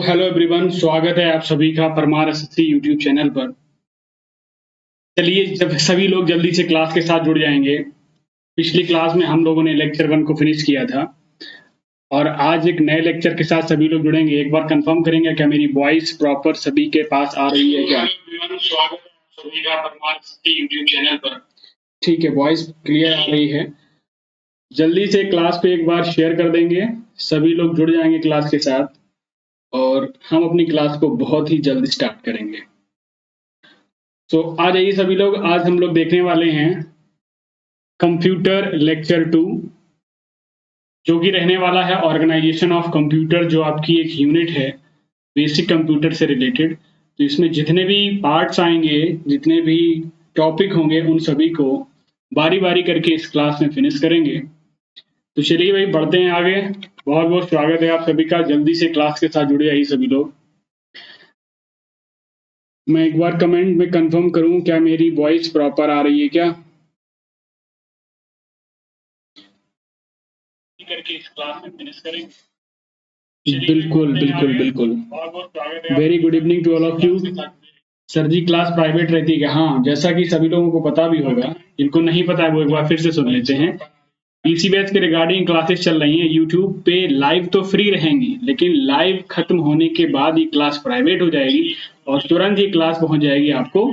Hello everyone, स्वागत है आप सभी का परमार एसएससी यूट्यूब चैनल पर। चलिए, जब सभी लोग जल्दी से क्लास के साथ जुड़ जाएंगे। पिछली क्लास में हम लोगों ने लेक्चर 1 को फिनिश किया था और आज एक नए लेक्चर के साथ सभी लोग जुड़ेंगे। एक बार कंफर्म करेंगे क्या मेरी वॉइस प्रॉपर सभी के पास आ रही है क्या? स्वागत है आप सभी का परमार एसएससी यूट्यूब चैनल पर। ठीक है, वॉइस क्लियर आ रही है। जल्दी से क्लास पे एक बार शेयर कर देंगे, सभी लोग जुड़ जाएंगे क्लास के साथ और हम अपनी क्लास को बहुत ही जल्द स्टार्ट करेंगे। तो आ जाइए सभी लोग। आज हम लोग देखने वाले हैं कंप्यूटर लेक्चर 2, जो कि रहने वाला है ऑर्गेनाइजेशन ऑफ कंप्यूटर, जो आपकी एक यूनिट है बेसिक कंप्यूटर से रिलेटेड। तो इसमें जितने भी पार्ट्स आएंगे, जितने भी टॉपिक होंगे, उन सभी को बारी बारी करके इस क्लास में फिनिश करेंगे। तो चलिए भाई, बढ़ते हैं आगे। बहुत बहुत स्वागत है आप सभी का। जल्दी से क्लास के साथ जुड़े आइए सभी लोग। मैं एक बार कमेंट में कंफर्म करूं क्या मेरी वॉइस प्रॉपर आ रही है क्या, करके इस क्लास में फिनिश करेंगे। बिल्कुल बिल्कुल बिल्कुल। Very good evening to all of you. Sir ji, class private रहती है क्या? हाँ, जैसा कि सभी लोगों को पता भी होगा, जिनको नहीं पता है वो एक बार फिर से सुन लेते हैं। इसी बैच के रिगार्डिंग क्लासेस चल रही हैं यूट्यूब पे। लाइव तो फ्री रहेंगी, लेकिन लाइव खत्म होने के बाद ये क्लास प्राइवेट हो जाएगी और तुरंत ये क्लास पहुंच जाएगी आपको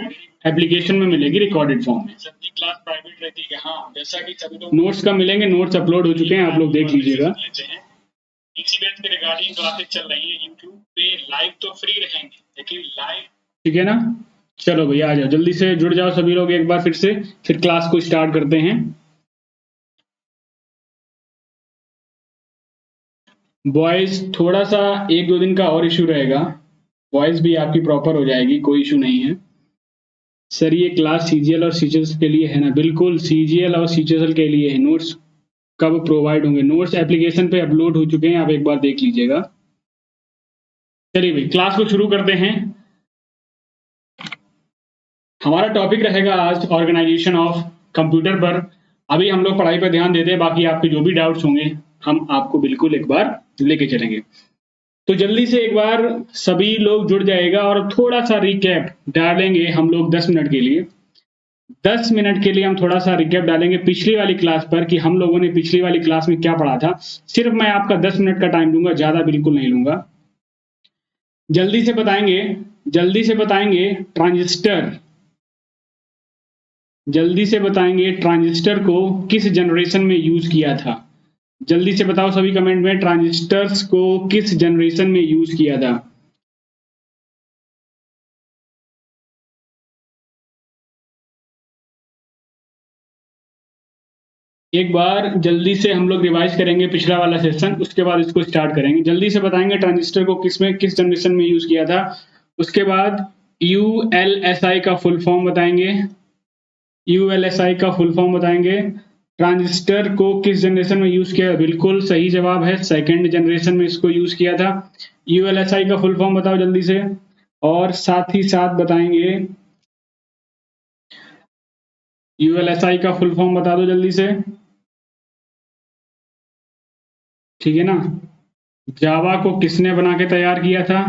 एप्लीकेशन में मिलेगी रिकॉर्डेड फॉर्म में। सर जी, क्लास प्राइवेट रहती है। हाँ, जैसा कि सभी लोग नोट्स कब मिलेंगे? नोट्स अपलोड हो चुके हैं, आप लोग देख लीजिएगा। इसी बैच के रिगार्डिंग क्लासेस चल रही है यूट्यूब पे। लाइव तो फ्री रहेंगे, लेकिन लाइव, ठीक है ना? चलो भैया, आ जाओ, जल्दी से जुड़ जाओ सभी लोग एक बार फिर से, फिर क्लास को स्टार्ट करते हैं। वॉइस थोड़ा सा 1-2 दिन का और इशू रहेगा, वॉइस भी आपकी प्रॉपर हो जाएगी, कोई इशू नहीं है। सर ये क्लास सीजीएल और सीजीएल के लिए है ना? बिल्कुल, सीजीएल और सीजीएल के लिए है। नोट्स कब प्रोवाइड होंगे? नोट्स एप्लीकेशन पे अपलोड हो चुके हैं, आप एक बार देख लीजिएगा। चलिए भाई, क्लास को शुरू करते हैं। हमारा टॉपिक रहेगा आज ऑर्गेनाइजेशन ऑफ कंप्यूटर पर। अभी हम लोग पढ़ाई पर ध्यान देते हैं, बाकी आपके जो भी डाउट्स होंगे हम आपको बिल्कुल एक बार लेके चलेंगे। तो जल्दी से एक बार सभी लोग जुड़ जाएगा और थोड़ा सा रिकैप डालेंगे हम लोग 10 मिनट के लिए। 10 मिनट के लिए हम थोड़ा सा रिकैप डालेंगे पिछली वाली क्लास पर कि हम लोगों ने पिछली वाली क्लास में क्या पढ़ा था। सिर्फ मैं आपका 10 मिनट का टाइम लूंगा, ज्यादा बिल्कुल नहीं लूंगा। जल्दी से बताएंगे ट्रांजिस्टर। जल्दी से बताएंगे ट्रांजिस्टर को किस जनरेशन में यूज किया था। जल्दी से बताओ सभी कमेंट में, ट्रांजिस्टर्स को किस जनरेशन में यूज किया था। एक बार जल्दी से हम लोग रिवाइज करेंगे पिछला वाला सेशन, उसके बाद इसको स्टार्ट करेंगे। जल्दी से बताएंगे ट्रांजिस्टर को किस जनरेशन में यूज किया था। उसके बाद यूएलएसआई का फुल फॉर्म बताएंगे। यूएलएसआई का फुल फॉर्म बताएंगे। ट्रांजिस्टर को किस जनरेशन में यूज किया? बिल्कुल सही जवाब है, सेकेंड जनरेशन में इसको यूज किया था। यूएलएसआई का फुल फॉर्म बताओ जल्दी से। और साथ ही साथ बताएंगे यूएलएसआई का फुल फॉर्म बता दो जल्दी से, ठीक है ना? जावा को किसने बना के तैयार किया था?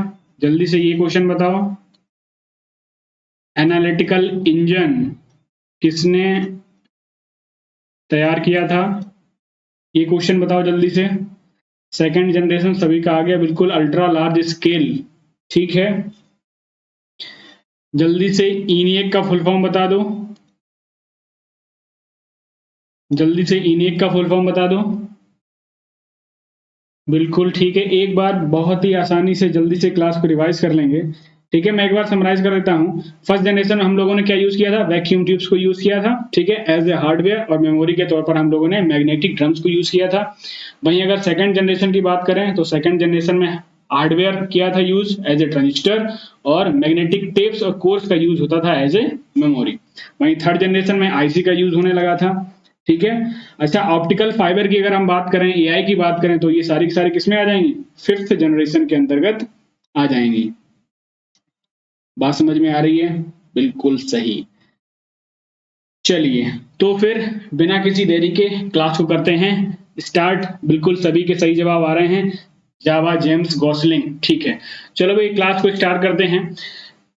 जल्दी से ये क्वेश्चन बताओ। एनालिटिकल इंजन किसने तैयार किया था? ये क्वेश्चन बताओ जल्दी से। सेकंड जनरेशन सभी का आ गया, बिल्कुल, अल्ट्रा लार्ज स्केल, ठीक है। जल्दी से इनिएक का फुल फॉर्म बता दो। जल्दी से इनिएक का फुल फॉर्म बता दो। बिल्कुल ठीक है। एक बार बहुत ही आसानी से जल्दी से क्लास को रिवाइज कर लेंगे। ठीक है, मैं एक बार समराइज कर देता हूँ। फर्स्ट जनरेशन में हम लोगों ने क्या यूज किया था, वैक्यूम ट्यूब्स को यूज किया था, ठीक है, एज ए हार्डवेयर, और मेमोरी के तौर पर हम लोगों ने मैग्नेटिक ड्रम्स को यूज किया था। वहीं अगर सेकंड जनरेशन की बात करें तो सेकंड जनरेशन में हार्डवेयर किया था यूज एज ए ट्रांजिस्टर, और मैग्नेटिक टेप्स और कोर्स का यूज होता था एज ए मेमोरी। वहीं थर्ड जनरेशन में आईसी का यूज होने लगा था, ठीक है। अच्छा, ऑप्टिकल फाइबर की अगर हम बात करें, एआई की बात करें, तो ये सारी की सारी किसमें आ जाएंगी, फिफ्थ जनरेशन के अंतर्गत आ जाएंगी। बात समझ में आ रही है? बिल्कुल सही। चलिए, तो फिर बिना किसी देरी के क्लास को करते हैं स्टार्ट। बिल्कुल सभी के सही जवाब आ रहे हैं, जावा, जेम्स, गॉसलिंग, ठीक है। चलो भाई, क्लास को स्टार्ट करते हैं।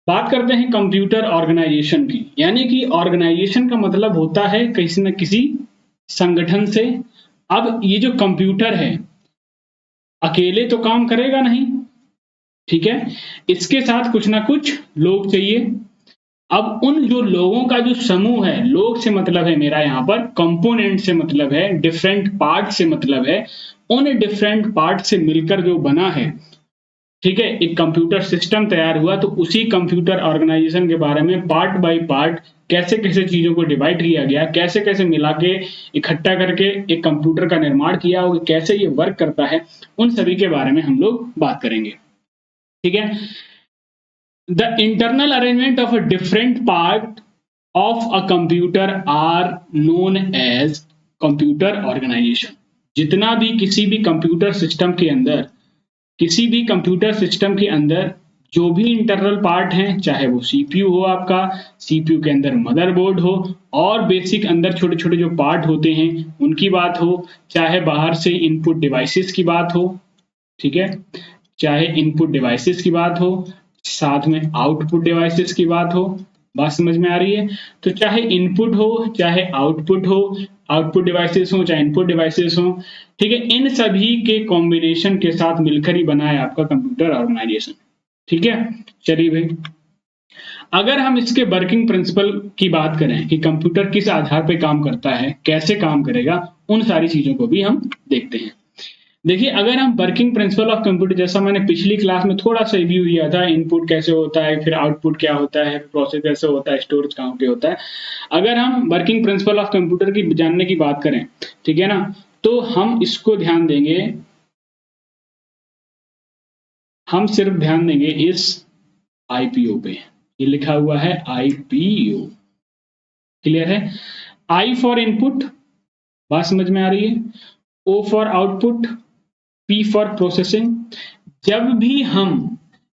बात करते हैं कंप्यूटर ऑर्गेनाइजेशन की, यानी कि ऑर्गेनाइजेशन का मतलब होता है किसी न किसी संगठन से। अब ये जो कंप्यूटर है अकेले तो काम करेगा नहीं, ठीक है, इसके साथ कुछ ना कुछ लोग चाहिए। अब उन जो लोगों का जो समूह है, लोग से मतलब है मेरा यहाँ पर, कंपोनेंट से मतलब है, डिफरेंट पार्ट से मतलब है, उन डिफरेंट पार्ट से मिलकर जो बना है, ठीक है, एक कंप्यूटर सिस्टम तैयार हुआ। तो उसी कंप्यूटर ऑर्गेनाइजेशन के बारे में पार्ट बाय पार्ट कैसे कैसे चीजों को डिवाइड किया गया, कैसे कैसे मिला के इकट्ठा करके एक कंप्यूटर का निर्माण किया, और कैसे ये वर्क करता है, उन सभी के बारे में हम लोग बात करेंगे, ठीक है। The internal arrangement of a different part of a computer are known as computer organization। जितना भी किसी भी कंप्यूटर सिस्टम के अंदर, किसी भी कंप्यूटर सिस्टम के अंदर जो भी इंटरनल पार्ट हैं, चाहे वो सीपीयू हो आपका, सीपीयू के अंदर मदरबोर्ड हो, और बेसिक अंदर छोटे छोटे जो पार्ट होते हैं उनकी बात हो, चाहे बाहर से इनपुट डिवाइसेस की बात हो, ठीक है, चाहे इनपुट डिवाइसेस की बात हो, साथ में आउटपुट डिवाइसेस की बात हो। बात समझ में आ रही है? तो चाहे इनपुट हो चाहे आउटपुट हो, आउटपुट डिवाइसेस हो चाहे इनपुट डिवाइसेस हो, ठीक है, इन सभी के कॉम्बिनेशन के साथ मिलकर ही बना है आपका कंप्यूटर ऑर्गेनाइजेशन, ठीक है। चलिए भाई, अगर हम इसके वर्किंग प्रिंसिपल की बात करें कि कंप्यूटर किस आधार पर काम करता है, कैसे काम करेगा, उन सारी चीजों को भी हम देखते हैं। देखिए, अगर हम वर्किंग प्रिंसिपल ऑफ कंप्यूटर, जैसा मैंने पिछली क्लास में थोड़ा सा रिव्यू किया था, इनपुट कैसे होता है, फिर आउटपुट क्या होता है, प्रोसेस कैसे होता है, स्टोरेज कहाँ पे होता है, अगर हम वर्किंग प्रिंसिपल ऑफ कंप्यूटर की जानने की बात करें, ठीक है ना, तो हम इसको ध्यान देंगे, हम सिर्फ ध्यान देंगे इस आईपीओ पे। ये लिखा हुआ है आईपीओ, क्लियर है? आई फॉर इनपुट, बात समझ में आ रही है, O for output, P for processing. जब भी हम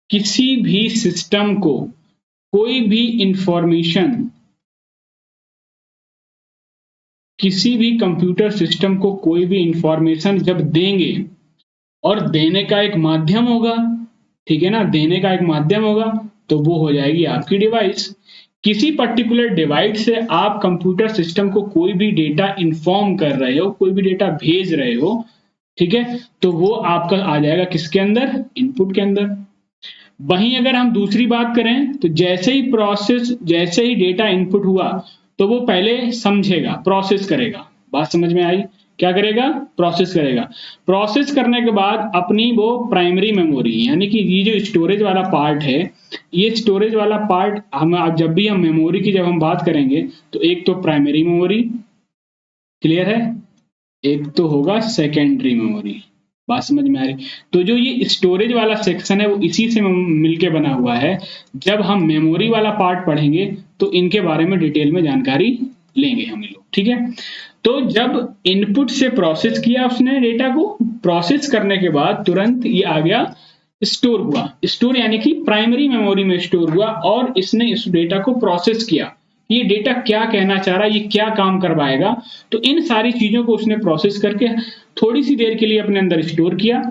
किसी भी सिस्टम को कोई भी इंफॉर्मेशन, किसी भी कंप्यूटर सिस्टम को कोई भी इंफॉर्मेशन जब देंगे, और देने का एक माध्यम होगा, ठीक है ना, देने का एक माध्यम होगा, तो वो हो जाएगी आपकी डिवाइस। किसी पर्टिकुलर डिवाइस से आप कंप्यूटर सिस्टम को कोई भी डेटा इन्फॉर्म कर रहे हो, कोई भी डेटा भेज रहे हो, ठीक है, तो वो आपका आ जाएगा किसके अंदर, इनपुट के अंदर। वहीं अगर हम दूसरी बात करें तो जैसे ही डेटा इनपुट हुआ, तो वो पहले समझेगा, प्रोसेस करेगा। बात समझ में आई? क्या करेगा? प्रोसेस करेगा। प्रोसेस करने के बाद अपनी वो प्राइमरी मेमोरी, यानी कि ये जो स्टोरेज वाला पार्ट है, ये स्टोरेज वाला पार्ट हम जब भी हम मेमोरी की जब हम बात करेंगे, तो एक तो प्राइमरी मेमोरी, क्लियर है, एक तो होगा सेकेंडरी मेमोरी। बात समझ में आ रही? तो जो ये स्टोरेज वाला सेक्शन है वो इसी से मिलके बना हुआ है। जब हम मेमोरी वाला पार्ट पढ़ेंगे तो इनके बारे में डिटेल में जानकारी लेंगे हम लोग, ठीक है। तो जब इनपुट से प्रोसेस किया उसने डेटा को, प्रोसेस करने के बाद तुरंत ये आ गया स्टोर हुआ, स्टोर यानी कि प्राइमरी मेमोरी में स्टोर हुआ, और इसने इस डेटा को प्रोसेस किया, ये डेटा क्या कहना चाह रहा है, ये क्या काम करवाएगा, तो इन सारी चीजों को उसने प्रोसेस करके थोड़ी सी देर के लिए अपने अंदर स्टोर किया,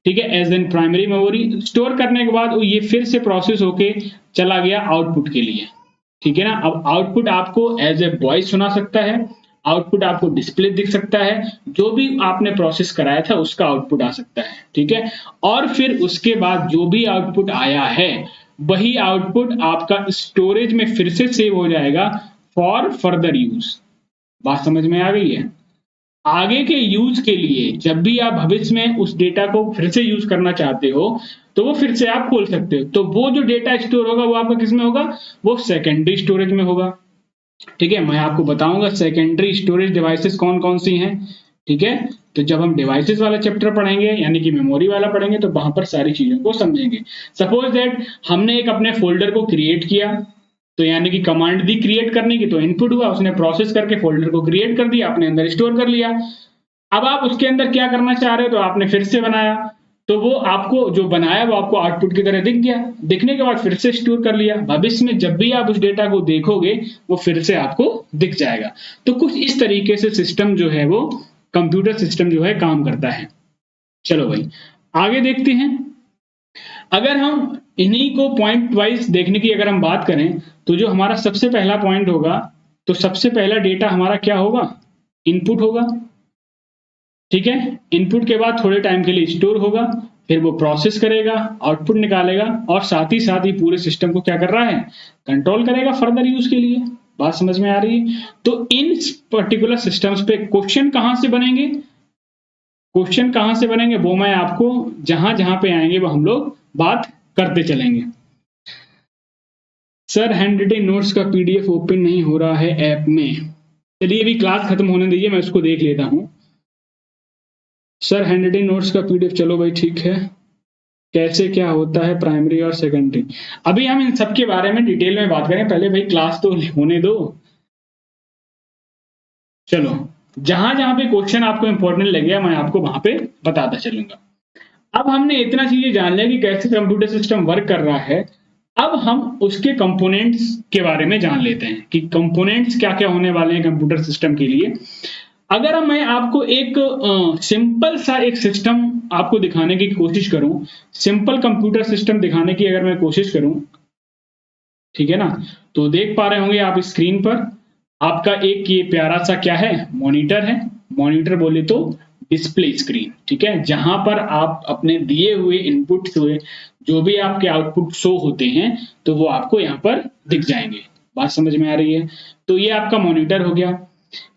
ठीक है, as an primary memory. Store करने के बाद ये फिर से प्रोसेस होके चला गया आउटपुट के लिए, ठीक है ना। अब आउटपुट आपको एज ए वॉइस सुना सकता है, आउटपुट आपको डिस्प्ले दिख सकता है, जो भी आपने प्रोसेस कराया था उसका आउटपुट आ सकता है, ठीक है। और फिर उसके बाद जो भी आउटपुट आया है, वही आउटपुट आपका स्टोरेज में फिर से सेव हो जाएगा फॉर फर्दर यूज। बात समझ में आ गई है? आगे के यूज के लिए जब भी आप भविष्य में उस डेटा को फिर से यूज करना चाहते हो तो वो फिर से आप खोल सकते हो। तो वो जो डेटा स्टोर होगा वो आपका किस में होगा, वो सेकेंडरी स्टोरेज में होगा। ठीक है, मैं आपको बताऊंगा सेकेंडरी स्टोरेज डिवाइसेस कौन कौन सी हैं। ठीक है, तो जब हम डिवाइसेस वाला चैप्टर पढ़ेंगे यानी कि मेमोरी वाला पढ़ेंगे तो वहां पर सारी चीजों को समझेंगे। सपोज दैट हमने एक अपने फोल्डर को क्रिएट किया, तो यानी कि कमांड दी क्रिएट करने की, तो इनपुट हुआ, उसने प्रोसेस करके फोल्डर को क्रिएट कर दिया, अपने अंदर स्टोर कर लिया। अब आप उसके अंदर क्या करना चाह रहे हो, तो आपने फिर से बनाया, तो वो आपको जो बनाया वो आपको आउटपुट की तरह दिख गया, दिखने के बाद फिर से स्टोर कर लिया। भविष्य में जब भी आप उस डेटा को देखोगे वो फिर से आपको दिख जाएगा। तो कुछ इस तरीके से सिस्टम जो है वो कंप्यूटर सिस्टम जो है काम करता है। चलो भाई आगे देखते हैं। अगर हम इन्हीं को पॉइंट वाइज देखने की अगर हम बात करें तो जो हमारा सबसे पहला पॉइंट होगा, तो सबसे पहला डेटा हमारा क्या होगा, इनपुट होगा। ठीक है, इनपुट के बाद थोड़े टाइम के लिए स्टोर होगा, फिर वो प्रोसेस करेगा, आउटपुट निकालेगा और साथ ही पूरे सिस्टम को क्या कर रहा है, कंट्रोल करेगा फर्दर यूज के लिए। बात समझ में आ रही है। तो इन पर्टिकुलर सिस्टम्स पे क्वेश्चन कहां से बनेंगे, क्वेश्चन कहां से बनेंगे वो मैं आपको जहां जहां पे आएंगे वो हम लोग बात करते चलेंगे। सर हैंड रिटेन नोट्स का पीडीएफ ओपन नहीं हो रहा है ऐप में। चलिए अभी क्लास खत्म होने दीजिए, मैं उसको देख लेता हूं। सर हैंड रिटेन नोट्स का पीडीएफ, चलो भाई ठीक है। कैसे क्या होता है प्राइमरी और सेकेंडरी, अभी हम इन सब के बारे में डिटेल में बात करें, पहले भाई क्लास तो होने दो। चलो जहां जहां पे क्वेश्चन आपको इंपॉर्टेंट लगेगा मैं आपको वहां पे बताता चलूंगा। अब हमने इतना चीजें जान लिया कि कैसे कंप्यूटर सिस्टम वर्क कर रहा है। अब हम उसके कंपोनेंट्स के बारे में जान लेते हैं कि कंपोनेंट्स क्या क्या होने वाले हैं कंप्यूटर सिस्टम के लिए। अगर मैं आपको एक सिंपल सा एक सिस्टम आपको दिखाने की कोशिश करूं, सिंपल कंप्यूटर सिस्टम दिखाने की अगर मैं कोशिश करूं, ठीक है ना, तो देख पा रहे होंगे आप स्क्रीन पर आपका एक ये प्यारा सा क्या है, मॉनिटर है। मॉनिटर बोले तो डिस्प्ले स्क्रीन, ठीक है, जहां पर आप अपने दिए हुए इनपुट हुए जो भी आपके आउटपुट शो होते हैं तो वो आपको यहाँ पर दिख जाएंगे। बात समझ में आ रही है। तो ये आपका मॉनिटर हो गया।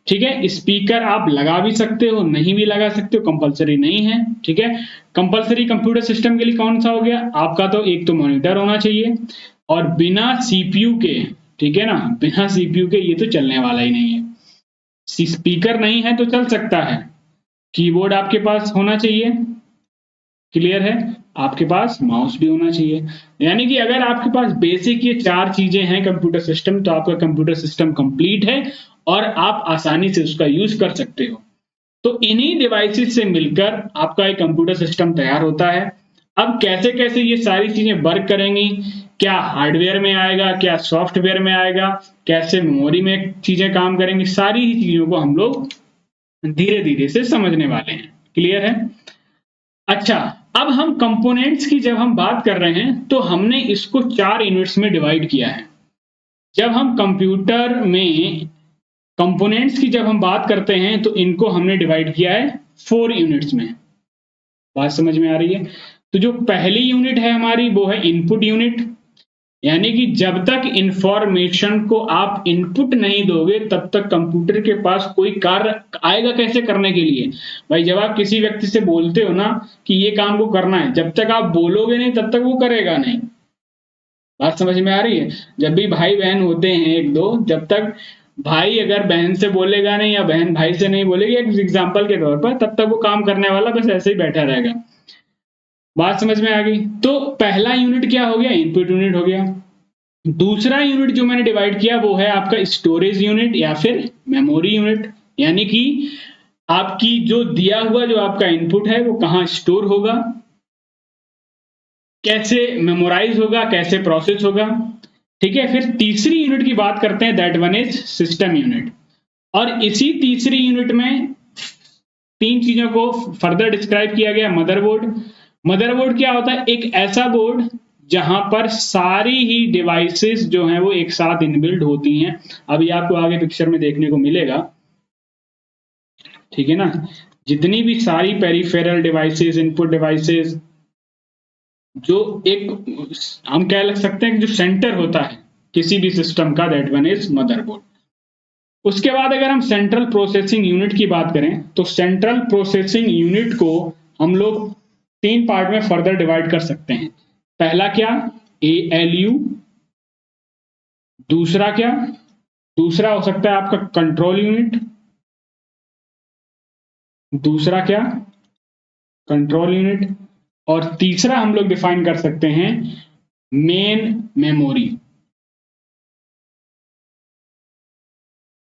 ठीक है, स्पीकर आप लगा भी सकते हो, नहीं भी लगा सकते हो, कंपलसरी नहीं है। ठीक है, कंपलसरी कंप्यूटर सिस्टम के लिए कौन सा हो गया आपका, तो एक तो मॉनिटर होना चाहिए और बिना सीपीयू के, ठीक है ना, बिना सीपीयू के ये तो चलने वाला ही नहीं है। स्पीकर नहीं है तो चल सकता है, कीबोर्ड आपके पास होना चाहिए, क्लियर है, आपके पास माउस भी होना चाहिए। यानी कि अगर आपके पास बेसिक ये चार चीजें हैं कंप्यूटर सिस्टम, तो आपका कंप्यूटर सिस्टम कंप्लीट है और आप आसानी से उसका यूज कर सकते हो। तो इन्हीं डिवाइसेस से मिलकर आपका एक कंप्यूटर सिस्टम तैयार होता है। अब कैसे कैसे ये सारी चीजें वर्क करेंगी, क्या हार्डवेयर में आएगा, क्या सॉफ्टवेयर में आएगा, कैसे मेमोरी में चीजें काम करेंगी, सारी ही चीजों को हम लोग धीरे धीरे से समझने वाले हैं। क्लियर है। अच्छा, अब हम कंपोनेंट्स की जब हम बात कर रहे हैं तो हमने इसको चार यूनिट्स में डिवाइड किया है। जब हम कंप्यूटर में कंपोनेंट्स की जब हम बात करते हैं तो इनको हमने डिवाइड किया है 4 यूनिट्स में। बात समझ में आ रही है। तो जो पहली यूनिट है हमारी वो है इनपुट यूनिट, यानी कि जब तक इंफॉर्मेशन को आप इनपुट नहीं दोगे तब तक कंप्यूटर के पास कोई कार्य आएगा कैसे करने के लिए। भाई जब आप किसी व्यक्ति से बोलते हो ना कि ये काम को करना है, जब तक आप बोलोगे नहीं तब तक वो करेगा नहीं। बात समझ में आ रही है। जब भी भाई बहन होते हैं एक दो, जब तक भाई अगर बहन से बोलेगा नहीं या बहन भाई से नहीं बोलेगी, एक एग्जाम्पल के तौर पर, तब तक वो काम करने वाला बस ऐसे ही बैठा रहेगा। बात समझ में आ गई। तो पहला यूनिट क्या हो गया, इनपुट यूनिट हो गया। दूसरा यूनिट जो मैंने डिवाइड किया वो है आपका स्टोरेज यूनिट या फिर मेमोरी यूनिट, यानी कि आपकी जो दिया हुआ जो आपका इनपुट है वो कहां स्टोर होगा, कैसे मेमोराइज होगा, कैसे प्रोसेस होगा। ठीक है, फिर तीसरी यूनिट की बात करते हैं, that one is system unit. और इसी तीसरी यूनिट में तीन चीजों को फर्दर डिस्क्राइब किया गया। मदरबोर्ड, मदरबोर्ड क्या होता है, एक ऐसा बोर्ड जहां पर सारी ही डिवाइसेस जो हैं वो एक साथ इनबिल्ड होती हैं। अभी आपको आगे पिक्चर में देखने को मिलेगा, ठीक है ना, जितनी भी सारी पेरिफेरल डिवाइसेस, इनपुट डिवाइसेस, जो एक हम कह लग सकते हैं कि जो सेंटर होता है किसी भी सिस्टम का, दैट वन इज मदरबोर्ड। उसके बाद अगर हम सेंट्रल प्रोसेसिंग यूनिट की बात करें तो सेंट्रल प्रोसेसिंग यूनिट को हम लोग 3 पार्ट में फर्दर डिवाइड कर सकते हैं। पहला क्या, ALU। दूसरा क्या, दूसरा हो सकता है आपका कंट्रोल यूनिट। दूसरा क्या, कंट्रोल यूनिट। और तीसरा हम लोग डिफाइन कर सकते हैं मेन मेमोरी।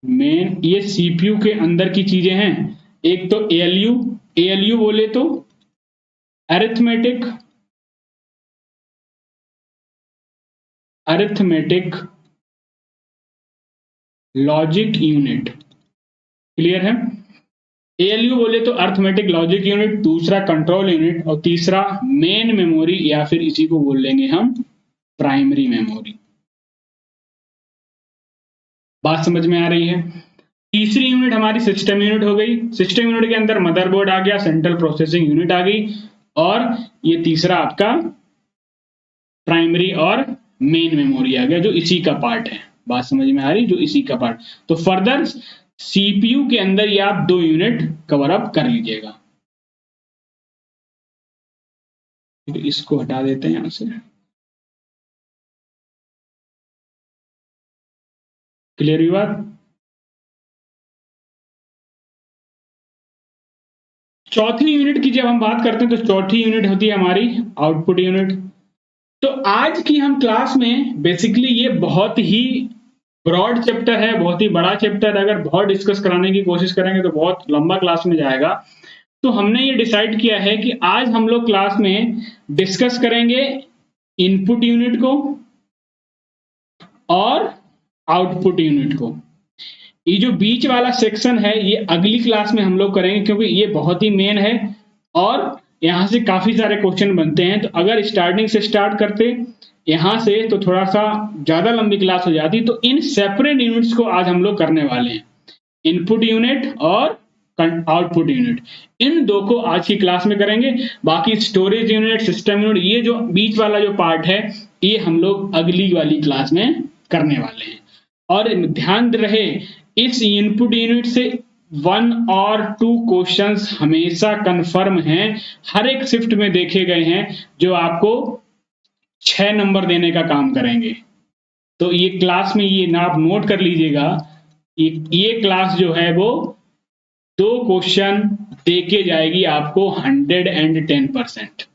मेन, ये सीपीयू के अंदर की चीजें हैं। एक तो ALU बोले तो अरिथमेटिक लॉजिक यूनिट। क्लियर है? ALU बोले तो अरिथमेटिक लॉजिक यूनिट, दूसरा कंट्रोल यूनिट और तीसरा मेन मेमोरी, या फिर इसी को बोल लेंगे हम प्राइमरी मेमोरी। बात समझ में आ रही है? तीसरी यूनिट हमारी सिस्टम यूनिट हो गई। सिस्टम यूनिट के अंदर मदरबोर्ड आ गया, सेंट्रल प्रोसेसिंग यूनिट आ गई, और ये तीसरा आपका प्राइमरी और मेन मेमोरी आ गया, जो इसी का पार्ट है। बात समझ में आ रही? जो इसी का पार्ट। तो फर्दर सीपीयू के अंदर ये आप 2 यूनिट कवर अप कर लीजिएगा। तो इसको हटा देते हैं यहां से। क्लियर हुई बात? चौथी यूनिट की जब हम बात करते हैं तो चौथी यूनिट होती है हमारी आउटपुट यूनिट। तो आज की हम क्लास में बेसिकली ये बहुत ही ब्रॉड चैप्टर है, बहुत ही बड़ा चैप्टर है। अगर बहुत डिस्कस कराने की कोशिश करेंगे तो बहुत लंबा क्लास में जाएगा। तो हमने ये डिसाइड किया है कि आज हम लोग क्लास में डिस्कस करेंगे इनपुट यूनिट को और आउटपुट यूनिट को। ये जो बीच वाला सेक्शन है ये अगली क्लास में हम लोग करेंगे, क्योंकि ये बहुत ही मेन है और यहां से काफी सारे क्वेश्चन बनते हैं। तो अगर स्टार्टिंग से स्टार्ट करते यहां से तो थोड़ा सा ज्यादा लंबी क्लास हो जाती। तो इन सेपरेट यूनिट्स को आज हम लोग करने वाले हैं, इनपुट यूनिट और आउटपुट यूनिट। इन दो को आज की क्लास में करेंगे। बाकी स्टोरेज यूनिट, सिस्टम यूनिट, ये जो बीच वाला जो पार्ट है ये हम लोग अगली वाली क्लास में करने वाले हैं। और ध्यान रहे, इस इनपुट यूनिट से 1 और 2 क्वेश्चंस हमेशा कंफर्म हैं, हर एक शिफ्ट में देखे गए हैं, जो आपको 6 नंबर देने का काम करेंगे। तो ये क्लास में ये ना आप नोट कर लीजिएगा, ये क्लास जो है वो 2 क्वेश्चन देके जाएगी आपको 110%।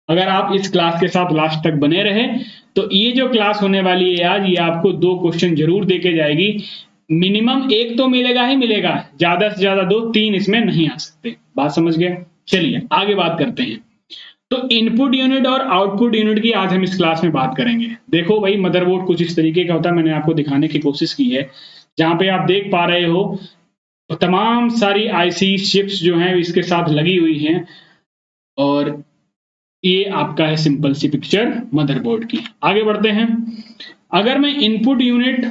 अगर आप इस क्लास के साथ लास्ट तक बने रहे तो ये जो क्लास होने वाली है आज, ये आपको 2 क्वेश्चन जरूर देके जाएगी। मिनिमम 1 तो मिलेगा ही मिलेगा, ज्यादा से ज्यादा 2, 3 इसमें नहीं आ सकते। बात समझ गए? चलिए आगे बात करते हैं। तो इनपुट यूनिट और आउटपुट यूनिट की आज हम इस क्लास में बात करेंगे। देखो भाई, मदरबोर्ड कुछ इस तरीके का होता है, मैंने आपको दिखाने की कोशिश की है। जहां पे आप देख पा रहे हो तो तमाम सारी आईसी चिप्स जो हैं इसके साथ लगी हुई हैं, और ये आपका है सिंपल सी पिक्चर मदरबोर्ड की। आगे बढ़ते हैं। अगर मैं इनपुट यूनिट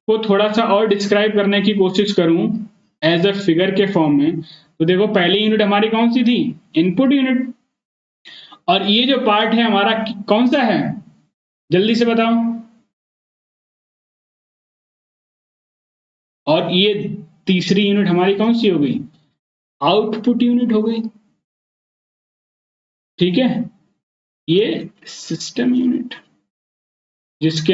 को थोड़ा सा और डिस्क्राइब करने की कोशिश करूं एज अ फिगर के फॉर्म में, तो देखो पहली यूनिट हमारी कौन सी थी? Input unit. और ये जो पार्ट है हमारा कौन सा है? जल्दी से बताओ। और ये तीसरी यूनिट हमारी कौन सी हो गई? आउटपुट यूनिट हो गई। ठीक है, ये सिस्टम यूनिट, जिसके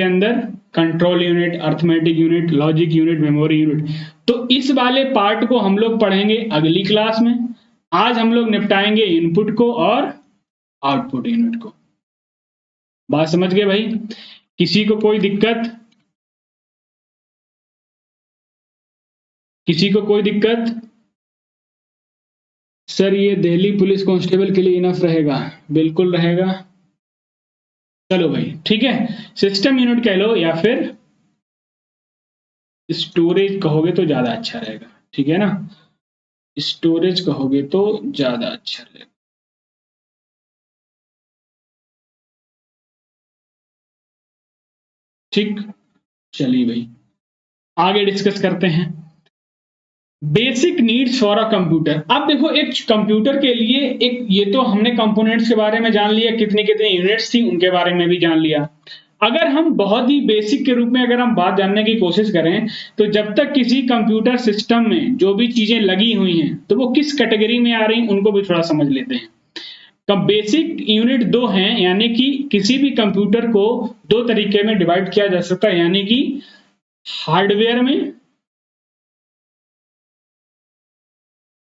अंदर control unit, arithmetic unit, logic unit, memory unit. तो इस वाले पार्ट को हम लोग पढ़ेंगे अगली क्लास में। आज हम लोग निपटाएंगे इनपुट को और आउटपुट यूनिट को। बात समझ गए भाई? किसी को कोई दिक्कत? किसी को कोई दिक्कत? सर ये दिल्ली पुलिस कांस्टेबल के लिए इनफ रहेगा? बिल्कुल रहेगा। चलो भाई ठीक है, सिस्टम यूनिट कह लो या फिर स्टोरेज कहोगे तो ज्यादा अच्छा रहेगा। ठीक है ना, स्टोरेज कहोगे तो ज्यादा अच्छा रहेगा। ठीक, चलिए भाई आगे डिस्कस करते हैं। Basic needs for a computer. अब देखो, एक कंप्यूटर के लिए एक, ये तो हमने कंपोनेंट्स के बारे में जान लिया, कितनी कितनी यूनिट्स थी उनके बारे में भी जान लिया। अगर हम बहुत ही बेसिक के रूप में अगर हम बात जानने की कोशिश करें तो जब तक किसी कंप्यूटर सिस्टम में जो भी चीजें लगी हुई हैं तो वो किस कैटेगरी में आ रही उनको भी थोड़ा समझ लेते हैं। बेसिक यूनिट दो हैं, यानी कि किसी भी कंप्यूटर को दो तरीके में डिवाइड किया जा सकता है, यानी कि हार्डवेयर में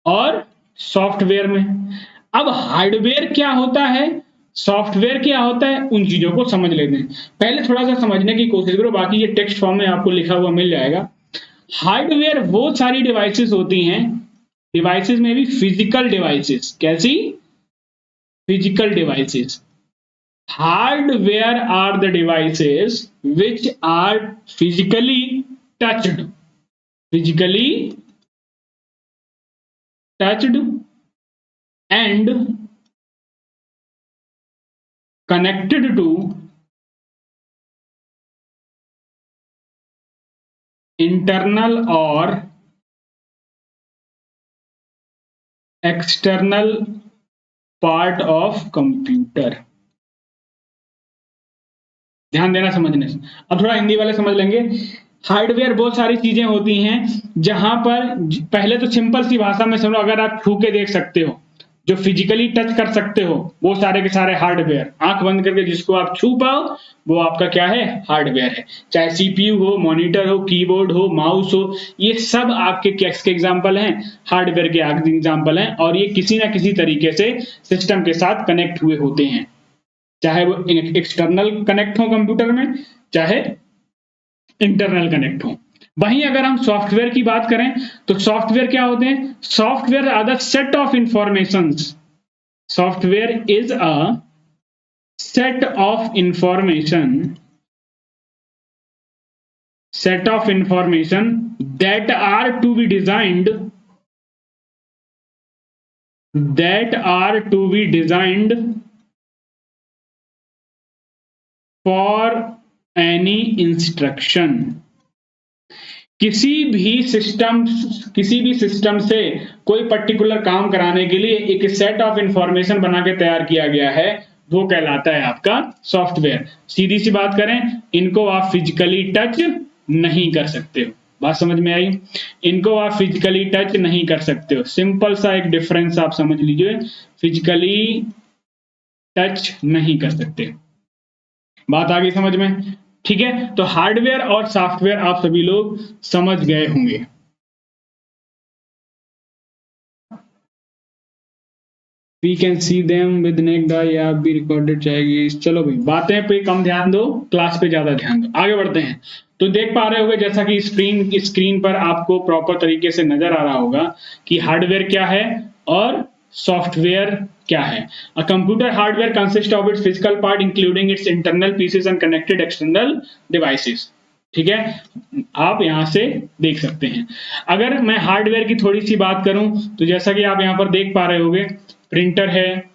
और सॉफ्टवेयर में। अब हार्डवेयर क्या होता है, सॉफ्टवेयर क्या होता है, उन चीजों को समझ लेते हैं। पहले थोड़ा सा समझने की कोशिश करो, बाकी ये टेक्स्ट फॉर्म में आपको लिखा हुआ मिल जाएगा। हार्डवेयर वो सारी डिवाइसेस होती हैं, डिवाइसेस में भी फिजिकल डिवाइसेस, कैसी physical devices. Hardware are the devices which are physically touched and connected to internal or external part of computer। ध्यान देना समझने से। अब थोड़ा हिंदी वाले समझ लेंगे। हार्डवेयर बहुत सारी चीजें होती हैं जहां पर पहले तो सिंपल सी भाषा में समझो, अगर आप छू के देख सकते हो, जो फिजिकली टच कर सकते हो, वो सारे के सारे हार्डवेयर। आंख बंद करके जिसको आप छू पाओ वो आपका क्या है, हार्डवेयर है। चाहे सीपीयू हो, मॉनिटर हो, कीबोर्ड हो, माउस हो, ये सब आपके किसके एग्जाम्पल हैं, हार्डवेयर के एग्जाम्पल हैं। और ये किसी ना किसी तरीके से सिस्टम के साथ कनेक्ट हुए होते हैं, चाहे वो एक्सटर्नल कनेक्ट हो कंप्यूटर में, चाहे इंटरनल कनेक्ट हो। वहीं अगर हम सॉफ्टवेयर की बात करें तो सॉफ्टवेयर क्या होते हैं, software are the set of informations. Software is a set of information that are to be designed for any instruction। किसी भी सिस्टम से कोई पर्टिकुलर काम कराने के लिए एक सेट ऑफ इंफॉर्मेशन बना के तैयार किया गया है, वो कहलाता है आपका सॉफ्टवेयर। सीधी सी बात करें, इनको आप फिजिकली टच नहीं कर सकते हो। बात समझ में आई? इनको आप फिजिकली टच नहीं कर सकते हो। सिंपल सा एक डिफरेंस आप समझ लीजिए, फिजिकली टच नहीं कर सकते। बात आ गई समझ में? ठीक है, तो हार्डवेयर और सॉफ्टवेयर आप सभी लोग समझ गए होंगे। We can see them with naked eye आप भी रिकॉर्डेड जाएगी। चलो भाई, बातें पे कम ध्यान दो, क्लास पे ज्यादा ध्यान दो। आगे बढ़ते हैं। तो देख पा रहे होगे, जैसा कि स्क्रीन पर आपको प्रॉपर तरीके से नजर आ रहा होगा कि हार्डवेयर क्या है और सॉफ्टवेयर क्या है। A computer hardware consist of its physical part including it's internal pieces and connected external devices. ठीक है, आप यहां से देख सकते हैं। अगर मैं हार्डवेयर की थोड़ी सी बात करूं तो जैसा कि आप यहां पर देख पा रहे होंगे, प्रिंटर है,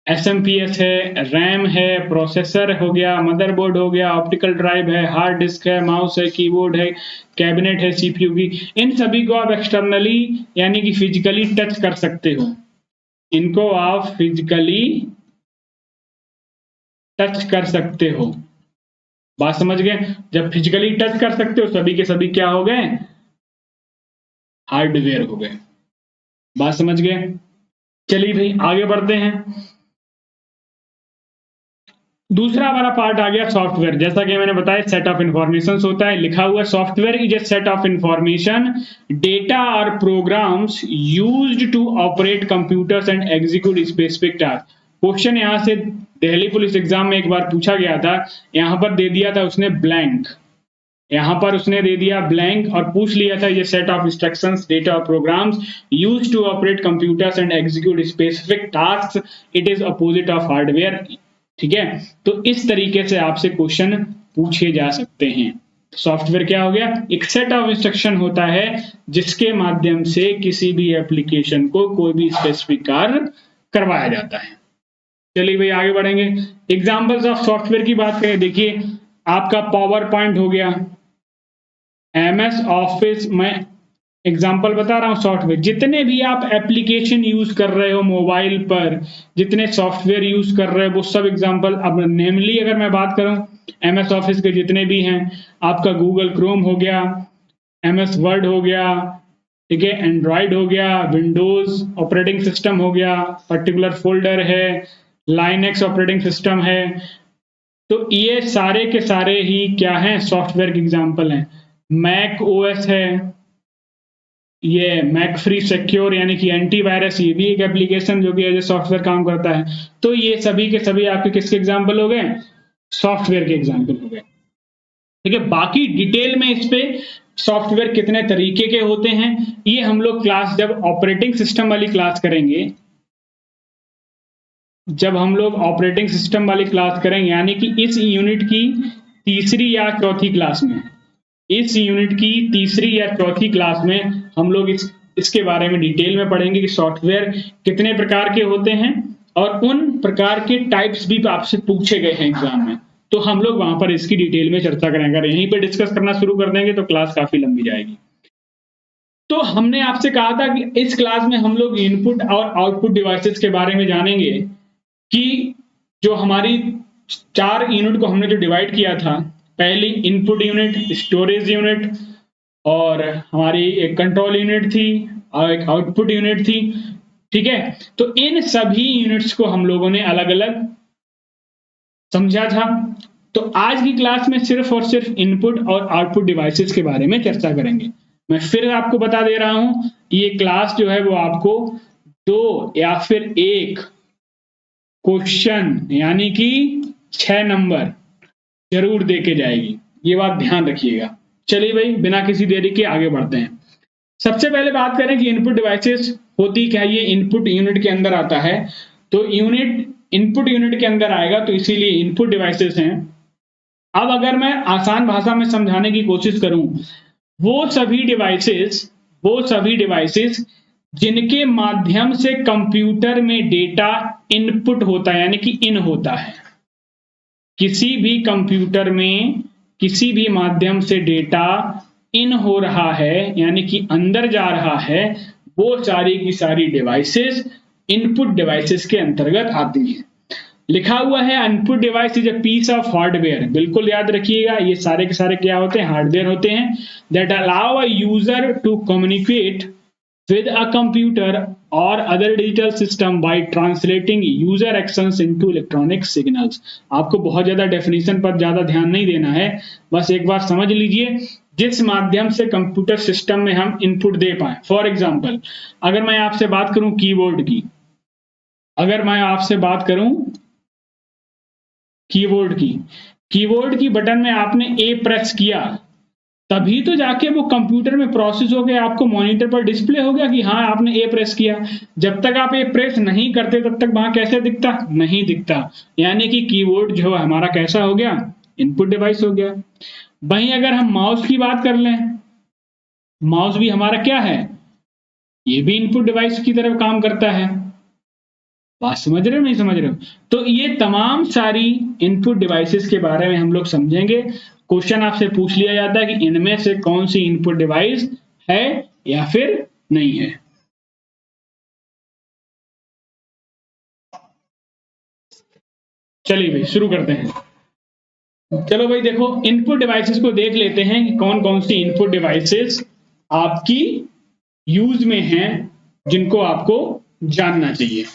एसएमपीएस है, रैम है, प्रोसेसर हो गया, मदरबोर्ड हो गया, ऑप्टिकल ड्राइव है, हार्ड डिस्क है, माउस है, कीबोर्ड है, कैबिनेट है सीपीयू की। इन सभी को आप एक्सटर्नली यानी कि फिजिकली टच कर सकते हो। इनको आप फिजिकली टच कर सकते हो। बात समझ गए? जब फिजिकली टच कर सकते हो, सभी के सभी क्या हो गए, हार्डवेयर हो गए। बात समझ गए? चलिए भाई आगे बढ़ते हैं। दूसरा हमारा पार्ट आ गया सॉफ्टवेयर। जैसा कि मैंने बताया, सेट ऑफ इंफॉर्मेशन होता है, लिखा हुआ software is a set of information, data और programs used to operate computers and execute specific task. Question यहां से दिल्ली पुलिस एग्जाम में एक बार पूछा गया था, यहां पर दे दिया था उसने ब्लैंक, यहां पर उसने दे दिया ब्लैंक और पूछ लिया था ये सेट ऑफ इंस्ट्रक्शंस, डेटा और programs used to operate computers and execute specific task, it is opposite of hardware. ठीक है, तो इस तरीके से आपसे क्वेश्चन पूछे जा सकते हैं। सॉफ्टवेयर क्या हो गया, एक सेट ऑफ इंस्ट्रक्शन होता है जिसके माध्यम से किसी भी एप्लीकेशन को कोई भी स्पेसिफिक कार्य करवाया जाता है। चलिए भाई आगे बढ़ेंगे। एग्जांपल्स ऑफ सॉफ्टवेयर की बात करें, देखिए आपका पावर पॉइंट हो गया, एमएस ऑफिस, मैं एग्जाम्पल बता रहा हूं सॉफ्टवेयर। जितने भी आप एप्लीकेशन यूज कर रहे हो मोबाइल पर, जितने सॉफ्टवेयर यूज कर रहे हो, वो सब एग्जाम्पल। अब नेमली अगर मैं बात करूं MS ऑफिस के जितने भी हैं, आपका गूगल क्रोम हो गया, MS वर्ड हो गया, ठीक है, एंड्रॉइड हो गया, विंडोज ऑपरेटिंग सिस्टम हो गया, पर्टिकुलर फोल्डर है, लाइनक्स ऑपरेटिंग सिस्टम है। तो ये सारे के सारे ही क्या हैं, सॉफ्टवेयर के एग्जाम्पल हैं। मैक ओएस है, ये मैक फ्री सिक्योर यानी कि एंटीवायरस, ये भी एक एप्लीकेशन जो कि एज ए सॉफ्टवेयर काम करता है। तो ये सभी के सभी आपके किसके एग्जाम्पल हो गए, सॉफ्टवेयर के एग्जाम्पल हो गए। ठीक है, बाकी डिटेल में इस पे सॉफ्टवेयर कितने तरीके के होते हैं ये हम लोग क्लास जब ऑपरेटिंग सिस्टम वाली क्लास करेंगे, जब हम लोग ऑपरेटिंग सिस्टम वाली क्लास करेंगे यानी कि इस यूनिट की तीसरी या चौथी क्लास में, इस यूनिट की तीसरी या चौथी क्लास में हम लोग इसके बारे में डिटेल में पढ़ेंगे कि सॉफ्टवेयर कितने प्रकार के होते हैं और उन प्रकार के टाइप्स भी आपसे पूछे गए हैं एग्जाम में। तो हम लोग वहां पर इसकी डिटेल में चर्चा करेंगे। अगर यहीं पे डिस्कस करना शुरू कर देंगे तो क्लास काफी लंबी जाएगी। तो हमने आपसे कहा था कि इस क्लास में हम लोग इनपुट और आउटपुट डिवाइसेस के बारे में जानेंगे कि जो हमारी 4 यूनिट को हमने जो डिवाइड किया था, पहली इनपुट यूनिट, स्टोरेज यूनिट और हमारी एक कंट्रोल यूनिट थी और एक आउटपुट यूनिट थी। ठीक है, तो इन सभी यूनिट्स को हम लोगों ने अलग अलग समझा था। तो आज की क्लास में सिर्फ और सिर्फ इनपुट और आउटपुट डिवाइसेस के बारे में चर्चा करेंगे। मैं फिर आपको बता दे रहा हूं, ये क्लास जो है वो आपको 2 या फिर 1 क्वेश्चन यानी कि 6 नंबर जरूर दे के जाएगी, ये बात ध्यान रखिएगा। चलिए भाई, बिना किसी देरी के आगे बढ़ते हैं। सबसे पहले बात करें कि इनपुट डिवाइसेस होती क्या, ये इनपुट यूनिट के अंदर आता है। तो यूनिट इनपुट यूनिट के अंदर आएगा, तो इसीलिए इनपुट डिवाइसेस हैं। अब अगर मैं आसान भाषा में समझाने की कोशिश करूं, वो सभी डिवाइसेस जिनके माध्यम से कंप्यूटर में डेटा इनपुट होता है यानी कि इन होता है। किसी भी कंप्यूटर में किसी भी माध्यम से डेटा इन हो रहा है यानी कि अंदर जा रहा है, वो सारी की सारी डिवाइसेस इनपुट डिवाइसेस के अंतर्गत आती हैं। लिखा हुआ है input device is a piece of hardware, बिल्कुल याद रखिएगा, ये सारे के सारे क्या होते हैं, हार्डवेयर होते हैं। That allow a user to communicate with a computer or other digital system by translating user actions into electronic signals। आपको बहुत ज्यादा डेफिनेशन पर ज्यादा ध्यान नहीं देना है, बस एक बार समझ लीजिए जिस माध्यम से कंप्यूटर सिस्टम में हम इनपुट दे पाए। फॉर एग्जांपल, अगर मैं आपसे बात करूं कीबोर्ड की, अगर मैं आपसे बात करूं कीबोर्ड की बटन में आपने ए प्रेस किया, तभी तो जाके वो कंप्यूटर में प्रोसेस हो गया, आपको मॉनिटर पर डिस्प्ले हो गया कि हाँ आपने ए प्रेस किया। जब तक आप ए प्रेस नहीं करते तब तक वहां कैसे दिखता, नहीं दिखता। यानी कि कीबोर्ड जो है हमारा कैसा हो गया, इनपुट डिवाइस हो गया। वहीं अगर हम माउस की बात कर लें, माउस भी हमारा क्या है, ये भी इनपुट डिवाइस की तरफ काम करता है। बात समझ रहे हो, नहीं समझ रहे हो? तो ये तमाम सारी इनपुट डिवाइसेस के बारे में हम लोग समझेंगे। क्वेश्चन आपसे पूछ लिया जाता है कि इनमें से कौन सी इनपुट डिवाइस है या फिर नहीं है। चलिए भाई शुरू करते हैं। चलो भाई देखो, इनपुट डिवाइसेस को देख लेते हैं कि कौन कौन सी इनपुट डिवाइसेस आपकी यूज में हैं, जिनको आपको जानना चाहिए।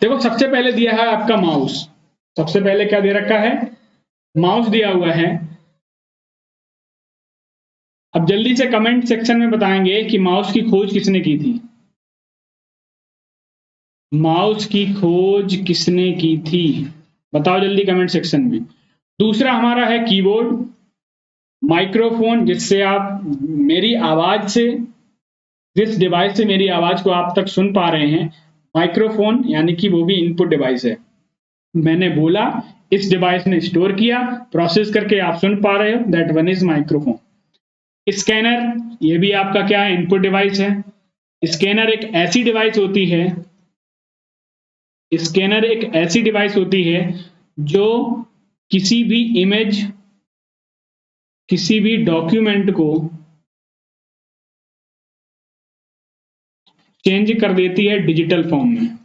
देखो, सबसे पहले दिया है आपका माउस। सबसे पहले क्या दे रखा है, माउस दिया हुआ है। अब जल्दी से कमेंट सेक्शन में बताएंगे कि माउस की खोज किसने की थी। माउस की खोज किसने की थी, बताओ जल्दी कमेंट सेक्शन में। दूसरा हमारा है कीबोर्ड, माइक्रोफोन, जिससे आप मेरी आवाज से, जिस डिवाइस से मेरी आवाज को आप तक सुन पा रहे हैं, माइक्रोफोन यानी कि वो भी इनपुट डिवाइस है। मैंने बोला, इस डिवाइस ने स्टोर किया, प्रोसेस करके आप सुन पा रहे हो, that one is microphone. Scanner, ये भी आपका क्या है, इनपुट डिवाइस है। स्कैनर एक ऐसी डिवाइस होती है, स्कैनर एक ऐसी डिवाइस होती है जो किसी भी इमेज, किसी भी डॉक्यूमेंट को चेंज कर देती है डिजिटल फॉर्म में।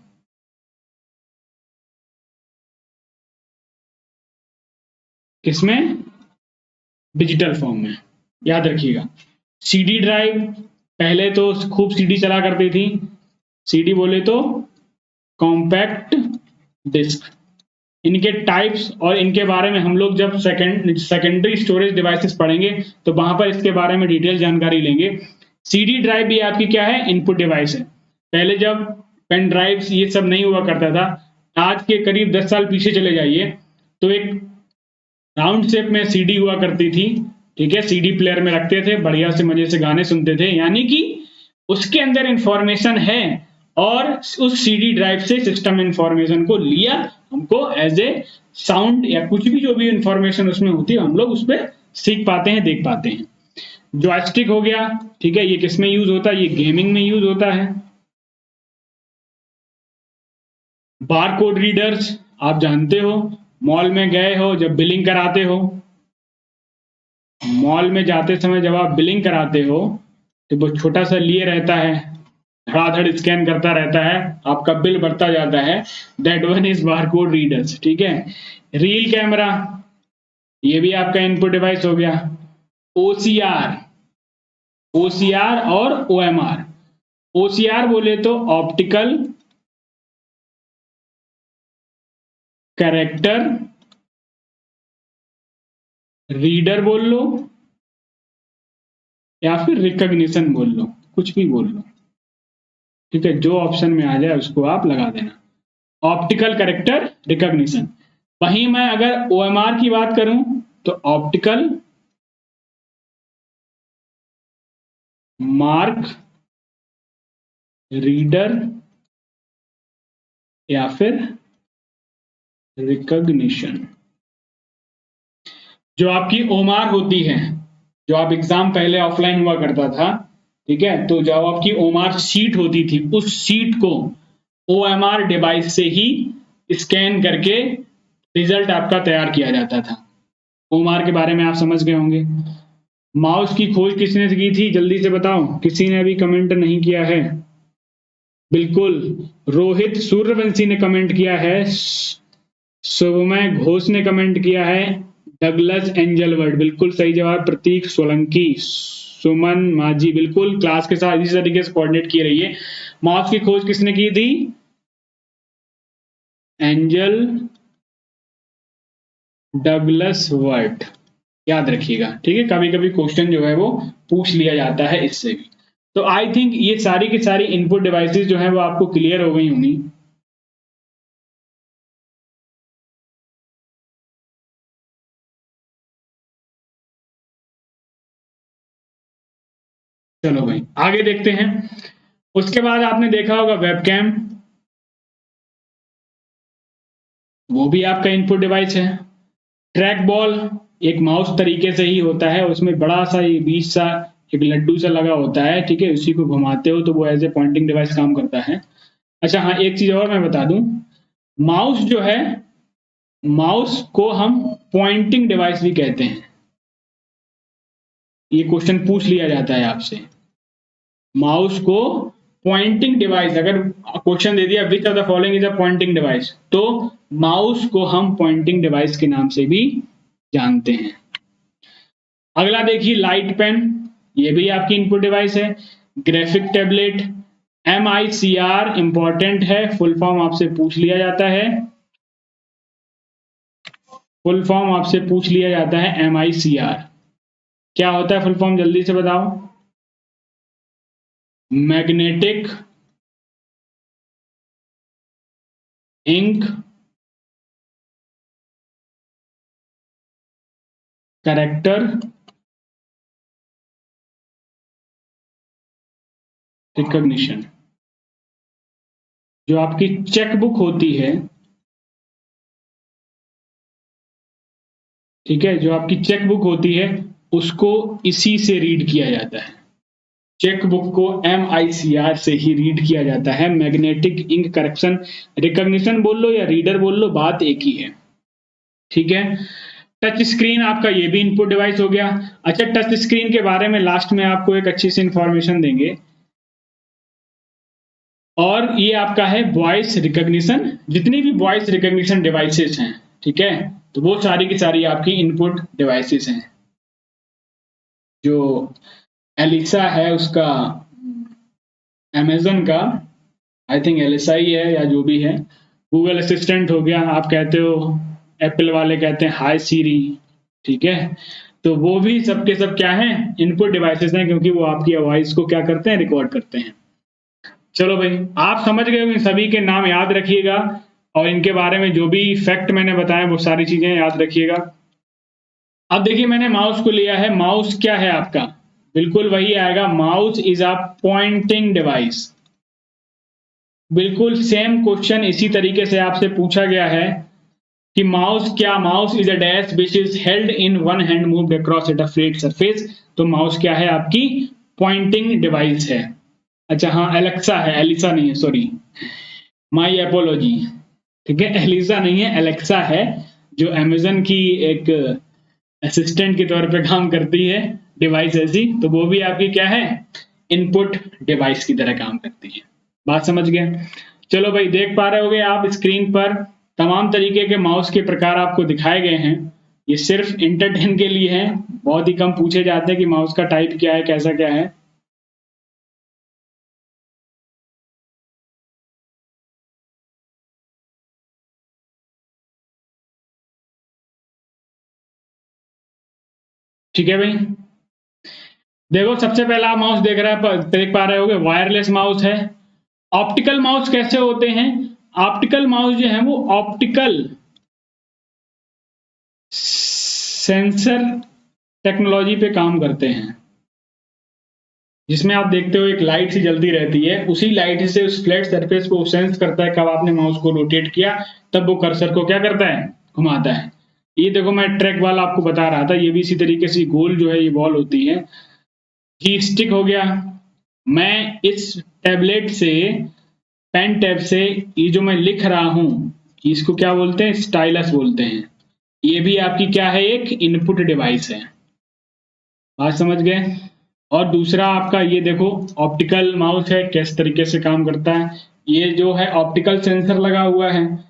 किसमें? डिजिटल फॉर्म में, याद रखिएगा। सीडी ड्राइव, पहले तो खूब सीडी चला करती थी, सीडी बोले तो कॉम्पैक्ट डिस्क। इनके टाइप्स और इनके बारे में हम लोग जब सेकेंडरी स्टोरेज डिवाइसेस पढ़ेंगे तो वहां पर इसके बारे में डिटेल जानकारी लेंगे। सीडी ड्राइव भी आपकी क्या है? इनपुट डिवाइस है। पहले जब पेन ड्राइव ये सब नहीं हुआ करता था, आज के करीब 10 साल पीछे चले जाइए तो एक राउंड शेप में सीडी हुआ करती थी, ठीक है, सीडी प्लेयर में रखते थे, बढ़िया से मजे से गाने सुनते थे, यानी कि उसके अंदर इंफॉर्मेशन है और उस सीडी ड्राइव से सिस्टम इंफॉर्मेशन को लिया, हमको एज ए साउंड या कुछ भी जो भी इंफॉर्मेशन उसमें होती है हम लोग उस पर सीख पाते हैं, देख पाते हैं। जॉयस्टिक हो गया, ठीक है, ये किस में यूज होता है? ये गेमिंग में यूज होता है। बारकोड रीडर्स आप जानते हो, मॉल में गए हो जब बिलिंग कराते हो, मॉल में जाते समय जब आप बिलिंग कराते हो तो वो छोटा सा लिए रहता है, धड़ाधड़ स्कैन करता रहता है, आपका बिल बढ़ता जाता है, that one is barcode readers, ठीक है। रील कैमरा, ये भी आपका इनपुट डिवाइस हो गया। ओसीआर, ओसीआर और ओएमआर। ओसीआर बोले तो ऑप्टिकल कैरेक्टर रीडर बोल लो या फिर रिकॉग्निशन बोल लो, कुछ भी बोल लो, ठीक है, जो ऑप्शन में आ जाए उसको आप लगा देना। Optical character recognition. वहीं मैं अगर ओएमआर की बात करूं तो ऑप्टिकल मार्क रीडर या फिर रिकॉग्निशन। जो आपकी ओमार होती है, जो आप एग्जाम पहले ऑफलाइन हुआ करता था, ठीक है, तो जब आपकी ओमार शीट होती थी उस शीट को ओएमआर डिवाइस से ही स्कैन करके रिजल्ट आपका तैयार किया जाता था। ओमार के बारे में आप समझ गए होंगे। माउस की खोज किसने की थी? जल्दी से बताओ, किसी ने अभी कमेंट नहीं किया है। बिल्कुल, रोहित सूर्यवंशी ने कमेंट किया है, शुभमय घोष ने कमेंट किया है, डगलस एंजलवर्ड बिल्कुल सही जवाब, प्रतीक सोलंकी, सुमन माझी बिल्कुल क्लास के साथ इसी तरीके से कोऑर्डिनेट की रही है। माउस की खोज किसने की थी? एंजल डगलस वर्ड, याद रखिएगा, ठीक है, कभी कभी क्वेश्चन जो है वो पूछ लिया जाता है इससे भी। तो आई थिंक ये सारी की सारी इनपुट डिवाइसेस जो है वो आपको क्लियर हो गई होंगी। चलो भाई आगे देखते हैं। उसके बाद आपने देखा होगा वेबकैम, वो भी आपका इनपुट डिवाइस है। ट्रैक बॉल एक माउस तरीके से ही होता है, उसमें बड़ा सा ये बीच सा एक लड्डू सा लगा होता है, ठीक है, उसी को घुमाते हो तो वो एज ए पॉइंटिंग डिवाइस काम करता है। अच्छा हाँ, एक चीज और मैं बता दूं, माउस जो है, माउस को हम पॉइंटिंग डिवाइस भी कहते हैं। ये क्वेश्चन पूछ लिया जाता है आपसे, माउस को पॉइंटिंग डिवाइस, अगर क्वेश्चन दे दिया विच of the following is a pointing device, तो माउस को हम पॉइंटिंग डिवाइस के नाम से भी जानते हैं। अगला देखिए लाइट पेन, ये भी आपकी इनपुट डिवाइस है। ग्राफिक टैबलेट, MICR इंपॉर्टेंट है, फुल फॉर्म आपसे पूछ लिया जाता है, फुल फॉर्म आपसे पूछ लिया जाता है MICR। क्या होता है फुल फॉर्म, जल्दी से बताओ। Magnetic ink character recognition. जो आपकी चेकबुक होती है, ठीक है, जो आपकी चेकबुक होती है उसको इसी से रीड किया जाता है, चेकबुक को MICR से ही रीड किया जाता है। मैग्नेटिक इंक करेक्शन रिकॉग्निशन बोल लो या रीडर बोल लो, बात एक ही है, ठीक है। टच स्क्रीन आपका ये भी इनपुट डिवाइस हो गया। अच्छा, टच स्क्रीन के बारे में लास्ट में आपको एक अच्छी सी इंफॉर्मेशन देंगे, और ये आपका है वॉइस रिकॉग्निशन। जितनी भी वॉइस रिकॉग्निशन डिवाइसेस हैं, ठीक है, तो वो सारी की सारी आपकी इनपुट डिवाइसेस हैं। जो एलिसा है उसका, अमेजन का, आई थिंक एलिसा ही है या जो भी है, गूगल असिस्टेंट हो गया, आप कहते हो, एप्पल वाले कहते हैं हाय सीरी, ठीक है। तो वो भी सबके सब क्या है, इनपुट डिवाइसेस हैं, क्योंकि वो आपकी वॉइस को क्या करते हैं, रिकॉर्ड करते हैं। चलो भाई, आप समझ गए हो, इन सभी के नाम याद रखिएगा और इनके बारे में जो भी फैक्ट मैंने बताया वो सारी चीजें याद रखिएगा। अब देखिए, मैंने माउस को लिया है। माउस क्या है आपका, बिल्कुल वही आएगा, mouse is a pointing device. बिल्कुल सेम क्वेश्चन इसी तरीके से आपसे पूछा गया है कि माउस क्या, mouse is a dash which is held in one hand moved across at a flat surface. तो माउस क्या है, आपकी पॉइंटिंग डिवाइस है। अच्छा हाँ, एलेक्सा है, एलिसा नहीं है, सॉरी, माई एपोलॉजी। ठीक है, एलिसा नहीं है, एलेक्सा है, जो अमेजन की एक असिस्टेंट के तौर पे काम करती है, डिवाइस ऐसी। तो वो भी आपकी क्या है, इनपुट डिवाइस की तरह काम करती है। बात समझ गए। चलो भाई, देख पा रहे होगे आप स्क्रीन पर तमाम तरीके के माउस के प्रकार आपको दिखाए गए हैं। ये सिर्फ इंटरटेन के लिए है, बहुत ही कम पूछे जाते हैं कि माउस का टाइप क्या है, कैसा क्या है। ठीक है भाई, देखो सबसे पहला माउस देख पा रहे होगे, वायरलेस माउस है। ऑप्टिकल माउस कैसे होते हैं, ऑप्टिकल माउस जो है वो ऑप्टिकल सेंसर टेक्नोलॉजी पे काम करते हैं, जिसमें आप देखते हो एक लाइट सी जलती रहती है, उसी लाइट से उस फ्लैट सरफेस को सेंस करता है, कब आपने माउस को रोटेट किया तब वो कर्सर को क्या करता है, घुमाता है। ये देखो, मैं ट्रैक वाला आपको बता रहा था, ये भी इसी तरीके से गोल जो है ये बॉल होती है। जी स्टिक हो गया, मैं इस टैबलेट से, पेन टैब से, ये जो मैं लिख रहा हूं, इसको क्या बोलते हैं, स्टाइलस बोलते हैं। ये भी आपकी क्या है, एक इनपुट डिवाइस है। बात समझ गए। और दूसरा आपका ये देखो, ऑप्टिकल माउस है, किस तरीके से काम करता है। ये जो है ऑप्टिकल सेंसर लगा हुआ है,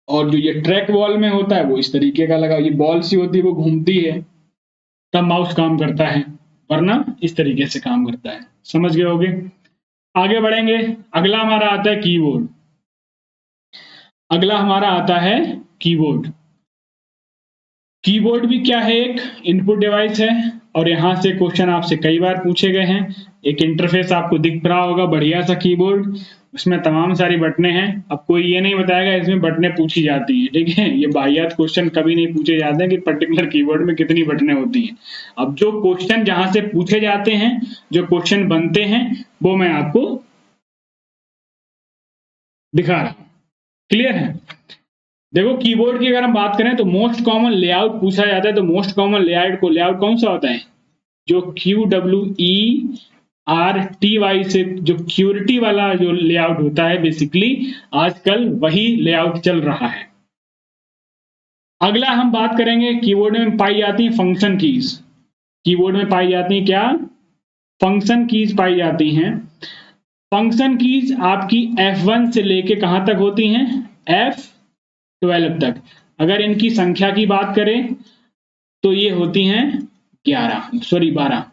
और जो ये ट्रैक वॉल में होता है वो इस तरीके का लगा, ये बॉल सी होती है, वो घूमती है, तब माउस काम करता है, वरना इस तरीके से काम करता है। समझ गए होगे। आगे बढ़ेंगे, अगला हमारा आता है कीबोर्ड। अगला हमारा आता है कीबोर्ड। कीबोर्ड भी क्या है, एक इनपुट डिवाइस है, और यहां से क्वेश्चन आपसे कई बार पूछे गए हैं। एक इंटरफेस आपको दिख रहा होगा, बढ़िया सा कीबोर्ड, उसमें तमाम सारी बटनें हैं। अब कोई ये नहीं बताएगा इसमें बटनें पूछी जाती हैं, ठीक है, ये बाहियात क्वेश्चन कभी नहीं पूछे जाते हैं कि पर्टिकुलर कीबोर्ड में कितनी बटनें होती हैं। अब जो क्वेश्चन जहां से पूछे जाते हैं, जो क्वेश्चन बनते हैं, वो मैं आपको दिखा रहा हूं। क्लियर है। देखो, कीबोर्ड की अगर हम बात करें तो मोस्ट कॉमन लेआउट पूछा जाता है, तो मोस्ट कॉमन लेआउट कौन सा होता है, जो QWERTY से, जो क्यूरिटी वाला जो लेआउट होता है, बेसिकली आजकल वही लेआउट चल रहा है। अगला हम बात करेंगे, कीबोर्ड में पाई जाती है फंक्शन कीज। कीबोर्ड में पाई जाती है क्या, फंक्शन कीज पाई जाती हैं। फंक्शन कीज आपकी F1 से लेके कहां तक होती हैं, F12 तक। अगर इनकी संख्या की बात करें तो ये होती हैं 12।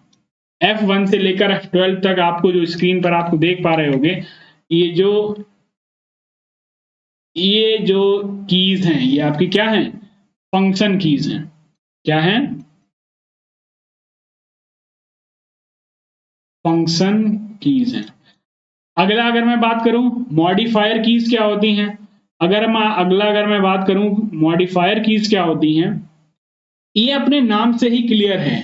F1 से लेकर F12 तक, आपको जो स्क्रीन पर आपको देख पा रहे होंगे, ये जो ये जो कीज हैं, ये आपकी क्या हैं, फंक्शन कीज हैं। क्या हैं, फंक्शन कीज हैं। अगला अगर मैं बात करूं, मॉडिफायर कीज क्या होती हैं। अगर मैं बात करूं, मॉडिफायर कीज क्या होती हैं, ये अपने नाम से ही क्लियर है,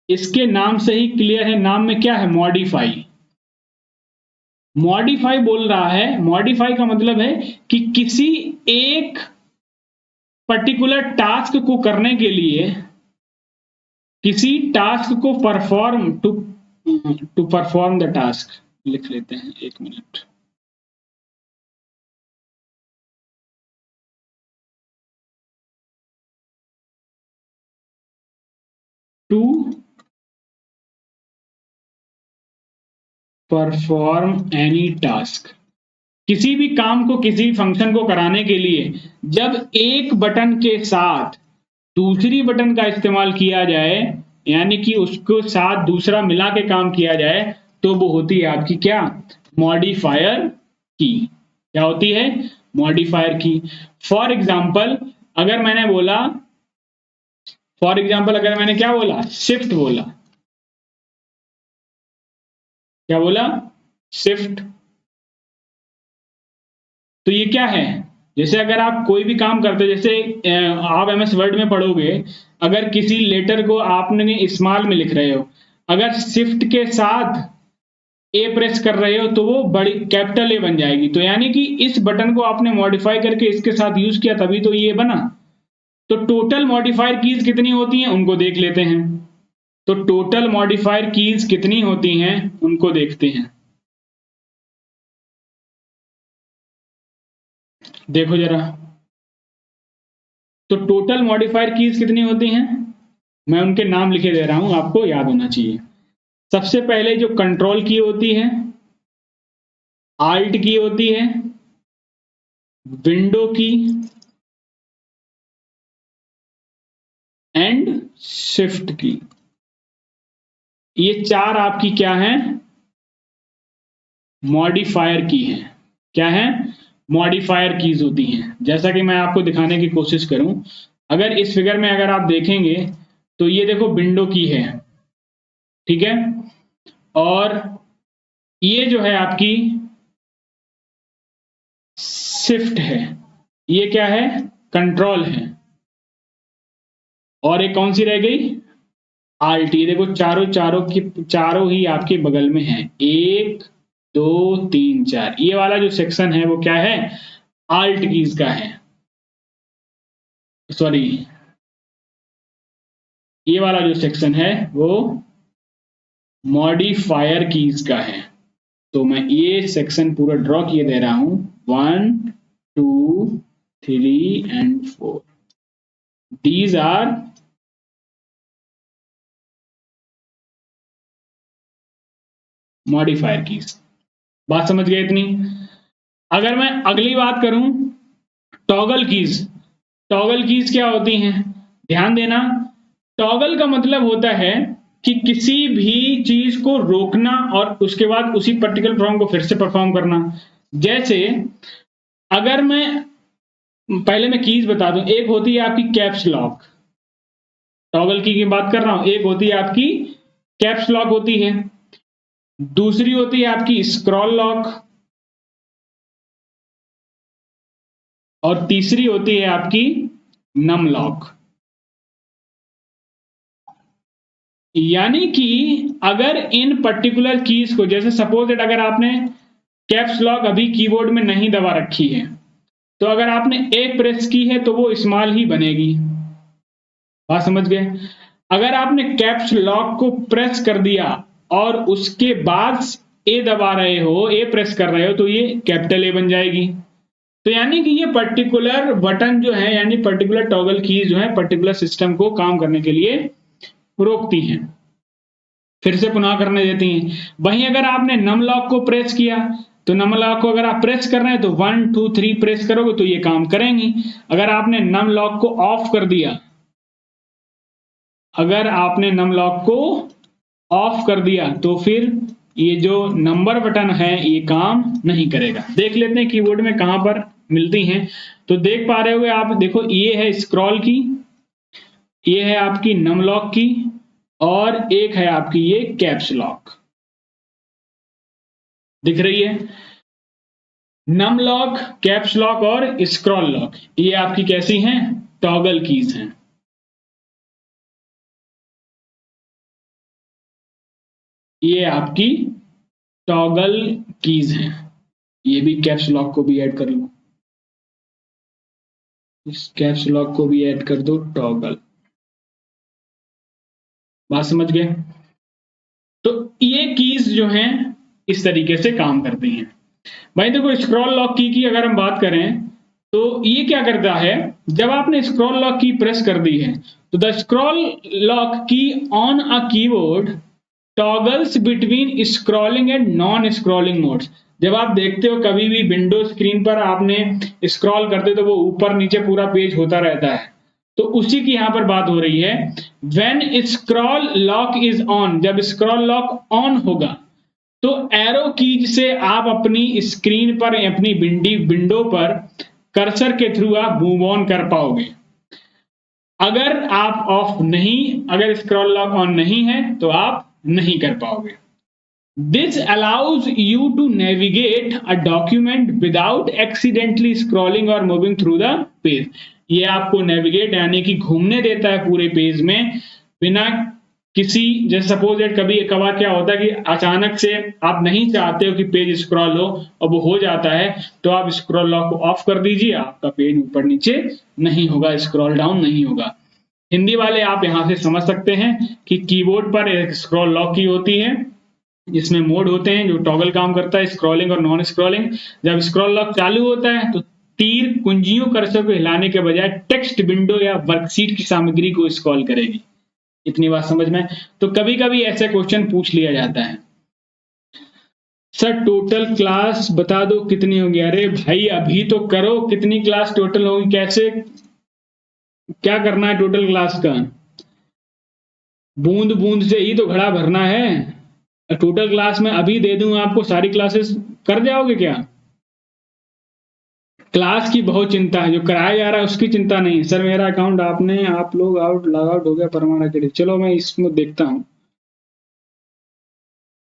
इसके नाम से ही क्लियर है, नाम में क्या है, मॉडिफाई। मॉडिफाई बोल रहा है, मॉडिफाई का मतलब है कि किसी एक पर्टिकुलर टास्क को करने के लिए, किसी टास्क को perform to perform the task, लिख लेते हैं, एक minute. To perform any task, किसी भी काम को, किसी फंक्शन को कराने के लिए जब एक बटन के साथ दूसरी बटन का इस्तेमाल किया जाए, यानी कि उसको साथ दूसरा मिला के काम किया जाए, तो वो होती है आपकी क्या, मॉडिफायर की। क्या होती है, मॉडिफायर की। फॉर एग्जाम्पल अगर मैंने बोला, अगर मैंने क्या बोला, शिफ्ट बोला, क्या बोला, शिफ्ट, तो ये क्या है, जैसे अगर आप कोई भी काम करते हो, जैसे आप एमएस वर्ड में पढ़ोगे, अगर किसी लेटर को आपने स्मॉल में लिख रहे हो, अगर शिफ्ट के साथ ए प्रेस कर रहे हो तो वो बड़ी कैपिटल ए बन जाएगी। तो यानी कि इस बटन को आपने मॉडिफाई करके इसके साथ यूज किया, तभी तो ये बना। तो टोटल मॉडिफायर कीज कितनी होती हैं उनको देख लेते हैं। तो टोटल मॉडिफायर कीज कितनी होती हैं उनको देखते हैं। देखो जरा, तो टोटल मॉडिफायर कीज कितनी होती हैं, मैं उनके नाम लिखे दे रहा हूं, आपको याद होना चाहिए। सबसे पहले जो कंट्रोल की होती है, आल्ट की होती है, विंडो की एंड शिफ्ट की। ये चार आपकी क्या है, मॉडिफायर की है। क्या है, मॉडिफायर कीज होती हैं। जैसा कि मैं आपको दिखाने की कोशिश करूं, अगर इस फिगर में अगर आप देखेंगे तो ये देखो विंडो की है, ठीक है, और ये जो है आपकी शिफ्ट है, ये क्या है, कंट्रोल है, और एक कौन सी रह गई, आल्ट। ये देखो चारों ही आपके बगल में है, 1 2 3 4। ये वाला जो सेक्शन है वो क्या है, आल्ट कीज का है, सॉरी, ये वाला जो सेक्शन है वो मॉडिफायर कीज का है। तो मैं ये सेक्शन पूरा ड्रॉ किए दे रहा हूं, 1 2 3 and 4, these are modifier keys. बात समझ गए इतनी। अगर मैं अगली बात करूं, टॉगल कीज। टॉगल कीज क्या होती हैं, ध्यान देना। टॉगल का मतलब होता है कि किसी भी चीज को रोकना और उसके बाद उसी पर्टिकुलर परफॉर्म को फिर से परफॉर्म करना। जैसे अगर मैं पहले मैं कीज बता दूं, एक होती है आपकी कैप्स लॉक, टॉगल की बात कर रहा हूं, एक होती है आपकी कैप्स लॉक होती है, दूसरी होती है आपकी स्क्रॉल लॉक, और तीसरी होती है आपकी नम लॉक। यानी कि अगर इन पर्टिकुलर कीज को, जैसे सपोज दैट अगर आपने कैप्स लॉक अभी कीबोर्ड में नहीं दबा रखी है, तो अगर आपने ए प्रेस की है तो वो स्मॉल ही बनेगी। बात समझ गए। अगर आपने कैप्स लॉक को प्रेस कर दिया और उसके बाद ए दबा रहे हो, ए प्रेस कर रहे हो, तो ये कैपिटल ए बन जाएगी। तो यानी कि ये पर्टिकुलर बटन जो है, यानी पर्टिकुलर टॉगल कीज जो है, पर्टिकुलर सिस्टम को काम करने के लिए रोकती हैं, फिर से पुनः करने देती हैं। वहीं अगर आपने नम लॉक को प्रेस किया, तो नम लॉक को अगर आप प्रेस कर रहे हैं तो 1 2 3 प्रेस करोगे तो ये काम करेंगी। अगर आपने नम लॉक को ऑफ कर दिया, अगर आपने नम लॉक को ऑफ कर दिया तो फिर ये जो नंबर बटन है ये काम नहीं करेगा। देख लेते हैं कीबोर्ड में कहां पर मिलती हैं। तो देख पा रहे होगे आप, देखो ये है स्क्रॉल की, ये है आपकी नम लॉक की, और एक है आपकी ये कैप्स लॉक, दिख रही है। नम लॉक, कैप्स लॉक और स्क्रॉल लॉक, ये आपकी कैसी हैं, टॉगल कीज हैं। ये आपकी टॉगल कीज हैं। ये भी कैप्स लॉक को भी ऐड कर लो, इस कैप्स लॉक को भी ऐड कर दो, टॉगल। बात समझ गए। तो ये कीज जो हैं इस तरीके से काम करती हैं। भाई देखो, स्क्रॉल लॉक की अगर हम बात करें तो ये क्या करता है, जब आपने स्क्रॉल लॉक की प्रेस कर दी है तो द स्क्रॉल लॉक की on a keyboard toggles between scrolling and non scrolling modes. जब आप देखते हो कभी भी विंडो स्क्रीन पर आपने स्क्रॉल करते तो वो ऊपर नीचे पूरा पेज होता रहता है, तो उसी की यहाँ पर बात हो रही है। When scroll lock is on, जब स्क्रॉल लॉक ऑन होगा तो एरो कीज से आप अपनी स्क्रीन पर अपनी विंडो पर कर्सर के थ्रू आप मूव ऑन कर पाओगे। अगर आप ऑफ नहीं, अगर स्क्रॉल लॉक ऑन नहीं है तो आप नहीं कर पाओगे। This allows you to navigate a document without accidentally scrolling or moving through the page. ये आपको नेविगेट यानी कि घूमने देता है पूरे पेज में बिना किसी, जैसे सपोज दैट कभी कभार क्या होता है कि अचानक से आप नहीं चाहते हो कि पेज स्क्रॉल हो और वो हो जाता है, तो आप स्क्रॉल लॉक को ऑफ कर दीजिए, आपका पेज ऊपर नीचे नहीं होगा, स्क्रॉल डाउन नहीं होगा। हिंदी वाले आप यहां से समझ सकते हैं कि कीबोर्ड पर एक स्क्रॉल लॉक की होती है जिसमें मोड होते हैं जो टॉगल काम करता है, स्क्रॉलिंग और नॉन स्क्रॉलिंग। जब स्क्रॉल लॉक चालू होता है तो तीर कुंजियों कर्सर को हिलाने के बजाय टेक्स्ट विंडो या वर्कशीट की सामग्री को स्क्रॉल करेगी। इतनी बात समझ में? तो कभी कभी ऐसे क्वेश्चन पूछ लिया जाता है, सर टोटल क्लास बता दो कितनी होगी। अरे भाई अभी तो करो, कितनी क्लास टोटल होगी, कैसे क्या करना है टोटल क्लास का? बूंद बूंद से ही तो घड़ा भरना है। टोटल क्लास में अभी दे दूं आपको, सारी क्लासेस कर जाओगे क्या? क्लास की बहुत चिंता है, जो कराया जा रहा है उसकी चिंता नहीं। सर मेरा अकाउंट आप लोग लॉग आउट हो गया परमाणु क्रेडिट, चलो मैं इसमें देखता हूं।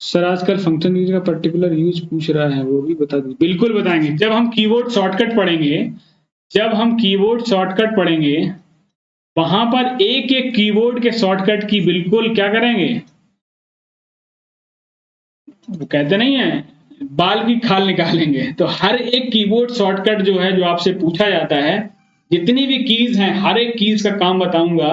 सर आजकल फंक्शन यूज का पर्टिकुलर यूज पूछ रहा है, वो भी बता दीजिए। बिल्कुल बताएंगे, जब हम कीबोर्ड शॉर्टकट पढ़ेंगे वहां पर एक एक कीबोर्ड के शॉर्टकट की बिल्कुल क्या करेंगे, वो कहते नहीं है बाल की खाल निकालेंगे। तो हर एक कीबोर्ड शॉर्टकट जो है, जो आपसे पूछा जाता है, जितनी भी कीज हैं हर एक कीज का काम बताऊंगा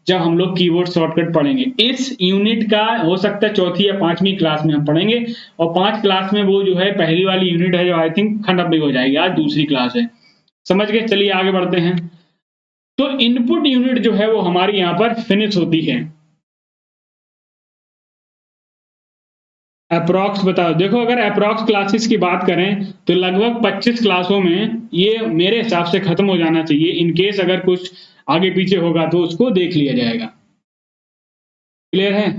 जब हम लोग कीबोर्ड शॉर्टकट पढ़ेंगे। इस यूनिट का हो सकता है 4th या 5वीं क्लास में हम पढ़ेंगे, और 5 क्लास में वो जो है पहली वाली यूनिट है जो आई थिंक खंड हो जाएगी, आज दूसरी क्लास है। समझ गए? चलिए आगे बढ़ते हैं। तो इनपुट यूनिट जो है वो हमारी यहां पर फिनिश होती है। अप्रॉक्स बताओ। देखो अगर अप्रॉक्स क्लासेस की बात करें तो लगभग 25 क्लासों में ये मेरे हिसाब से खत्म हो जाना चाहिए। इन केस अगर कुछ आगे पीछे होगा तो उसको देख लिया जाएगा। क्लियर है?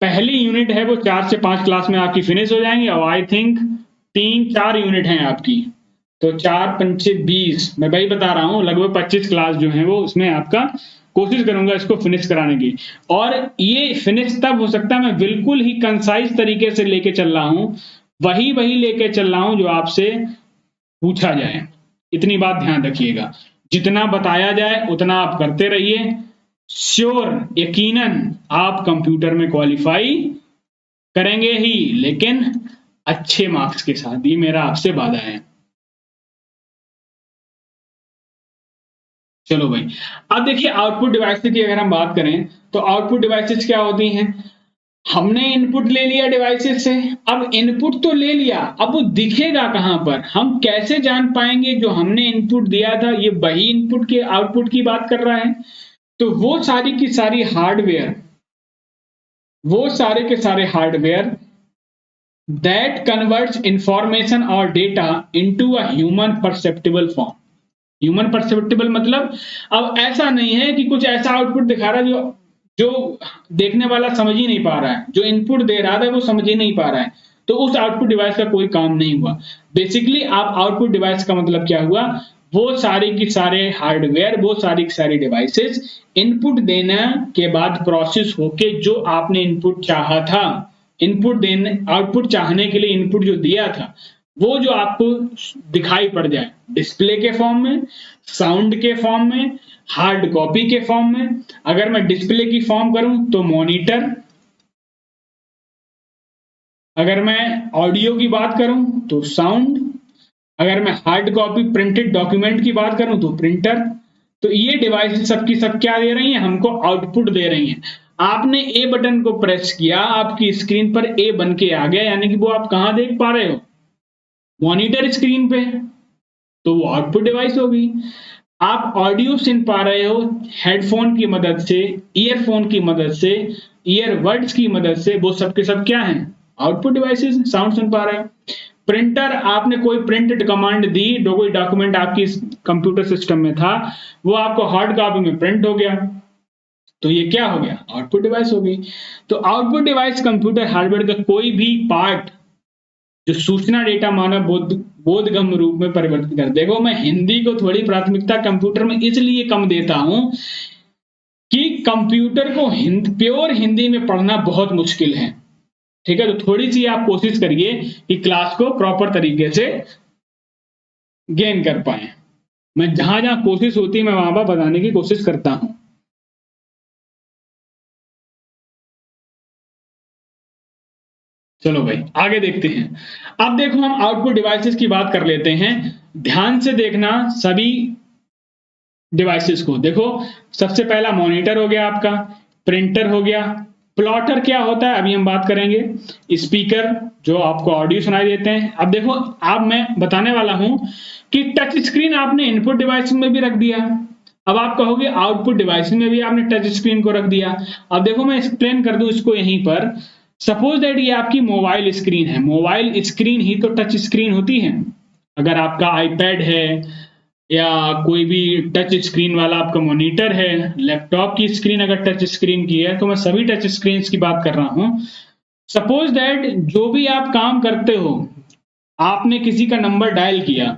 पहली यूनिट है वो 4 से 5 क्लास में आपकी फिनिश हो जाएंगी, और आई थिंक 3-4 यूनिट हैं आपकी, तो 4 पंचे 20, मैं वही बता रहा हूं लगभग 25 क्लास जो है वो उसमें आपका कोशिश करूंगा इसको फिनिश कराने की। और ये फिनिश तब हो सकता है मैं बिल्कुल ही कंसाइज तरीके से लेके चल रहा हूं, वही लेके चल रहा हूं जो आपसे पूछा जाए। इतनी बात ध्यान रखिएगा, जितना बताया जाए उतना आप करते रहिए। श्योर, यकीनन आप कंप्यूटर में क्वालिफाई करेंगे ही, लेकिन अच्छे मार्क्स के साथ। ये मेरा आपसे वादा है। चलो भाई, अब देखिए आउटपुट डिवाइसेस की अगर हम बात करें तो आउटपुट डिवाइसेस क्या होती हैं। हमने इनपुट ले लिया डिवाइसेस से, अब इनपुट तो ले लिया, अब वो दिखेगा कहां पर, हम कैसे जान पाएंगे जो हमने इनपुट दिया था ये वही इनपुट के आउटपुट की बात कर रहा है। तो वो सारी की सारी हार्डवेयर, वो सारे के सारे हार्डवेयर दैट कन्वर्ट्स इंफॉर्मेशन और data into a human perceptible form. Human perceptible मतलब अब ऐसा नहीं है कि कुछ ऐसा आउटपुट दिखा रहा है जो देखने वाला समझ ही नहीं पा रहा है, जो इनपुट दे रहा था वो समझ ही नहीं पा रहा है, तो उस आउटपुट डिवाइस का कोई काम नहीं हुआ। बेसिकली आप आउटपुट डिवाइस का मतलब क्या हुआ, वो सारे की सारे हार्डवेयर, वो सारी की सारी डिवाइसेस इनपुट देने के बाद प्रोसेस होके जो आपने इनपुट चाहा था, इनपुट देने आउटपुट चाहने के लिए इनपुट जो दिया था वो जो आपको दिखाई पड़ जाए डिस्प्ले के फॉर्म में, साउंड के फॉर्म में, हार्ड कॉपी के फॉर्म में। अगर मैं डिस्प्ले की फॉर्म करूं तो मॉनिटर, अगर मैं ऑडियो की बात करूं तो साउंड, अगर मैं हार्ड कॉपी प्रिंटेड डॉक्यूमेंट की बात करूं तो प्रिंटर। तो ये डिवाइस सबकी सब क्या दे रही हैं, हमको आउटपुट दे रही हैं। आपने ए बटन को प्रेस किया, आपकी स्क्रीन पर ए बन के आ गया, यानी कि वो आप कहां देख पा रहे हो, मॉनिटर स्क्रीन पे, तो वो आउटपुट डिवाइस होगी। आप ऑडियो सुन पा रहे हो हेडफोन की मदद से, ईयरफोन की मदद से, ईयरबड्स की मदद से, वो सब के सब क्या हैं, आउटपुट डिवाइसेस, साउंड सुन पा रहे हो। प्रिंटर, आपने कोई प्रिंटेड कमांड दी, कोई डॉक्यूमेंट आपकी कंप्यूटर सिस्टम में था, वो आपको हार्ड कॉपी में प्रिंट हो गया, तो ये क्या हो गया, आउटपुट डिवाइस हो गई। तो आउटपुट डिवाइस कंप्यूटर हार्डवेयर का कोई भी पार्ट जो सूचना डेटा मानव बोधगम्य रूप में परिवर्तित कर। देखो, मैं हिंदी को थोड़ी प्राथमिकता कंप्यूटर में इसलिए कम देता हूं कि कंप्यूटर को प्योर हिंदी में पढ़ना बहुत मुश्किल है, ठीक है। तो थोड़ी सी आप कोशिश करिए कि क्लास को प्रॉपर तरीके से गेन कर पाए। मैं जहां जहां कोशिश होती है मैं वहां पर बताने की कोशिश करता हूं। चलो भाई आगे देखते हैं। अब देखो, हम आउटपुट डिवाइसेस की बात कर लेते हैं। ध्यान से देखना सभी डिवाइसेस को। देखो, सबसे पहला मॉनिटर हो गया आपका, प्रिंटर हो गया, प्लॉटर क्या होता है अभी हम बात करेंगे, स्पीकर जो आपको ऑडियो सुनाई देते हैं। अब देखो, अब मैं बताने वाला हूं कि टच स्क्रीन आपने इनपुट डिवाइस में भी रख दिया, अब आप कहोगे आउटपुट डिवाइस में भी आपने टच स्क्रीन को रख दिया। अब देखो, मैं एक्सप्लेन कर दूं इसको यहीं पर। सपोज दैट ये आपकी मोबाइल स्क्रीन है, मोबाइल स्क्रीन ही तो टच स्क्रीन होती है। अगर आपका आईपैड है या कोई भी टच स्क्रीन वाला आपका मॉनिटर है, लैपटॉप की स्क्रीन अगर टच स्क्रीन की है, तो मैं सभी टच स्क्रीन की बात कर रहा हूं। सपोज दैट जो भी आप काम करते हो, आपने किसी का नंबर डायल किया,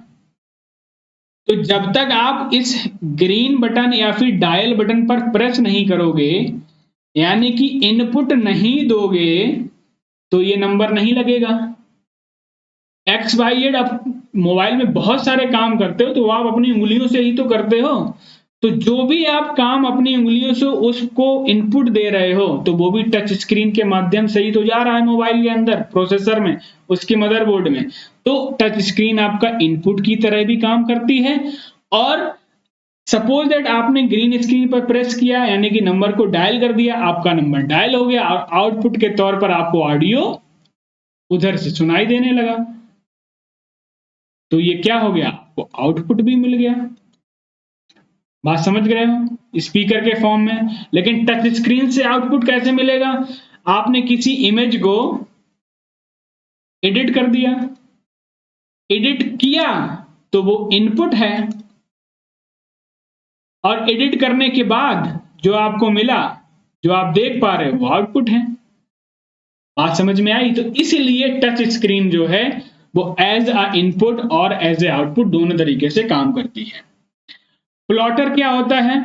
तो जब तक आप इस ग्रीन बटन या फिर डायल बटन पर प्रेस नहीं करोगे, यानी कि इनपुट नहीं दोगे, तो ये नंबर नहीं लगेगा। एक्स वाई जेड, आप मोबाइल में बहुत सारे काम करते हो तो आप अपनी उंगलियों से ही तो करते हो, तो जो भी आप काम अपनी उंगलियों से उसको इनपुट दे रहे हो, तो वो भी टच स्क्रीन के माध्यम से ही तो जा रहा है मोबाइल के अंदर, प्रोसेसर में, उसके मदरबोर्ड में। तो टच स्क्रीन आपका इनपुट की तरह भी काम करती है। और सपोज दैट आपने ग्रीन स्क्रीन पर प्रेस किया, यानी कि नंबर को डायल कर दिया, आपका नंबर डायल हो गया और आउटपुट के तौर पर आपको ऑडियो उधर से सुनाई देने लगा, तो ये क्या हो गया, आपको आउटपुट भी मिल गया। बात समझ गए हो, स्पीकर के फॉर्म में। लेकिन टच स्क्रीन से आउटपुट कैसे मिलेगा, आपने किसी इमेज को एडिट कर दिया, एडिट किया तो वो इनपुट है, और एडिट करने के बाद जो आपको मिला, जो आप देख पा रहे हो, वो आउटपुट है। बात समझ में आई। तो इसीलिए टच स्क्रीन जो है वो एज अ इनपुट और एज ए आउटपुट दोनों तरीके से काम करती है। प्लॉटर क्या होता है,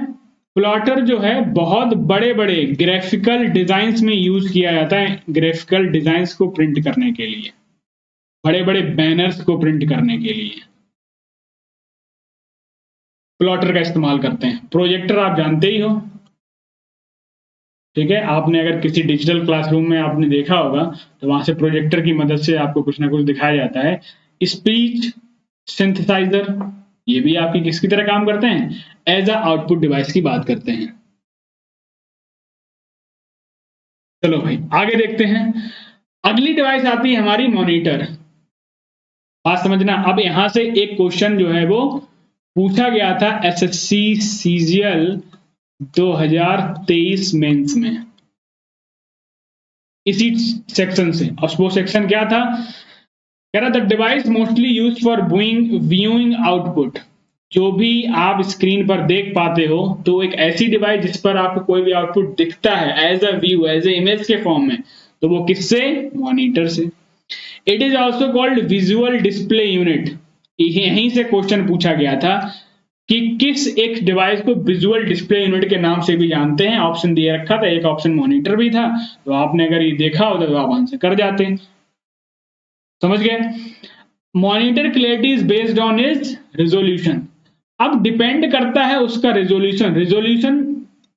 प्लॉटर जो है बहुत बड़े बड़े ग्राफिकल डिजाइन्स में यूज किया जाता है, ग्राफिकल डिजाइन्स को प्रिंट करने के लिए, बड़े बड़े बैनर्स को प्रिंट करने के लिए प्लॉटर का इस्तेमाल करते हैं। प्रोजेक्टर आप जानते ही हो, ठीक है। आपने अगर किसी डिजिटल क्लासरूम में आपने देखा होगा तो वहां से प्रोजेक्टर की मदद से आपको कुछ ना कुछ दिखाया जाता है। स्पीच सिंथेसाइजर, ये भी आपकी किसकी तरह काम करते हैं, एज अ आउटपुट डिवाइस की बात करते हैं। चलो भाई आगे देखते हैं। अगली डिवाइस आती है हमारी मॉनिटर। बात समझना, अब यहां से एक क्वेश्चन जो है वो पूछा गया था एसएससी सीजीएल 2023 मेंस में, इसी सेक्शन से। और वो सेक्शन क्या था, कह रहा था device mostly use for viewing output. जो भी आप स्क्रीन पर देख पाते हो, तो एक ऐसी डिवाइस जिस पर आपको कोई भी आउटपुट दिखता है as a view, as a image के फॉर्म में, तो वो किससे, मॉनिटर से। It is also called visual display unit. यहीं से क्वेश्चन पूछा गया था कि किस एक डिवाइस को विजुअल डिस्प्ले यूनिट के नाम से भी जानते हैं। ऑप्शन दिया रखा था, एक ऑप्शन मॉनिटर भी था, तो आपने अगर ये देखा होता तो आप आंसर कर जाते। समझ गए। Monitor clarity is based on is resolution. अब डिपेंड करता है उसका रेजोल्यूशन। रेजोल्यूशन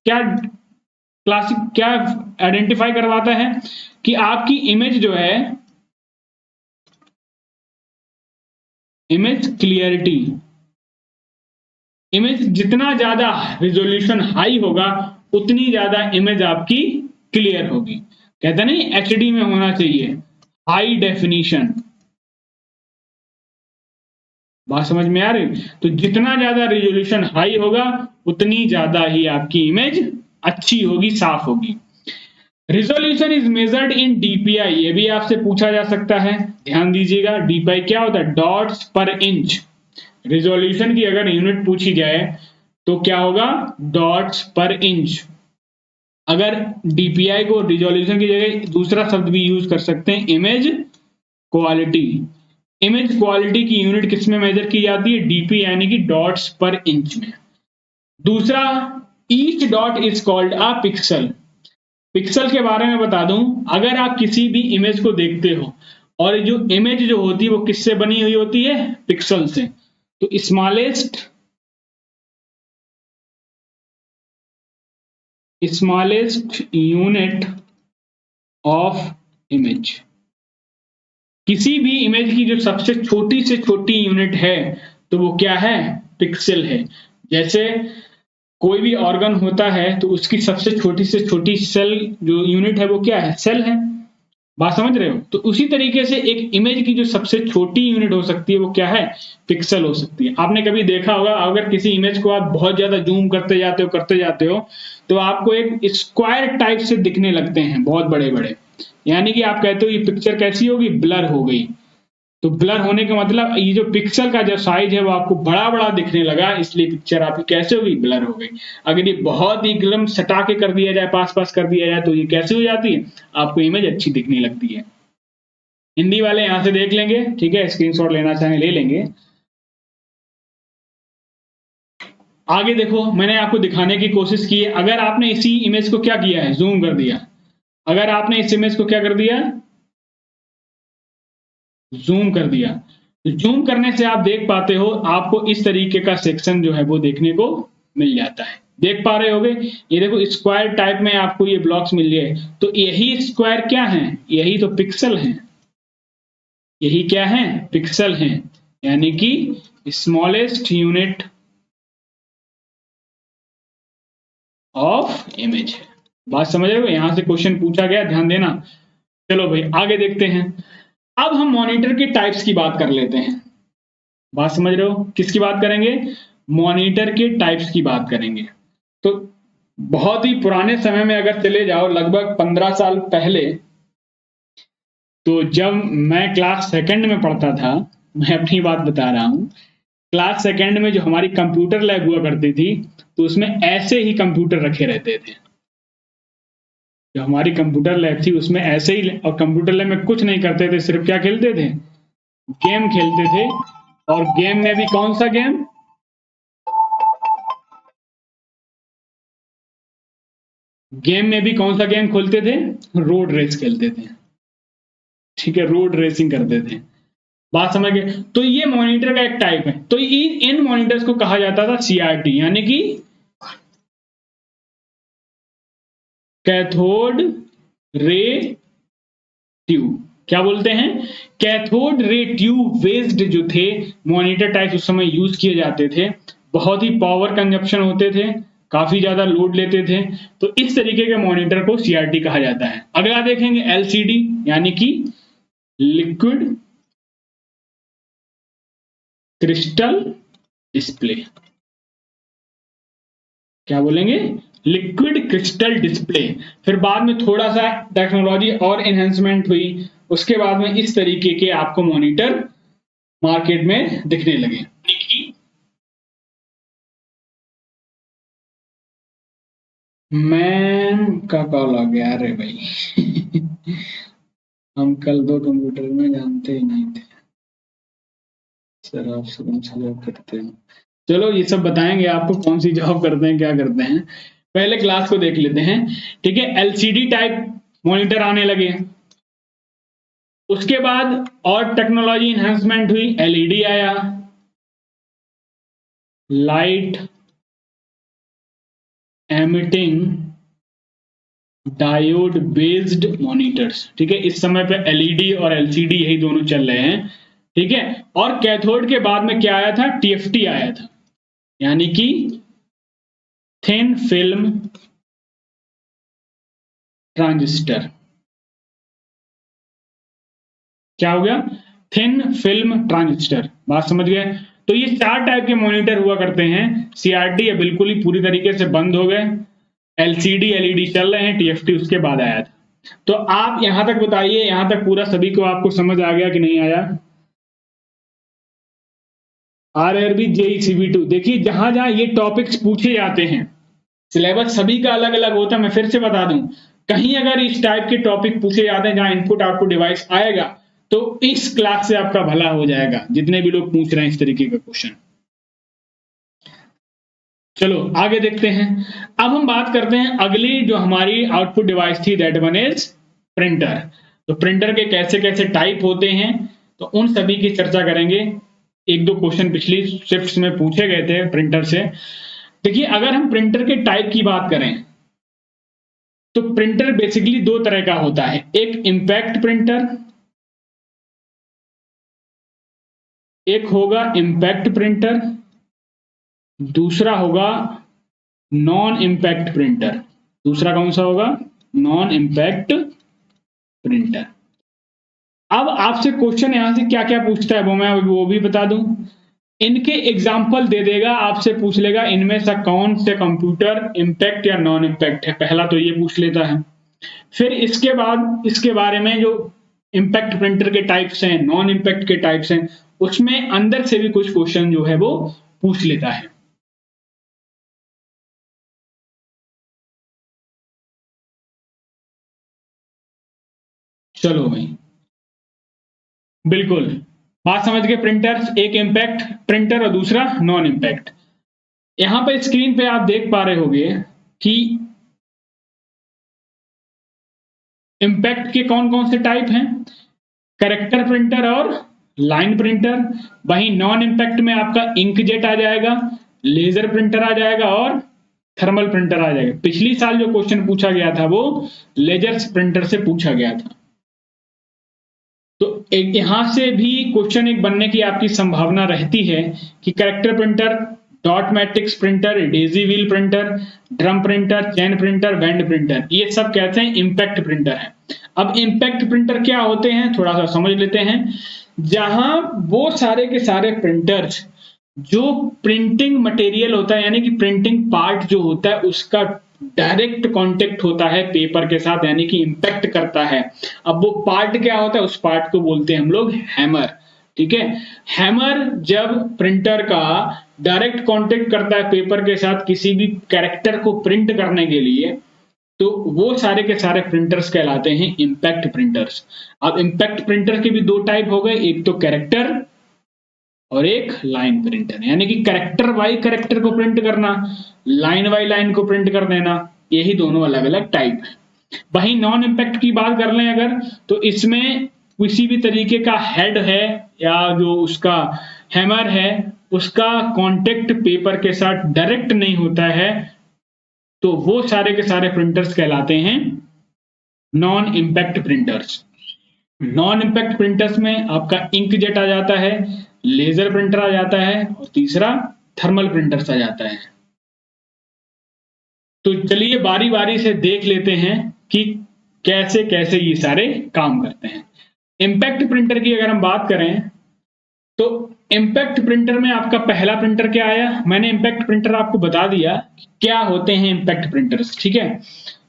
क्या क्लासिक क्या आइडेंटिफाई करवाता है कि आपकी इमेज जो है, इमेज क्लियरिटी, इमेज जितना ज्यादा रेजोल्यूशन हाई होगा उतनी ज्यादा इमेज आपकी क्लियर होगी। कहते नहीं एचडी में होना चाहिए, हाई डेफिनेशन। बात समझ में आ रही। तो जितना ज्यादा रेजोल्यूशन हाई होगा उतनी ज्यादा ही आपकी इमेज अच्छी होगी, साफ होगी। Resolution is measured in DPI, ये भी आपसे पूछा जा सकता है, ध्यान दीजिएगा। डीपीआई क्या होता है? डॉट्स पर इंच। रिजोल्यूशन की अगर यूनिट पूछी जाए तो क्या होगा? डॉट्स पर इंच। अगर डीपीआई को रिजोल्यूशन की जगह दूसरा शब्द भी यूज कर सकते हैं, इमेज क्वालिटी। इमेज क्वालिटी की यूनिट किसमें मेजर की जाती है? डीपी यानी कि डॉट्स पर इंच में। दूसरा, each dot is called a pixel. Pixel के बारे में बता दूं, अगर आप किसी भी इमेज को देखते हो और जो इमेज जो होती है वो किससे बनी हुई होती है? पिक्सल से। तो स्मॉलेस्ट यूनिट ऑफ इमेज, किसी भी इमेज की जो सबसे छोटी से छोटी यूनिट है तो वो क्या है? पिक्सल है। जैसे कोई भी ऑर्गन होता है तो उसकी सबसे छोटी से छोटी सेल जो यूनिट है वो क्या है? सेल है। बात समझ रहे हो? तो उसी तरीके से एक इमेज की जो सबसे छोटी यूनिट हो सकती है वो क्या है? पिक्सल हो सकती है। आपने कभी देखा होगा, अगर किसी इमेज को आप बहुत ज्यादा जूम करते जाते हो तो आपको एक स्क्वायर टाइप से दिखने लगते हैं, बहुत बड़े बड़े। यानी कि आप कहते हो ये पिक्चर कैसी होगी? ब्लर हो गई। तो ब्लर होने का मतलब ये जो पिक्सल का जो साइज है वो आपको बड़ा बड़ा दिखने लगा, इसलिए पिक्चर आपकी कैसे होगी? ब्लर हो गई। अगर ये बहुत ही एकदम सटा के कर दिया जाए, पास पास कर दिया जाए, तो ये कैसे हो जाती है? आपको इमेज अच्छी दिखने लगती है। हिंदी वाले यहां से देख लेंगे, ठीक है, स्क्रीनशॉट लेना चाहें ले लेंगे। आगे देखो, मैंने आपको दिखाने की कोशिश की है, अगर आपने इसी इमेज को क्या किया है? जूम कर दिया। अगर आपने इस इमेज को क्या कर दिया? जूम कर दिया। तो जूम करने से आप देख पाते हो, आपको इस तरीके का सेक्शन जो है वो देखने को मिल जाता है। देख पा रहे होगे, ये देखो स्क्वायर टाइप में आपको ये ब्लॉक्स मिल गए। तो यही स्क्वायर क्या है? यही तो पिक्सल है। यही क्या है? पिक्सल है। यानी कि स्मॉलेस्ट यूनिट ऑफ इमेज है। बात समझ रहे हो? यहां से क्वेश्चन पूछा गया, ध्यान देना। चलो भाई आगे देखते हैं। अब हम मॉनिटर के टाइप्स की बात कर लेते हैं। बात समझ रहे हो? किसकी बात करेंगे? मॉनिटर के टाइप्स की बात करेंगे। तो बहुत ही पुराने समय में अगर चले जाओ, लगभग 15 साल पहले, तो जब मैं क्लास सेकंड में पढ़ता था, मैं अपनी बात बता रहा हूं, क्लास सेकंड में जो हमारी कंप्यूटर लैब हुआ करती थी, तो उसमें ऐसे ही कंप्यूटर रखे रहते थे। जो हमारी कंप्यूटर लैब थी उसमें ऐसे ही, और कंप्यूटर लैब में कुछ नहीं करते थे, सिर्फ क्या खेलते थे? गेम खेलते थे। और गेम में भी कौन सा गेम? गेम में भी कौन सा गेम खोलते थे? रोड रेस खेलते थे। ठीक है, रोड रेसिंग करते थे। बात समझ गए? तो ये मॉनिटर का एक टाइप है। तो इन मॉनिटर्स को कहा जाता था सीआरटी, यानी कि कैथोड रे ट्यूब। क्या बोलते हैं? कैथोड रे ट्यूब बेस्ड जो थे मॉनिटर टाइप उस समय यूज किए जाते थे। बहुत ही पावर कंजप्शन होते थे, काफी ज्यादा लोड लेते थे। तो इस तरीके के मॉनिटर को सीआरटी कहा जाता है। अगला देखेंगे एलसीडी, यानी कि लिक्विड क्रिस्टल डिस्प्ले। क्या बोलेंगे? Liquid crystal display. फिर बाद में थोड़ा सा टेक्नोलॉजी और एनहेंसमेंट हुई, उसके बाद में इस तरीके के आपको मॉनिटर मार्केट में दिखने लगे। मैम का कॉल आ गया। अरे भाई हम कल दो कंप्यूटर में जानते ही नहीं थे सर, आप कौन सी जॉब करते हैं? चलो ये सब बताएंगे आपको, कौन सी जॉब करते हैं, क्या करते हैं। पहले क्लास को देख लेते हैं। ठीक है, एलसीडी टाइप मॉनिटर आने लगे। उसके बाद और टेक्नोलॉजी इन्हांसमेंट हुई, एलईडी आया, light emitting diode based monitors. ठीक है, इस समय पे एलईडी और एलसीडी यही दोनों चल रहे हैं। ठीक है, और कैथोड के बाद में क्या आया था? टीएफटी आया था, यानी कि थिन फिल्म ट्रांजिस्टर। क्या हो गया? Thin film transistor. बात समझ गए? तो ये चार टाइप के मॉनिटर हुआ करते हैं। सीआरटी बिल्कुल ही पूरी तरीके से बंद हो गए। LCD LED चल रहे हैं, TFT उसके बाद आया था। तो आप यहां तक बताइए, यहां तक पूरा सभी को आपको समझ आ गया कि नहीं आया? RRB JEE CB2, देखिए जहां जहां ये टॉपिक्स पूछे जाते हैं, सिलेबस सभी का अलग अलग होता है। मैं फिर से बता दूं, कहीं अगर इस टाइप के टॉपिक पूछे जाते हैं जहां इनपुट आउटपुट डिवाइस आएगा, तो इस क्लास से आपका भला हो जाएगा, जितने भी लोग पूछ रहे हैं इस तरीके का क्वेश्चन। चलो आगे देखते हैं। अब हम बात करते हैं अगली जो हमारी आउटपुट डिवाइस थी, दैट वन इज प्रिंटर। तो प्रिंटर के कैसे कैसे टाइप होते हैं, तो उन सभी की चर्चा करेंगे। एक दो क्वेश्चन पिछली शिफ्ट में पूछे गए थे प्रिंटर से। देखिए अगर हम प्रिंटर के टाइप की बात करें, तो प्रिंटर बेसिकली दो तरह का होता है, एक इंपैक्ट प्रिंटर, एक होगा इंपैक्ट प्रिंटर, दूसरा होगा नॉन इंपैक्ट प्रिंटर। दूसरा कौन सा होगा? Non impact printer. अब आपसे क्वेश्चन यहां से क्या क्या पूछता है वो भी बता दूं। इनके एग्जाम्पल दे देगा, आपसे पूछ लेगा इनमें से कौन से कंप्यूटर इंपैक्ट या नॉन इंपैक्ट है, पहला तो ये पूछ लेता है। फिर इसके बाद इसके बारे में जो इंपैक्ट प्रिंटर के टाइप्स हैं, नॉन इंपैक्ट के टाइप्स हैं, उसमें अंदर से भी कुछ क्वेश्चन जो है वो पूछ लेता है। चलो भाई, बिल्कुल बात समझ गए। प्रिंटर्स, एक इंपैक्ट प्रिंटर और दूसरा नॉन इंपैक्ट। यहां पर स्क्रीन पे आप देख पा रहे होंगे कि इंपैक्ट के कौन कौन से टाइप हैं, कैरेक्टर प्रिंटर और लाइन प्रिंटर। वहीं नॉन इंपैक्ट में आपका इंकजेट आ जाएगा, लेजर प्रिंटर आ जाएगा और थर्मल प्रिंटर आ जाएगा। पिछली साल जो क्वेश्चन पूछा गया था वो लेजर प्रिंटर से पूछा गया था। तो एक यहां से भी क्वेश्चन एक बनने की आपकी संभावना रहती है कि character printer, dot matrix printer, daisy wheel printer, drum printer, chain printer, band printer, ये सब कहते हैं इंपैक्ट प्रिंटर है। अब इंपैक्ट प्रिंटर क्या होते हैं थोड़ा सा समझ लेते हैं। जहां वो सारे के सारे प्रिंटर्स जो प्रिंटिंग मटेरियल होता है, यानी कि प्रिंटिंग पार्ट जो होता है उसका डायरेक्ट कांटेक्ट होता है पेपर के साथ, यानी कि इंपैक्ट करता है। अब वो पार्ट क्या होता है, उस पार्ट को बोलते हैं हम लोग हैमर। ठीक है, हैमर जब प्रिंटर का डायरेक्ट कांटेक्ट करता है पेपर के साथ किसी भी कैरेक्टर को प्रिंट करने के लिए, तो वो सारे के सारे प्रिंटर्स कहलाते हैं इंपैक्ट प्रिंटर्स। अब इंपैक्ट प्रिंटर के भी दो टाइप हो गए, एक तो कैरेक्टर और एक लाइन प्रिंटर, यानी कि कैरेक्टर वाई कैरेक्टर को प्रिंट करना, लाइन वाई लाइन को प्रिंट कर देना, यही दोनों अलग अलग टाइप है। वहीं नॉन इंपैक्ट की बात कर लें अगर, तो इसमें किसी भी तरीके का हेड है या जो उसका हैमर है उसका कांटेक्ट पेपर के साथ डायरेक्ट नहीं होता है, तो वो सारे के सारे प्रिंटर्स कहलाते हैं non impact printers. Non impact printers में आपका इंकजेट आ जाता है, लेजर प्रिंटर आ जाता है और तीसरा थर्मल प्रिंटर्स आ जाता है। तो चलिए बारी बारी से देख लेते हैं कि कैसे कैसे ये सारे काम करते हैं। इंपैक्ट प्रिंटर की अगर हम बात करें, तो इंपैक्ट प्रिंटर में आपका पहला प्रिंटर क्या आया, मैंने इंपैक्ट प्रिंटर आपको बता दिया क्या होते हैं इंपैक्ट प्रिंटर्स। ठीक है,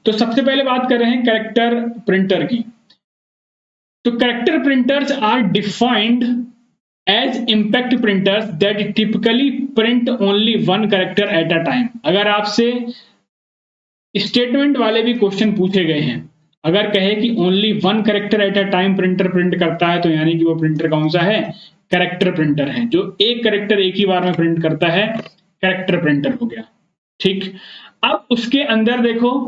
तो सबसे पहले बात कर रहे हैं कैरेक्टर प्रिंटर की। तो character printers are defined as impact printers that typically print only one character at a time। अगर आपसे स्टेटमेंट वाले भी क्वेश्चन पूछे गए हैं, अगर कहे कि only one character at a time printer print करता है, तो यानी कि वो प्रिंटर कौन सा है, कैरेक्टर प्रिंटर है। जो एक कैरेक्टर एक ही बार में प्रिंट करता है, कैरेक्टर प्रिंटर हो गया। ठीक, अब उसके अंदर देखो,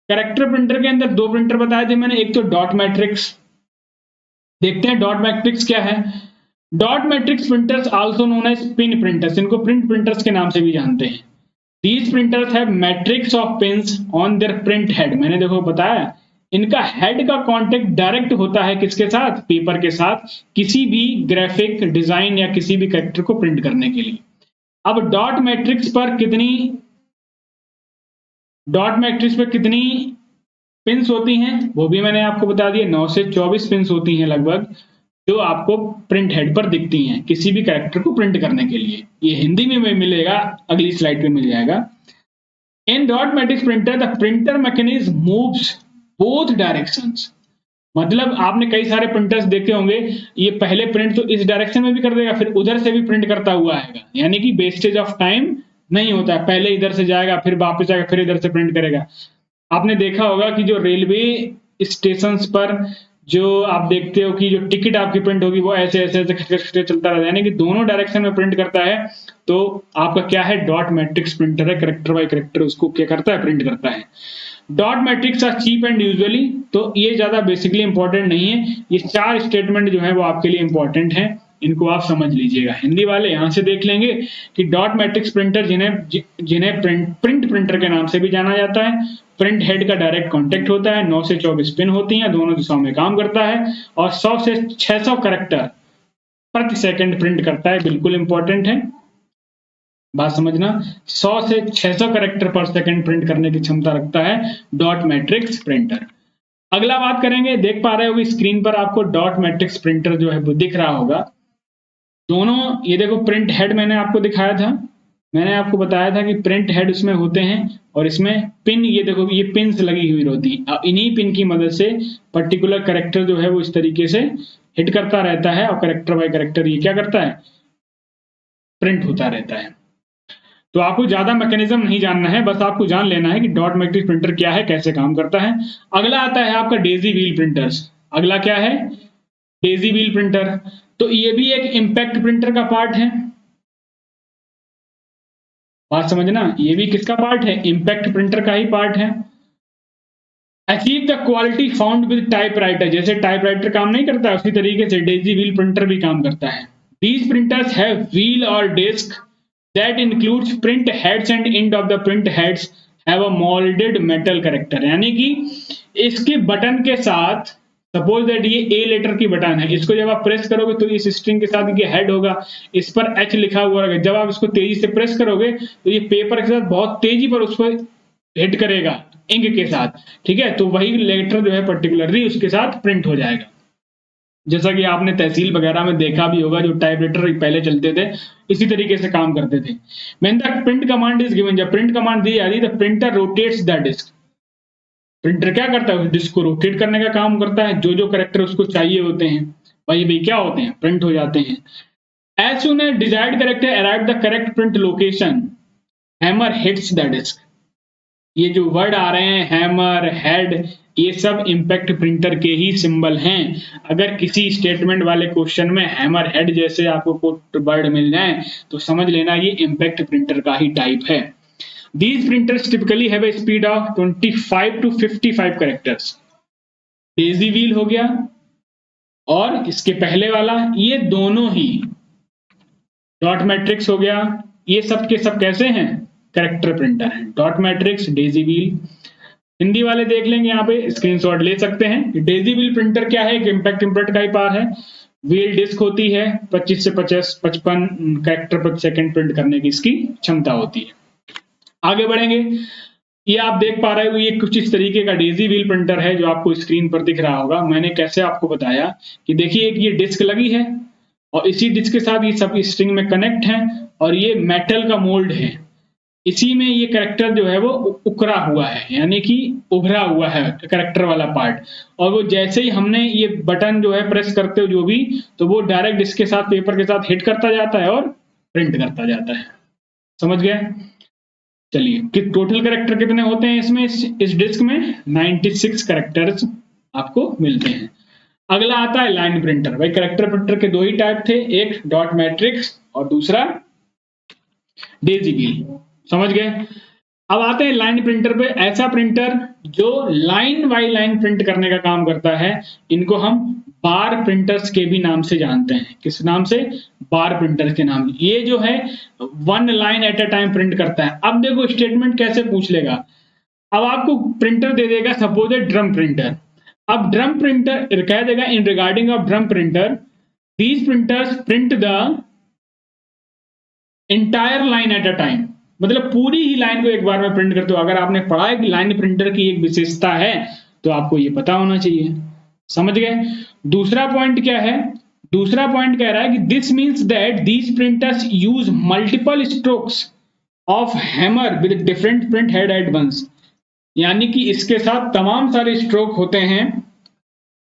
कैरेक्टर प्रिंटर के अंदर दो प्रिंटर बताए थे मैंने, एक तो डॉट मैट्रिक्स। देखते हैं डॉट मैट्रिक्स क्या है। Dot matrix printers also known as pin printers, इनको प्रिंट प्रिंटर्स के नाम से भी जानते हैं। These printers have matrix of pins on their print head. मैंने देखो बताया, इनका हेड का कांटेक्ट डायरेक्ट होता है किसके साथ, पेपर के साथ, किसी भी ग्राफिक डिजाइन या किसी भी कैरेक्टर को प्रिंट करने के लिए। अब डॉट मैट्रिक्स पर कितनी पिन्स होती हैं वो भी मैंने आपको बता दिया, 9 से 24 पिन्स होती हैं लगभग, जो आपको प्रिंट हेड पर दिखती हैं किसी भी कैरेक्टर को प्रिंट करने के लिए। ये हिंदी में मिलेगा, अगली स्लाइड पे मिल जाएगा। In dot matrix printer the printer mechanism moves both directions. मतलब आपने कई सारे प्रिंटर्स देखे होंगे, ये पहले प्रिंट तो इस डायरेक्शन में भी कर देगा, फिर उधर से भी प्रिंट करता हुआ आएगा, यानी कि वेस्टेज ऑफ टाइम नहीं होता है, पहले इधर से जाएगा फिर वापस आएगा फिर इधर से प्रिंट करेगा। आपने देखा होगा कि जो रेलवे स्टेशन पर जो आप देखते हो कि जो टिकट आपकी प्रिंट होगी वो ऐसे ऐसे ऐसे खिसक चलता रहता है, यानी कि दोनों डायरेक्शन में प्रिंट करता है। तो आपका क्या है, डॉट मैट्रिक्स प्रिंटर है, करेक्टर बाय करेक्टर उसको क्या करता है, प्रिंट करता है। Dot matrix are cheap and usually, तो ये ज्यादा बेसिकली इंपॉर्टेंट नहीं है, ये 4 स्टेटमेंट जो है वो आपके लिए इंपॉर्टेंट है, इनको आप समझ लीजिएगा। हिंदी वाले यहां से देख लेंगे कि डॉट मैट्रिक्स प्रिंटर जिन्हें प्रिंट प्रिंटर के नाम से भी जाना जाता है, प्रिंट हेड का डायरेक्ट कांटेक्ट होता है, 9 से 24 पिन होती हैं, दोनों दिशाओं में काम करता है और 100 से 600 करेक्टर प्रति सेकंड प्रिंट करता है, बिल्कुल इंपॉर्टेंट है, बात समझना। 100 से 600 करेक्टर पर सेकंड प्रिंट करने की क्षमता रखता है डॉट मैट्रिक्स प्रिंटर। अगला बात करेंगे, देख पा रहे होगे स्क्रीन पर आपको डॉट मैट्रिक्स प्रिंटर जो है वो दिख रहा होगा। दोनों ये देखो प्रिंट हेड मैंने आपको दिखाया था, मैंने आपको बताया था कि प्रिंट हेड उसमें होते हैं और इसमें पिन, ये देखो ये पिन्स लगी हुई होती है, इन्हीं पिन की मदद से पर्टिकुलर करेक्टर जो है वो इस तरीके से हिट करता रहता है और करेक्टर बाय करेक्टर ये क्या करता है, प्रिंट होता रहता है। तो आपको ज्यादा मैकेनिज्म नहीं जानना है, बस आपको जान लेना है कि डॉट मैट्रिक्स प्रिंटर क्या है, कैसे काम करता है। अगला आता है आपका डेजी व्हील प्रिंटर्स। अगला क्या है, डेजी व्हील प्रिंटर। तो ये भी एक इंपैक्ट प्रिंटर का पार्ट है, बात समझना, ये भी किसका पार्ट है, इंपैक्ट प्रिंटर का ही पार्ट है। Achieve the quality found with typewriter, जैसे टाइपराइटर काम नहीं करता उसी तरीके से डेजी व्हील प्रिंटर भी काम करता है। दीज प्रिंटर्स हैव व्हील और disc that includes print heads and end of the print heads have a molded metal character, यानी कि इसके बटन के साथ, सपोज दैट ये ए लेटर की बटन है, इसको जब आप प्रेस करोगे तो इस स्ट्रिंग के साथ ये हेड होगा, इस पर एच लिखा हुआ रहेगा, जब आप इसको तेजी से प्रेस करोगे तो ये पेपर के साथ बहुत तेजी पर उसको हिट करेगा इंक के साथ, ठीक है, तो वही लेटर जो है पर्टिकुलरली उसके साथ प्रिंट हो जाएगा। जैसा कि आपने तहसील वगैरह में देखा भी होगा, जो टाइपराइटर पहले चलते थे इसी तरीके से काम करते थे। When the print command is given, जब प्रिंट कमांड दी जा रही the printer rotates the disc, printer क्या करता है, उस डिस्क को रोटेट करने का काम करता है, जो जो करेक्टर उसको चाहिए होते हैं वही भाई क्या होते हैं, प्रिंट हो जाते हैं। As soon as desired character arrive the correct print location hammer hits the disc, ये जो वर्ड आ रहे हैं हैमर हेड, ये सब इंपैक्ट प्रिंटर के ही सिंबल हैं। अगर किसी स्टेटमेंट वाले क्वेश्चन में हैमर हेड जैसे आपको वर्ड मिल जाए तो समझ लेना ये इंपैक्ट प्रिंटर का ही टाइप है। These printers typically have a speed of 25 to 55 characters. Daisy wheel हो गया और इसके पहले वाला, ये दोनों ही डॉट मैट्रिक्स हो गया, ये सब के सब कैसे हैं, कैरेक्टर प्रिंटर हैं, dot matrix, Daisy wheel. Hindi वाले देख लेंगे, यहाँ पे स्क्रीनशॉट ले सकते हैं। डेजी व्हील प्रिंटर क्या है, एक इंपैक्ट प्रिंटर का ही पार्ट है। व्हील डिस्क होती है, 25 से 55 कैरेक्टर प्रति सेकंड प्रिंट करने की इसकी क्षमता होती है। आगे बढ़ेंगे, ये आप देख पा रहे हो ये कुछ इस तरीके का डेजी व्हील प्रिंटर है जो आपको स्क्रीन पर दिख रहा होगा। मैंने कैसे आपको बताया कि देखिए ये डिस्क लगी है और इसी डिस्क के साथ ये सब स्ट्रिंग में कनेक्ट है और ये मेटल का मोल्ड है, इसी में ये कैरेक्टर जो है वो उकरा हुआ है, यानी कि उभरा हुआ है कैरेक्टर वाला पार्ट, और वो जैसे ही हमने ये बटन जो है प्रेस करते हो जो भी, तो वो डायरेक्ट इसके साथ पेपर के साथ हिट करता जाता है और प्रिंट करता जाता है। समझ गए? चलिए कि टोटल कैरेक्टर कितने होते हैं इसमें, इस डिस्क में 96 कैरेक्टर्स आपको मिलते हैं। अगला आता है लाइन प्रिंटर। भाई कैरेक्टर प्रिंटर के दो ही टाइप थे, एक डॉट मैट्रिक्स और दूसरा डेजी व्हील। समझ गए? अब आते हैं लाइन प्रिंटर पे। ऐसा प्रिंटर जो लाइन बाय लाइन प्रिंट करने का काम करता है, इनको हम बार प्रिंटर्स के भी नाम से जानते हैं। किस नाम से? बार प्रिंटर्स के नाम। ये जो है 1 line at a time print करता है। अब देखो स्टेटमेंट कैसे पूछ लेगा। अब आपको प्रिंटर दे देगा सपोज ए ड्रम प्रिंटर। अब ड्रम प्रिंटर कह देगा इन regarding of drum printer these printers print the entire line at a time, मतलब पूरी ही लाइन को एक बार में प्रिंट करते हो। अगर आपने पढ़ा है कि लाइन प्रिंटर की एक विशेषता है तो आपको ये पता होना चाहिए। समझ गए? दूसरा पॉइंट क्या है? दूसरा पॉइंट कह रहा है कि this means that these printers use multiple strokes of hammer with different print head at once, यानी कि इसके साथ तमाम सारे स्ट्रोक होते हैं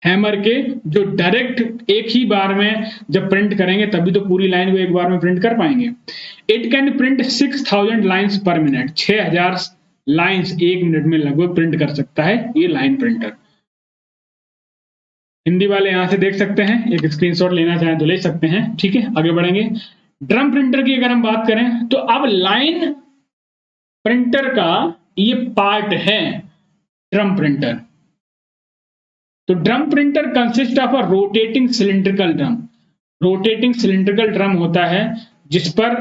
हैमर के, जो डायरेक्ट एक ही बार में जब प्रिंट करेंगे तभी तो पूरी लाइन को एक बार में प्रिंट कर पाएंगे। इट कैन प्रिंट 6000 लाइन्स पर मिनट, 6000 लाइन्स एक मिनट में लगभग प्रिंट कर सकता है ये लाइन प्रिंटर। हिंदी वाले यहां से देख सकते हैं, एक स्क्रीनशॉट लेना चाहें तो ले सकते हैं। ठीक है, आगे बढ़ेंगे। ड्रम प्रिंटर की अगर हम बात करें तो अब लाइन प्रिंटर का ये पार्ट है ड्रम प्रिंटर। तो drum printer consist of a rotating cylindrical drum. Rotating cylindrical drum होता है जिस पर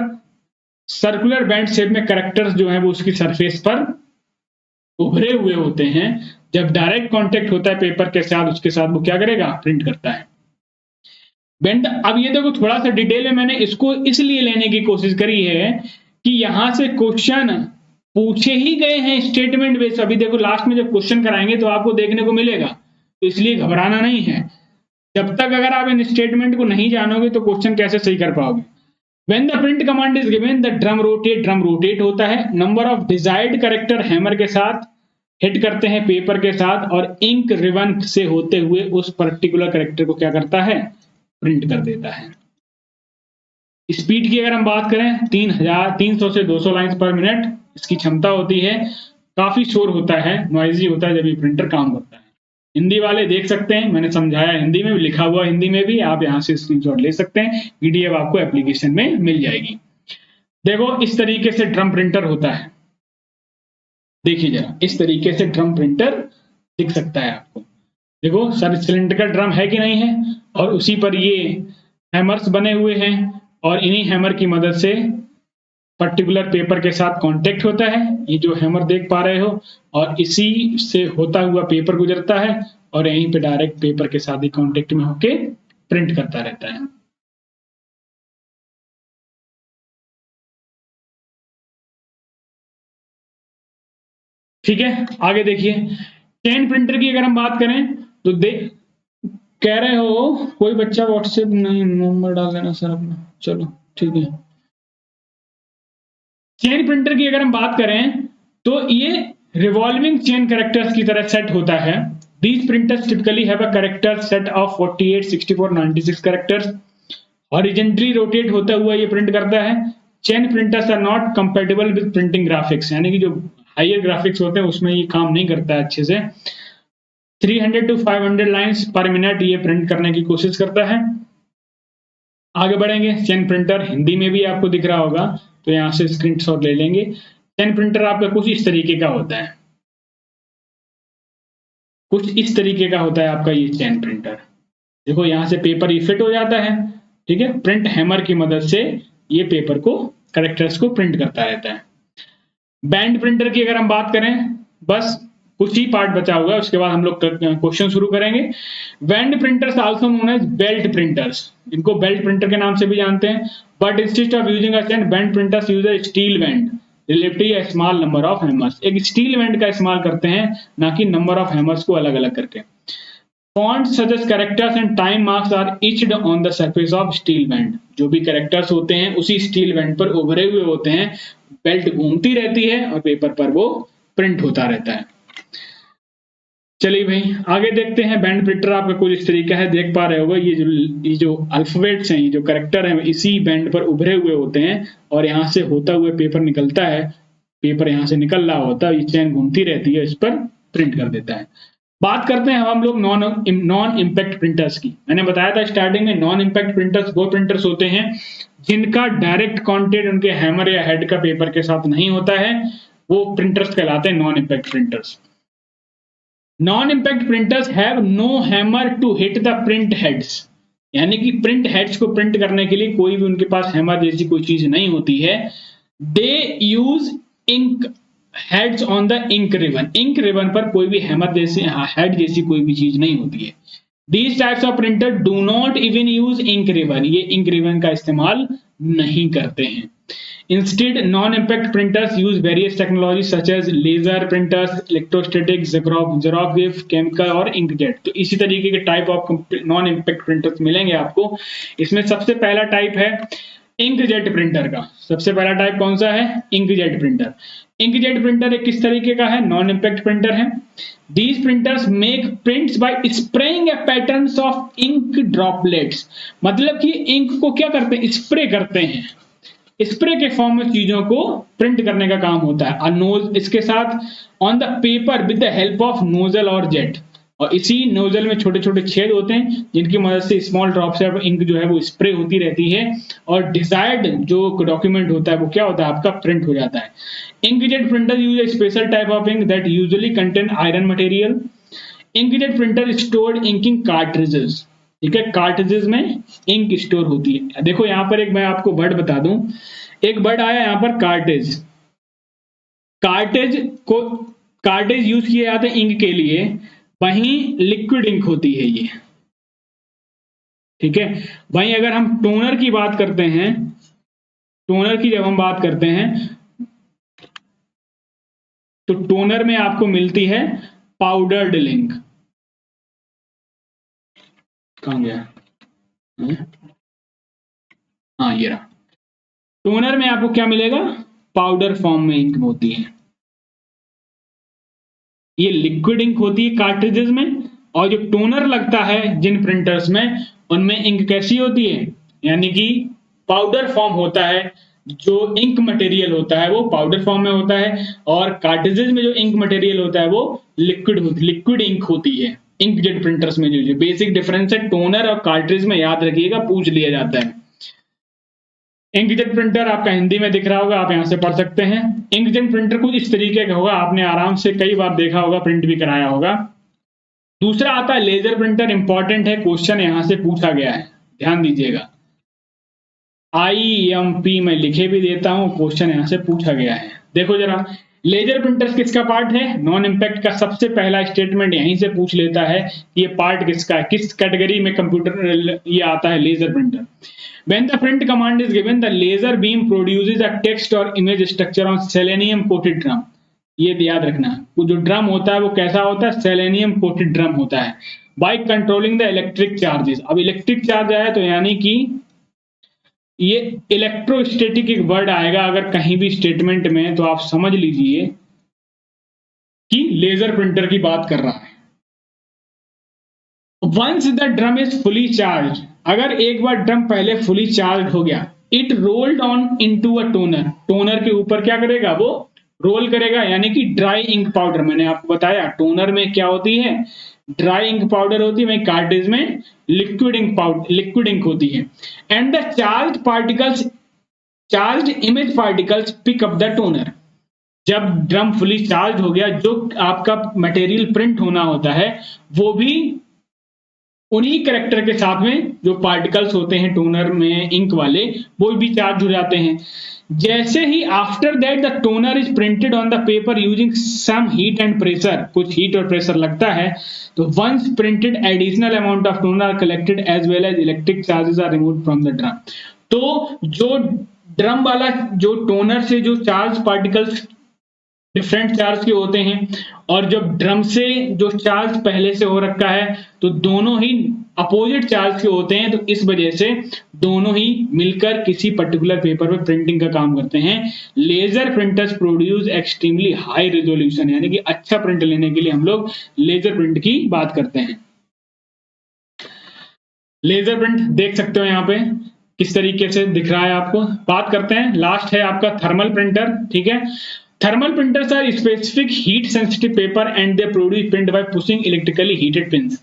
सर्कुलर बैंड शेप में कैरेक्टर्स जो है वो उसकी सरफेस पर उभरे हुए होते हैं। जब डायरेक्ट कांटेक्ट होता है पेपर के साथ, उसके साथ वो क्या करेगा, प्रिंट करता है। बेंड अब ये देखो थोड़ा सा डिटेल में मैंने इसको इसलिए लेने की कोशिश करी है कि यहां से क्वेश्चन पूछे ही गए हैं स्टेटमेंट बेस्ड। अभी देखो लास्ट में जब क्वेश्चन कराएंगे तो आपको देखने को मिलेगा, तो इसलिए घबराना नहीं है। जब तक अगर आप इन स्टेटमेंट को नहीं जानोगे तो क्वेश्चन कैसे सही कर पाओगे। When the print command is given, the drum rotate होता है। Number of desired character hammer के साथ हिट करते हैं पेपर के साथ, और इंक रिबन से होते हुए उस पर्टिकुलर कैरेक्टर को क्या करता है, प्रिंट कर देता है। स्पीड की अगर हम बात करें 300 से 200 लाइन्स पर मिनट इसकी क्षमता होती है। काफी शोर होता है, नॉइजी होता है जब ये प्रिंटर काम करता है। हिंदी वाले देख सकते हैं, मैंने समझाया हिंदी में भी, लिखा हुआ हिंदी में भी, आप यहां से स्क्रीनशॉट ले सकते हैं। पीडीएफ आपको एप्लीकेशन में मिल जाएगी। देखो इस तरीके से ड्रम प्रिंटर होता है। देखिए जरा, इस तरीके से ड्रम प्रिंटर दिख सकता है आपको। देखो सर सिलिंड्रिकल ड्रम है कि नहीं है, और उसी पर ये हैमर्स बने हुए हैं, और इन्हीं हैमर की मदद से पर्टिकुलर पेपर के साथ कांटेक्ट होता है। ये जो हैमर देख पा रहे हो, और इसी से होता हुआ पेपर गुजरता है, और यहीं पे डायरेक्ट पेपर के साथ ही कांटेक्ट में होके प्रिंट करता रहता है। ठीक है, आगे देखिए। चेन प्रिंटर की अगर हम बात करें तो कह रहे हो कोई बच्चा व्हाट्सएप नहीं, नंबर डाल देना सर अपना। चलो ठीक है। चेन प्रिंटर की अगर हम बात करें तो ये रिवॉल्विंग चेन कैरेक्टर्स की तरह सेट होता है। These printers typically have a character set of 48, 64, 96 characters. Horizontally rotate होता हुआ ये प्रिंट करता है। Chain printers are not compatible with printing graphics, यानी कि जो हायर ग्राफिक्स होते हैं उसमें ये काम नहीं करता है अच्छे से। 300 to 500 लाइन्स पर मिनट ये प्रिंट करने की कोशिश करता है। आगे बढ़ेंगे। चेन प्रिंटर हिंदी में भी आपको दिख रहा होगा, तो यहां से स्क्रीनशॉट ले लेंगे। चेन प्रिंटर आपका कुछ इस तरीके का होता है, कुछ इस तरीके का होता है आपका ये चेन प्रिंटर। देखो यहां से पेपर ये फिट हो जाता है। ठीक है, प्रिंट हैमर की मदद से ये पेपर को, कैरेक्टर्स को प्रिंट करता रहता है। बैंड प्रिंटर की अगर हम बात करें, बस कुछ ही पार्ट बचा हुआ है, उसके बाद हम लोग क्वेश्चन शुरू करेंगे। Band printers also known as belt printers, इनको बेल्ट प्रिंटर के नाम से भी जानते हैं। But instead of using a chain, band printers use a steel band relatively a small number of hammers. एक स्टील बैंड का इस्तेमाल करते हैं, ना कि नंबर ऑफ हैमर्स को अलग अलग करके। Fonts such as characters and time marks are etched on the surface of steel band. जो भी कैरेक्टर्स होते हैं उसी स्टील बैंड पर उभरे हुए होते हैं। बेल्ट घूमती रहती है और पेपर पर वो प्रिंट होता रहता है। चलिए भाई आगे देखते हैं। बैंड प्रिंटर आपका कुछ इस तरीका है, देख पा रहे होगा। ये जो अल्फाबेट्स हैं, ये जो कैरेक्टर हैं, इसी बैंड पर उभरे हुए होते हैं, और यहाँ से होता हुआ पेपर निकलता है। पेपर यहाँ से निकल रहा होता है, ये चेन घूमती रहती है, इस पर प्रिंट कर देता है। बात करते हैं हम लोग नॉन इम्पैक्ट प्रिंटर्स की। मैंने बताया था स्टार्टिंग में, नॉन इम्पैक्ट प्रिंटर्स वो प्रिंटर्स होते हैं जिनका डायरेक्ट कांटेक्ट उनके हैमर या हेड का पेपर के साथ नहीं होता है, वो प्रिंटर्स कहलाते हैं non impact printers. Non impact printers have no hammer to hit the print heads, यानी कि प्रिंट हेड्स को प्रिंट करने के लिए कोई भी उनके पास हैमर जैसी कोई चीज नहीं होती है। They use ink heads on the ink ribbon, ink ribbon पर कोई भी हैमर जैसी हेड जैसी कोई भी चीज नहीं होती है। These types of printer do not even use ink ribbon, ये इंक रिबन का इस्तेमाल नहीं करते हैं। Instead, non-impact printers use various technologies such as laser printers, electrostatic, xerox, chemical और inkjet। तो इसी तरीके के type of non impact printers मिलेंगे आपको। इसमें सबसे पहला टाइप है इंकजेट प्रिंटर का सबसे पहला टाइप कौन सा है? Inkjet printer. इंकजेट प्रिंटर एक किस तरीके का है? नॉन इम्पैक्ट प्रिंटर है। These printers make prints by spraying a patterns of ink droplets। मतलब कि इंक को क्या करते हैं? स्प्रे करते हैं। स्प्रे के फॉर्म में चीजों को प्रिंट करने का काम होता है। नोज इसके साथ on the paper with the help of nozzle और जेट, और इसी नोजल में छोटे छोटे छेद होते हैं जिनकी मदद से स्मॉल ड्रॉप से इंक जो है वो स्प्रे होती रहती है, और डिजायर्ड जो डॉक्यूमेंट होता है वो क्या होता है? आपका प्रिंट हो जाता है। Inkjet printer use a special type of ink that usually contain iron material. Inkjet printer stored inking cartridges. ठीक है, कार्ट्रिजेस में इंक स्टोर होती है। देखो यहां पर एक मैं आपको वर्ड बता दूं, एक वर्ड आया यहां पर कार्टेज। कार्टेज यूज किए जाते हैं इंक के लिए, वहीं लिक्विड इंक होती है ये। ठीक है, वहीं अगर हम टोनर की बात करते हैं, टोनर की जब हम बात करते हैं तो टोनर में आपको मिलती है पाउडर्ड इंक। कहां गया? हाँ ये रहा। टोनर में आपको क्या मिलेगा? पाउडर फॉर्म में इंक होती है। ये लिक्विड इंक होती है कार्ट्रिजेस में, और जो टोनर लगता है जिन प्रिंटर्स में, उनमें इंक कैसी होती है? यानी कि पाउडर फॉर्म होता है। जो इंक मटेरियल होता है वो पाउडर फॉर्म में होता है, और कार्ट्रिजेस में जो इंक मटेरियल होता है वो लिक्विड इंक होती है। इंकजेट प्रिंटर्स में जो बेसिक डिफरेंस है टोनर और कार्ट्रिज में, याद रखिएगा, पूछ लिया जाता है। इंकजेट प्रिंटर आपका हिंदी में दिख रहा होगा, आप यहां से पढ़ सकते हैं। इंकजेट प्रिंटर कुछ इस तरीके का होगा, आपने आराम से कई बार देखा होगा, प्रिंट भी कराया होगा। दूसरा आता है लेजर प्रिंटर। इंपॉर्टेंट है, क्वेश्चन यहां से पूछा गया है, ध्यान दीजिएगा। IMP मैं लिखे भी देता हूं, क्वेश्चन यहां से पूछा गया है। देखो जरा, लेजर प्रिंटर्स किसका पार्ट है? नॉन इम्पैक्ट का। सबसे पहला स्टेटमेंट यहीं से पूछ लेता है ये पार्ट किसका है, किस कैटेगरी में कंप्यूटर ये आता है laser printer. When the print command is given, the laser beam produces a text or image structure on selenium coated drum। ये याद रखना, वो जो ड्रम होता है वो कैसा होता है? सेलेनियम कोटेड ड्रम होता है। By controlling the electric charges. अब इलेक्ट्रिक चार्ज आया तो यानी कि ये इलेक्ट्रोस्टैटिक एक वर्ड आएगा अगर कहीं भी स्टेटमेंट में, तो आप समझ लीजिए कि लेजर प्रिंटर की बात कर रहा है। Once the drum is fully charge, अगर एक बार ड्रम पहले फुली चार्ज हो गया, it rolled on into a toner. Toner के ऊपर क्या करेगा? वो रोल करेगा, यानी कि ड्राई इंक पाउडर। मैंने आपको बताया टोनर में क्या होती है? ड्राई इंक पाउडर होती है, वहीं कार्ट्रिज में लिक्विड इंक होती है। And the charge image particles pick up the toner. जब ड्रम फुली चार्ज हो गया, जो आपका मटेरियल प्रिंट होना होता है वो भी उन्हीं करेक्टर के साथ में जो पार्टिकल्स होते हैं टोनर में इंक वाले, वो भी चार्ज हो जाते हैं। जैसे ही after that the toner is printed on the paper using some heat and pressure, कुछ हीट और प्रेशर लगता है, तो once printed additional amount of toner are collected as well as electric charges are removed from the drum. तो जो drum वाला जो toner से जो चार्ज पार्टिकल्स डिफरेंट चार्ज के होते हैं, और जब ड्रम से जो चार्ज पहले से हो रखा है तो दोनों ही अपोजिट चार्ज के होते हैं, तो इस वजह से दोनों ही मिलकर किसी पर्टिकुलर पेपर पर प्रिंटिंग का काम करते हैं। Laser printers produce extremely high resolution, यानी कि अच्छा प्रिंट लेने के लिए हम लोग लेजर प्रिंट की बात करते हैं। लेजर प्रिंट देख सकते हो यहाँ पे किस तरीके से दिख रहा है आपको। बात करते हैं, लास्ट है आपका थर्मल प्रिंटर। ठीक है, thermal printers are specific heat sensitive paper and they produce print by pushing electrically heated pins।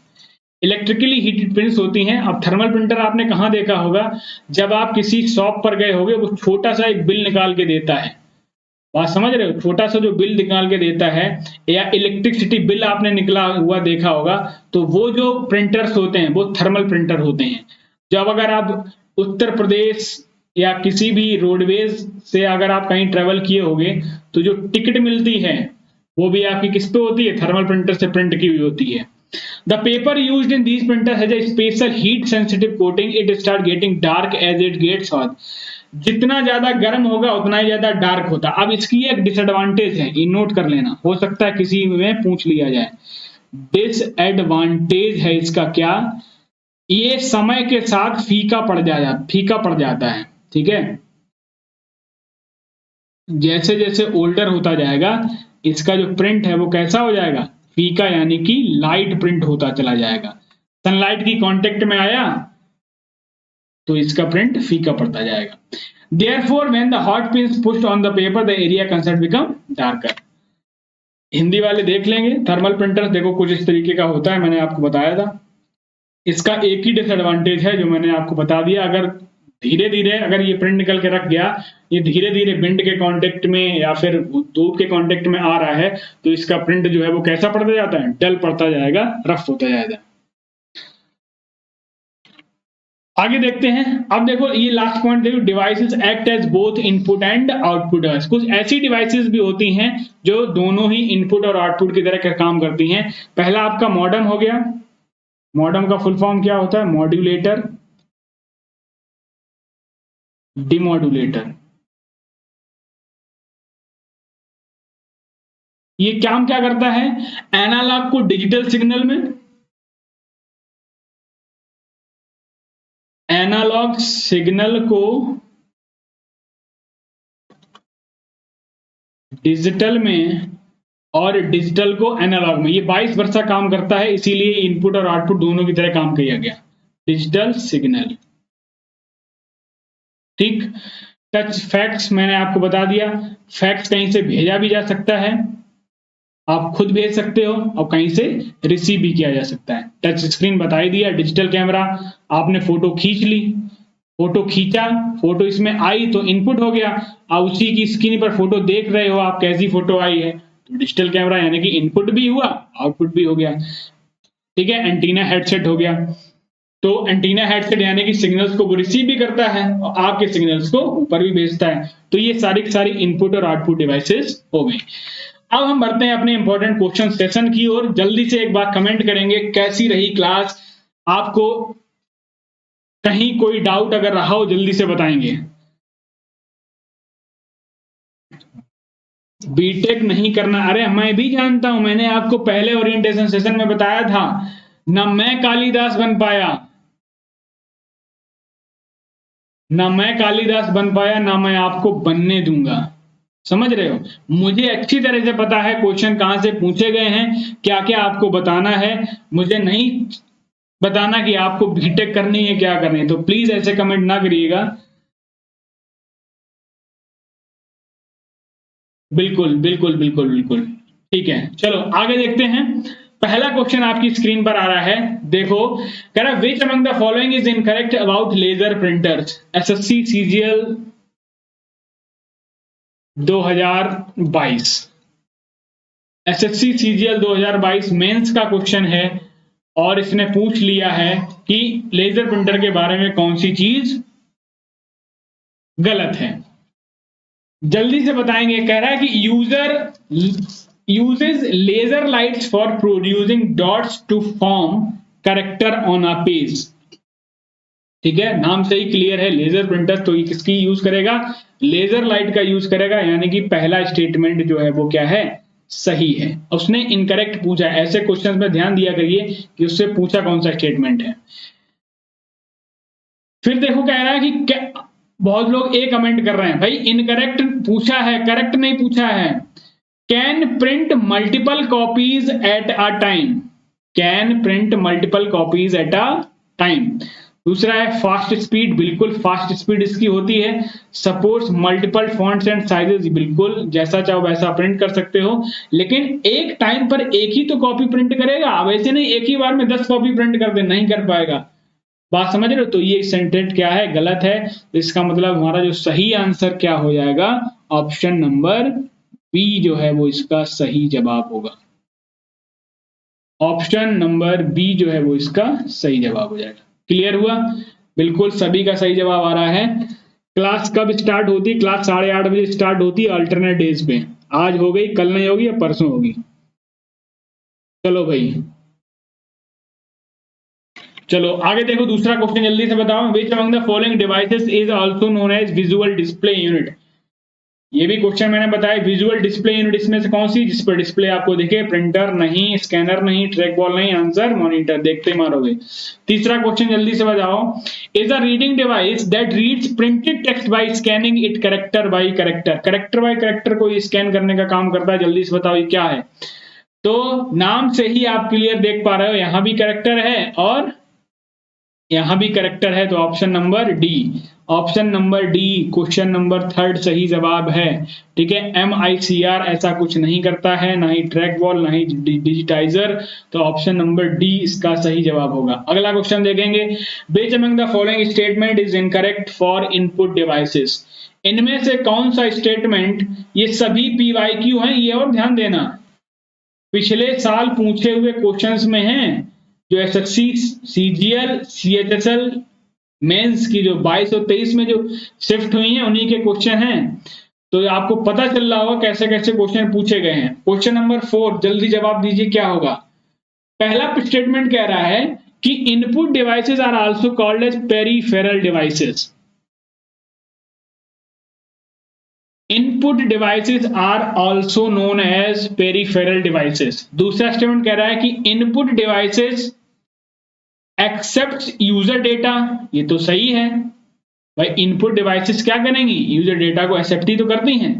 Electrically heated pins होती हैं। अब थर्मल प्रिंटर आपने कहां देखा होगा? जब आप किसी शॉप पर गए होगे, वो छोटा सा एक बिल निकाल के देता है, बात समझ रहे हो? छोटा सा जो बिल निकाल के देता है, या इलेक्ट्रिसिटी बिल आपने निकला हुआ देखा होगा, तो वो जो प्रिंटर्स होते हैं वो थर्मल प्रिंटर होते हैं। जब अगर आप उत्तर प्रदेश या किसी भी रोडवेज से अगर आप कहीं ट्रेवल किए होंगे, तो जो टिकट मिलती है वो भी आपकी किस पे होती है? थर्मल प्रिंटर से प्रिंट की हुई होती है। The paper used in these printer has a special heat sensitive coating, it start getting dark as it gets hot. जितना ज्यादा गर्म होगा उतना ही ज्यादा डार्क होता। अब इसकी एक डिसएडवांटेज है, ये नोट कर लेना, हो सकता है किसी में पूछ लिया जाए। डिसएडवांटेज है इसका क्या? ये समय के साथ फीका पड़ जाता है। ठीक है, जैसे जैसे ओल्डर होता जाएगा इसका जो प्रिंट है वो कैसा हो जाएगा, फीका, यानी कि लाइट प्रिंट होता चला जाएगा। सनलाइट की कांटेक्ट में आया तो इसका प्रिंट फीका पड़ता जाएगा। Therefore, when the hot pins pushed on the paper, the area concerned become darker. Hindi वाले देख लेंगे। थर्मल प्रिंटर्स देखो कुछ इस तरीके का होता है, मैंने आपको बताया था। इसका एक ही डिसएडवांटेज है जो मैंने आपको बता दिया, अगर धीरे धीरे अगर ये प्रिंट निकल के रख गया, ये धीरे धीरे विंड के कांटेक्ट में या फिर धूप के कांटेक्ट में आ रहा है तो इसका प्रिंट जो है वो कैसा पड़ता जाता है, डल पड़ता जाएगा, रफ होता जाएगा। आगे देखते हैं। अब देखो ये लास्ट पॉइंट देखो, devices act as both input and output device. कुछ ऐसी डिवाइसेस भी होती हैं जो दोनों ही इनपुट और आउटपुट की तरह का काम करती हैं। पहला आपका मॉडेम हो गया। मॉडेम का फुल फॉर्म क्या होता है, मॉड्यूलेटर, डिमॉड्यूलेटर। ये काम क्या करता है, एनालॉग को डिजिटल सिग्नल में, एनालॉग सिग्नल को डिजिटल में और डिजिटल को एनालॉग में, ये 22 वर्षा काम करता है, इसीलिए इनपुट और आउटपुट दोनों की तरह काम किया गया। डिजिटल सिग्नल, ठीक। टच फैक्ट्स मैंने आपको बता दिया, फैक्ट्स कहीं से भेजा भी जा सकता है, आप खुद भेज सकते हो, और कहीं से रिसीव भी किया जा सकता है। टच स्क्रीन बता ही दिया, डिजिटल कैमरा, आपने फोटो खींच ली, फोटो खींचा, फोटो इसमें आई तो इनपुट हो गया, आप उसी की स्क्रीन पर फोटो देख रहे हो आप कैसी फोटो आई है, तो डिजिटल कैमरा यानी कि इनपुट भी हुआ आउटपुट भी हो गया। ठीक है, एंटीना हेडसेट हो गया, तो एंटीना हेडसेट यानी कि सिग्नल्स को वो रिसीव भी करता है और आपके सिग्नल्स को ऊपर भी भेजता है। तो ये सारी सारी इनपुट और आउटपुट डिवाइसेस हो गई। अब हम बढ़ते हैं अपने इंपॉर्टेंट क्वेश्चन सेशन की ओर। जल्दी से एक बार कमेंट करेंगे कैसी रही क्लास, आपको कहीं कोई डाउट अगर रहा हो जल्दी से बताएंगे। बीटेक नहीं करना, अरे मैं भी जानता हूं, मैंने आपको पहले ओरिएंटेशन सेशन में बताया था ना, मैं कालिदास बन पाया, ना मैं कालिदास बन पाया, ना मैं आपको बनने दूंगा। समझ रहे हो, मुझे अच्छी तरह से पता है क्वेश्चन कहां से पूछे गए हैं, क्या क्या आपको बताना है। मुझे नहीं बताना कि आपको बीटेक करनी है क्या करनी है, तो प्लीज ऐसे कमेंट ना करिएगा। बिल्कुल बिल्कुल बिल्कुल बिल्कुल, ठीक है। चलो आगे देखते हैं। पहला क्वेश्चन आपकी स्क्रीन पर आ रहा है, देखो कह रहा which among the following is incorrect about laser printers. SSC CGL 2022, SSC CGL 2022 mains का क्वेश्चन है और इसने पूछ लिया है कि लेजर प्रिंटर के बारे में कौन सी चीज गलत है। जल्दी से बताएंगे। कह रहा है कि user uses laser lights for producing dots to form character on a page. ठीक है, नाम से ही क्लियर है, लेजर प्रिंटर तो ये किसकी यूज करेगा, लेजर लाइट का यूज करेगा, यानी कि पहला स्टेटमेंट जो है वो क्या है, सही है। उसने इनकरेक्ट पूछा है, ऐसे क्वेश्चन में ध्यान दिया करिए कि उससे पूछा कौन सा स्टेटमेंट है। फिर देखो कह रहा है कि बहुत लोग ए कमेंट कर रहे हैं, भाई इनकरेक्ट पूछा है, करेक्ट नहीं पूछा है। Can print multiple copies at a time, can print multiple copies at a time. दूसरा है फास्ट स्पीड, बिल्कुल फास्ट स्पीड इसकी होती है। Supports multiple fonts and sizes, बिल्कुल जैसा चाहो वैसा प्रिंट कर सकते हो, लेकिन एक टाइम पर एक ही तो कॉपी प्रिंट करेगा, वैसे नहीं एक ही बार में 10 कॉपी प्रिंट कर दे, नहीं कर पाएगा। बात समझ रहे हो, तो ये सेंटेंस क्या है, गलत है। तो इसका मतलब हमारा जो सही आंसर क्या हो जाएगा, ऑप्शन नंबर बी जो है वो इसका सही जवाब होगा। ऑप्शन नंबर बी जो है वो इसका सही जवाब हो जाएगा। क्लियर हुआ, बिल्कुल सभी का सही जवाब आ रहा है। क्लास कब स्टार्ट होती है, क्लास 8:30 बजे स्टार्ट होती है अल्टरनेट डेज पे। आज हो गई, कल नहीं होगी या परसों होगी। चलो भाई, चलो आगे देखो दूसरा क्वेश्चन जल्दी से बताओ। Which among the following devices is also known as visual display unit. ये भी क्वेश्चन मैंने बताया, विजुअल डिस्प्ले यूनिट इसमें से कौन सी जिस पर डिस्प्ले आपको दिखे? प्रिंटर नहीं, स्कैनर नहीं, ट्रैक बॉल नहीं, आंसर मॉनिटर, देखते ही मारोगे। तीसरा क्वेश्चन जल्दी से बताओ, is a reading device that reads printed text bye scanning it character bye character. Character bye character को स्कैन करने का काम करता है, जल्दी से बताओ ये क्या है? तो नाम से ही आप क्लियर देख पा रहे हो, यहां भी कैरेक्टर है और यहां भी कैरेक्टर है, तो option number D, option number D question number third सही जवाब है। ठीक है, MICR ऐसा कुछ नहीं करता है, ना ही ट्रैक बॉल, ना ही डिजिटाइजर, तो ऑप्शन नंबर डी इसका सही जवाब होगा। अगला क्वेश्चन देखेंगे, विच among the following statement is incorrect for input devices. इनमें से कौन सा स्टेटमेंट, ये सभी PYQ हैं, ये और ध्यान देना, पिछले साल पूछे हुए क्वेश्चंस में हैं, जो SSC, CGL, CHSL मेंस की जो 22 और 23 में जो शिफ्ट हुई हैं उन्हीं के क्वेश्चन हैं। तो आपको पता चल रहा होगा कैसे कैसे क्वेश्चन पूछे गए हैं। क्वेश्चन नंबर 4 जल्दी जवाब दीजिए क्या होगा? पहला स्टेटमेंट कह रहा है कि input devices are also called as peripheral devices. Input devices are also known as peripheral devices. दूसरा स्टेटमेंट कह रहा है कि input devices accept user data. ये तो सही है भाई, इनपुट डिवाइसेस क्या करेंगी? यूजर डेटा को एक्सेप्ट ही तो करती हैं।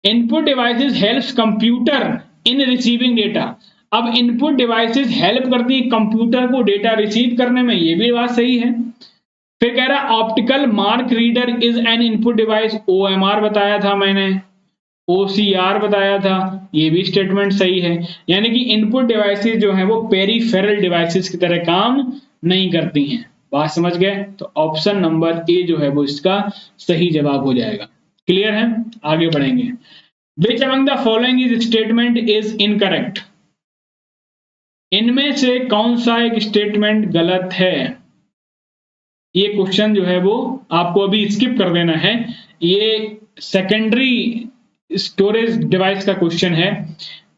Input devices helps computer in receiving data. अब इनपुट डिवाइसेस हेल्प करती है कंप्यूटर को डेटा रिसीव करने में, ये भी बात सही है। फिर कह रहा optical mark reader is an input device, OMR बताया था मैंने, OCR बताया था, ये भी स्टेटमेंट सही है। यानी कि इनपुट डिवाइसेस जो हैं वो पेरिफेरल डिवाइसेस की तरह काम नहीं करती हैं। बात समझ गए? तो ऑप्शन नंबर ए जो है वो इसका सही जवाब हो जाएगा। क्लियर है? आगे बढ़ेंगे। विच among the following is statement is incorrect. इनमें से कौन सा एक स्टेटमेंट गलत है? ये क्वेश्चन जो है वो आपको अभी स्किप कर देना है, ये सेकेंडरी स्टोरेज डिवाइस का क्वेश्चन है,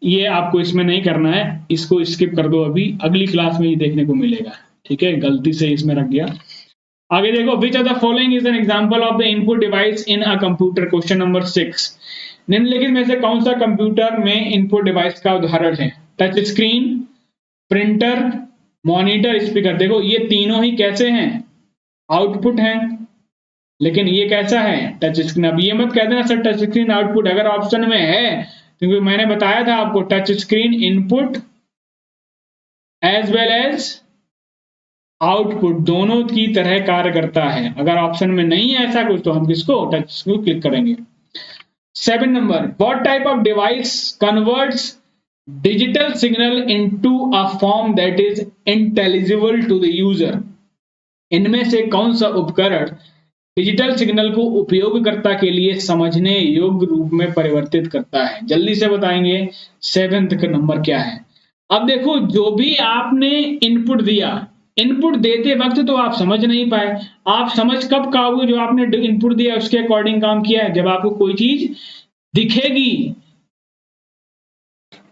ये आपको इसमें नहीं करना है, इसको स्किप कर दो, अभी अगली क्लास में ये देखने को मिलेगा। ठीक है, गलती से इसमें रख गया। आगे देखो, विच of the following is an example of the input device in a computer. Question number 6, निम्नलिखित में से कौन सा कंप्यूटर में इनपुट डिवाइस का उदाहरण है? Touch screen, printer, monitor, speaker. देखो ये तीनों ही कैसे हैं? आउटपुट है, लेकिन ये कैसा है? Touch screen. अब ये मत कह देना सर टच स्क्रीन आउटपुट, अगर ऑप्शन में है, क्योंकि मैंने बताया था आपको touch screen input as well as output दोनों की तरह कार्य करता है। अगर ऑप्शन में नहीं है ऐसा कुछ तो हम किसको टच स्क्रीन क्लिक करेंगे। 7 number, what type of device converts digital signal into a form that is intelligible to the user. इनमें से कौन सा उपकरण डिजिटल सिग्नल को उपयोगकर्ता के लिए समझने योग्य रूप में परिवर्तित करता है? जल्दी से बताएंगे 7th का नंबर क्या है? अब देखो, जो भी आपने इनपुट दिया, इनपुट देते वक्त तो आप समझ नहीं पाए, आप समझ कब पाओगे? जो आपने इनपुट दिया उसके अकॉर्डिंग काम किया है। जब आपको कोई चीज दिखेगी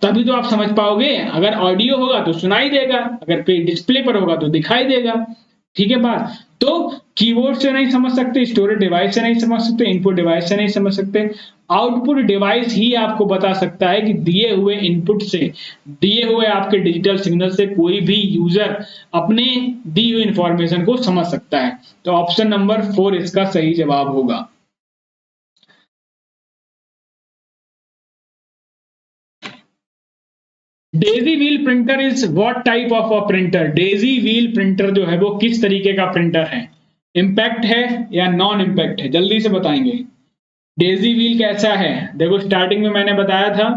तभी तो आप समझ पाओगे। अगर ऑडियो होगा तो सुनाई देगा, अगर डिस्प्ले पर होगा तो दिखाई देगा। ठीक है बात? तो कीबोर्ड से नहीं समझ सकते, स्टोरेज डिवाइस से नहीं समझ सकते, इनपुट डिवाइस से नहीं समझ सकते, आउटपुट डिवाइस ही आपको बता सकता है कि दिए हुए इनपुट से, दिए हुए आपके डिजिटल सिग्नल से कोई भी यूजर अपने दी हुई इंफॉर्मेशन को समझ सकता है। तो ऑप्शन नंबर 4 इसका सही जवाब होगा। Daisy wheel printer is what type of a printer? Daisy wheel printer जो है वो किस तरीके का प्रिंटर है? इंपैक्ट है या नॉन इंपैक्ट है? जल्दी से बताएंगे। डेजी व्हील कैसा है? देखो स्टार्टिंग में मैंने बताया था,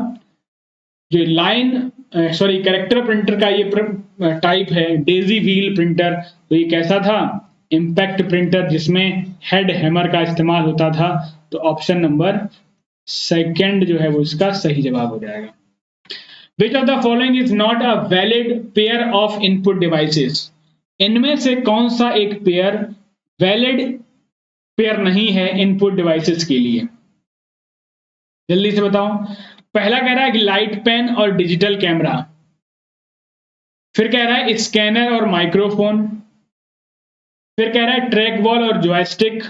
जो लाइन सॉरी कैरेक्टर प्रिंटर का ये टाइप है डेजी व्हील प्रिंटर, तो ये कैसा था? इंपैक्ट प्रिंटर, जिसमें हेड हैमर का इस्तेमाल होता था। तो ऑप्शन नंबर 2 जो है वो इसका सही जवाब हो जाएगा। Which of the following is not a valid pair of input devices? इनमें से कौन सा एक पेयर वैलिड पेयर नहीं है इनपुट डिवाइसेस के लिए? जल्दी से बताओ। पहला कह रहा है कि लाइट पेन और डिजिटल कैमरा, फिर कह रहा है स्कैनर और माइक्रोफोन, फिर कह रहा है ट्रैक बॉल और जॉयस्टिक,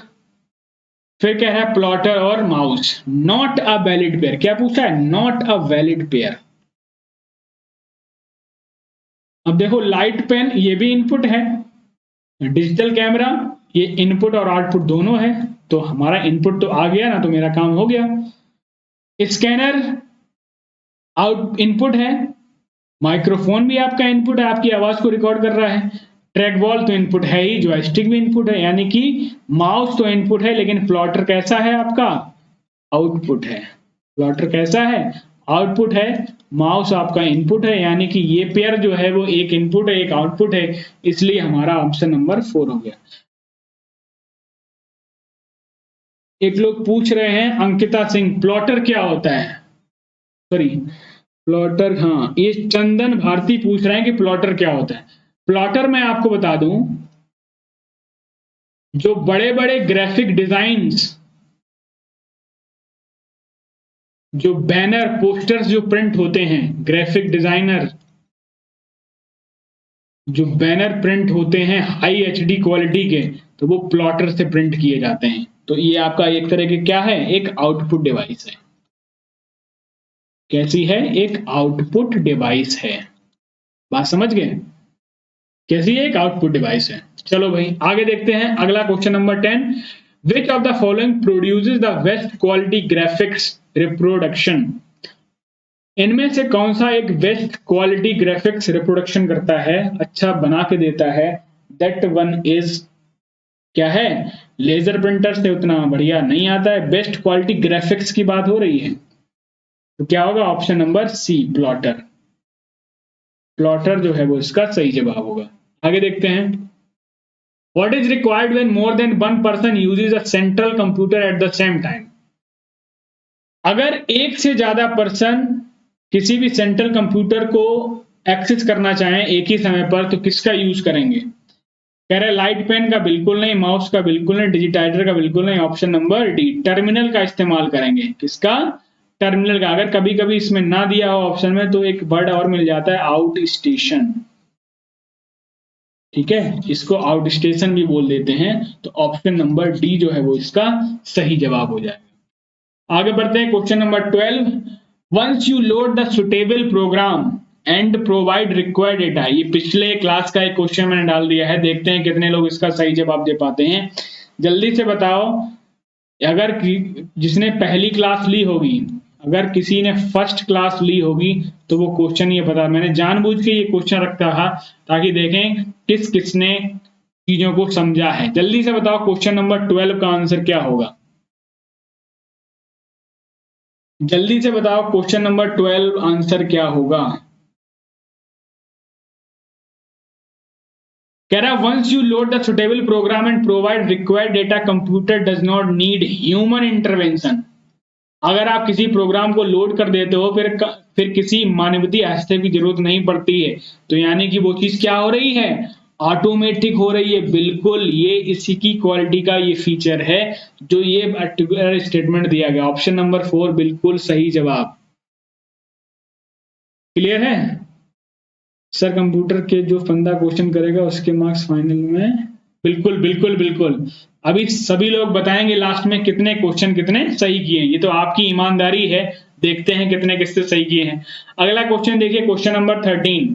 फिर कह रहा है प्लॉटर और mouse, not a valid pair. क्या पूछा है? Not a valid pair. अब देखो लाइट पेन ये भी इनपुट है, डिजिटल कैमरा ये इनपुट और आउटपुट दोनों है, तो हमारा इनपुट तो आ गया ना, तो मेरा काम हो गया। स्कैनर आउट इनपुट है, माइक्रोफोन भी आपका इनपुट है, आपकी आवाज को रिकॉर्ड कर रहा है। ट्रैक बॉल तो इनपुट है ही, जॉयस्टिक भी इनपुट है, यानी कि माउस तो इनपुट है, लेकिन प्लॉटर कैसा है आपका? आउटपुट है। प्लॉटर कैसा है? आउटपुट है। माउस आपका इनपुट है, यानी कि ये पेयर जो है वो एक इनपुट है एक आउटपुट है, इसलिए हमारा ऑप्शन नंबर 4 हो गया। एक लोग पूछ रहे हैं, अंकिता सिंह, प्लॉटर क्या होता है? सॉरी, प्लॉटर, हाँ ये चंदन भारती पूछ रहे हैं कि प्लॉटर क्या होता है। प्लॉटर मैं आपको बता दूं, जो बड़े बड़े ग्राफिक डिजाइन्स, जो बैनर पोस्टर्स जो प्रिंट होते हैं, ग्राफिक डिजाइनर जो बैनर प्रिंट होते हैं हाई एचडी क्वालिटी के, तो वो प्लॉटर से प्रिंट किए जाते हैं। तो ये आपका एक तरह के क्या है? एक आउटपुट डिवाइस है। कैसी है? एक आउटपुट डिवाइस है। बात समझ गए? कैसी है? एक आउटपुट डिवाइस है। चलो भाई आगे देखते हैं अगला question number 10। Which of the following produces the best quality graphics reproduction? इनमें से कौन सा एक बेस्ट क्वालिटी ग्राफिक्स रिप्रोडक्शन करता है, अच्छा बना के देता है? दैट वन इज, क्या है? लेजर प्रिंटर से उतना बढ़िया नहीं आता है, बेस्ट क्वालिटी ग्राफिक्स की बात हो रही है, तो क्या होगा? Option number C, plotter. Plotter जो है वो इसका सही जवाब होगा। आगे देखते हैं। What is required when more than one person uses a central computer at the same time? अगर एक से ज्यादा पर्सन किसी भी सेंट्रल कंप्यूटर को एक्सेस करना चाहें एक ही समय पर, तो किसका यूज करेंगे? कह रहे लाइट पेन का बिल्कुल नहीं, माउस का बिल्कुल नहीं, डिजिटाइजर का बिल्कुल नहीं, ऑप्शन नंबर डी, टर्मिनल का इस्तेमाल करेंगे। किसका? टर्मिनल का। अगर कभी कभी इसमें ना दिया हो ऑप्शन में, तो एक वर्ड और मिल जाता है, आउट स्टेशन। ठीक है, इसको आउट स्टेशन भी बोल देते हैं, तो ऑप्शन नंबर डी जो है वो इसका सही जवाब हो जाएगा। आगे बढ़ते हैं question number 12। Once you load the suitable program and provide required data, ये पिछले क्लास का एक क्वेश्चन मैंने डाल दिया है, देखते हैं कितने लोग इसका सही जवाब दे पाते हैं। जल्दी से बताओ। अगर जिसने पहली क्लास ली होगी, अगर किसी ने फर्स्ट क्लास ली होगी, तो वो क्वेश्चन ये बता, मैंने जानबूझ के ये क्वेश्चन रखा था ताकि देखें किस किसने चीजों को समझा है। जल्दी से बताओ क्वेश्चन नंबर 12 का आंसर क्या होगा? जल्दी से बताओ क्वेश्चन नंबर 12 आंसर क्या होगा? कह रहा है once you load the suitable program and provide required data, computer does not need human intervention. अगर आप किसी प्रोग्राम को लोड कर देते हो, फिर किसी मानवीय हस्तक्षेप की जरूरत नहीं पड़ती है, तो यानी कि वो चीज क्या हो रही है? ऑटोमेटिक हो रही है। बिल्कुल, ये इसी की क्वालिटी का ये फीचर है, जो ये पर्टिकुलर स्टेटमेंट दिया गया। ऑप्शन नंबर 4 बिल्कुल सही जवाब। क्लियर है? सर कंप्यूटर के जो फंदा क्वेश्चन करेगा उसके मार्क्स फाइनल में, बिल्कुल बिल्कुल बिल्कुल। अभी सभी लोग बताएंगे लास्ट में कितने क्वेश्चन कितने सही किए हैं, ये तो आपकी ईमानदारी है। देखते हैं कितने किससे सही किए हैं। अगला क्वेश्चन देखिए, क्वेश्चन नंबर 13।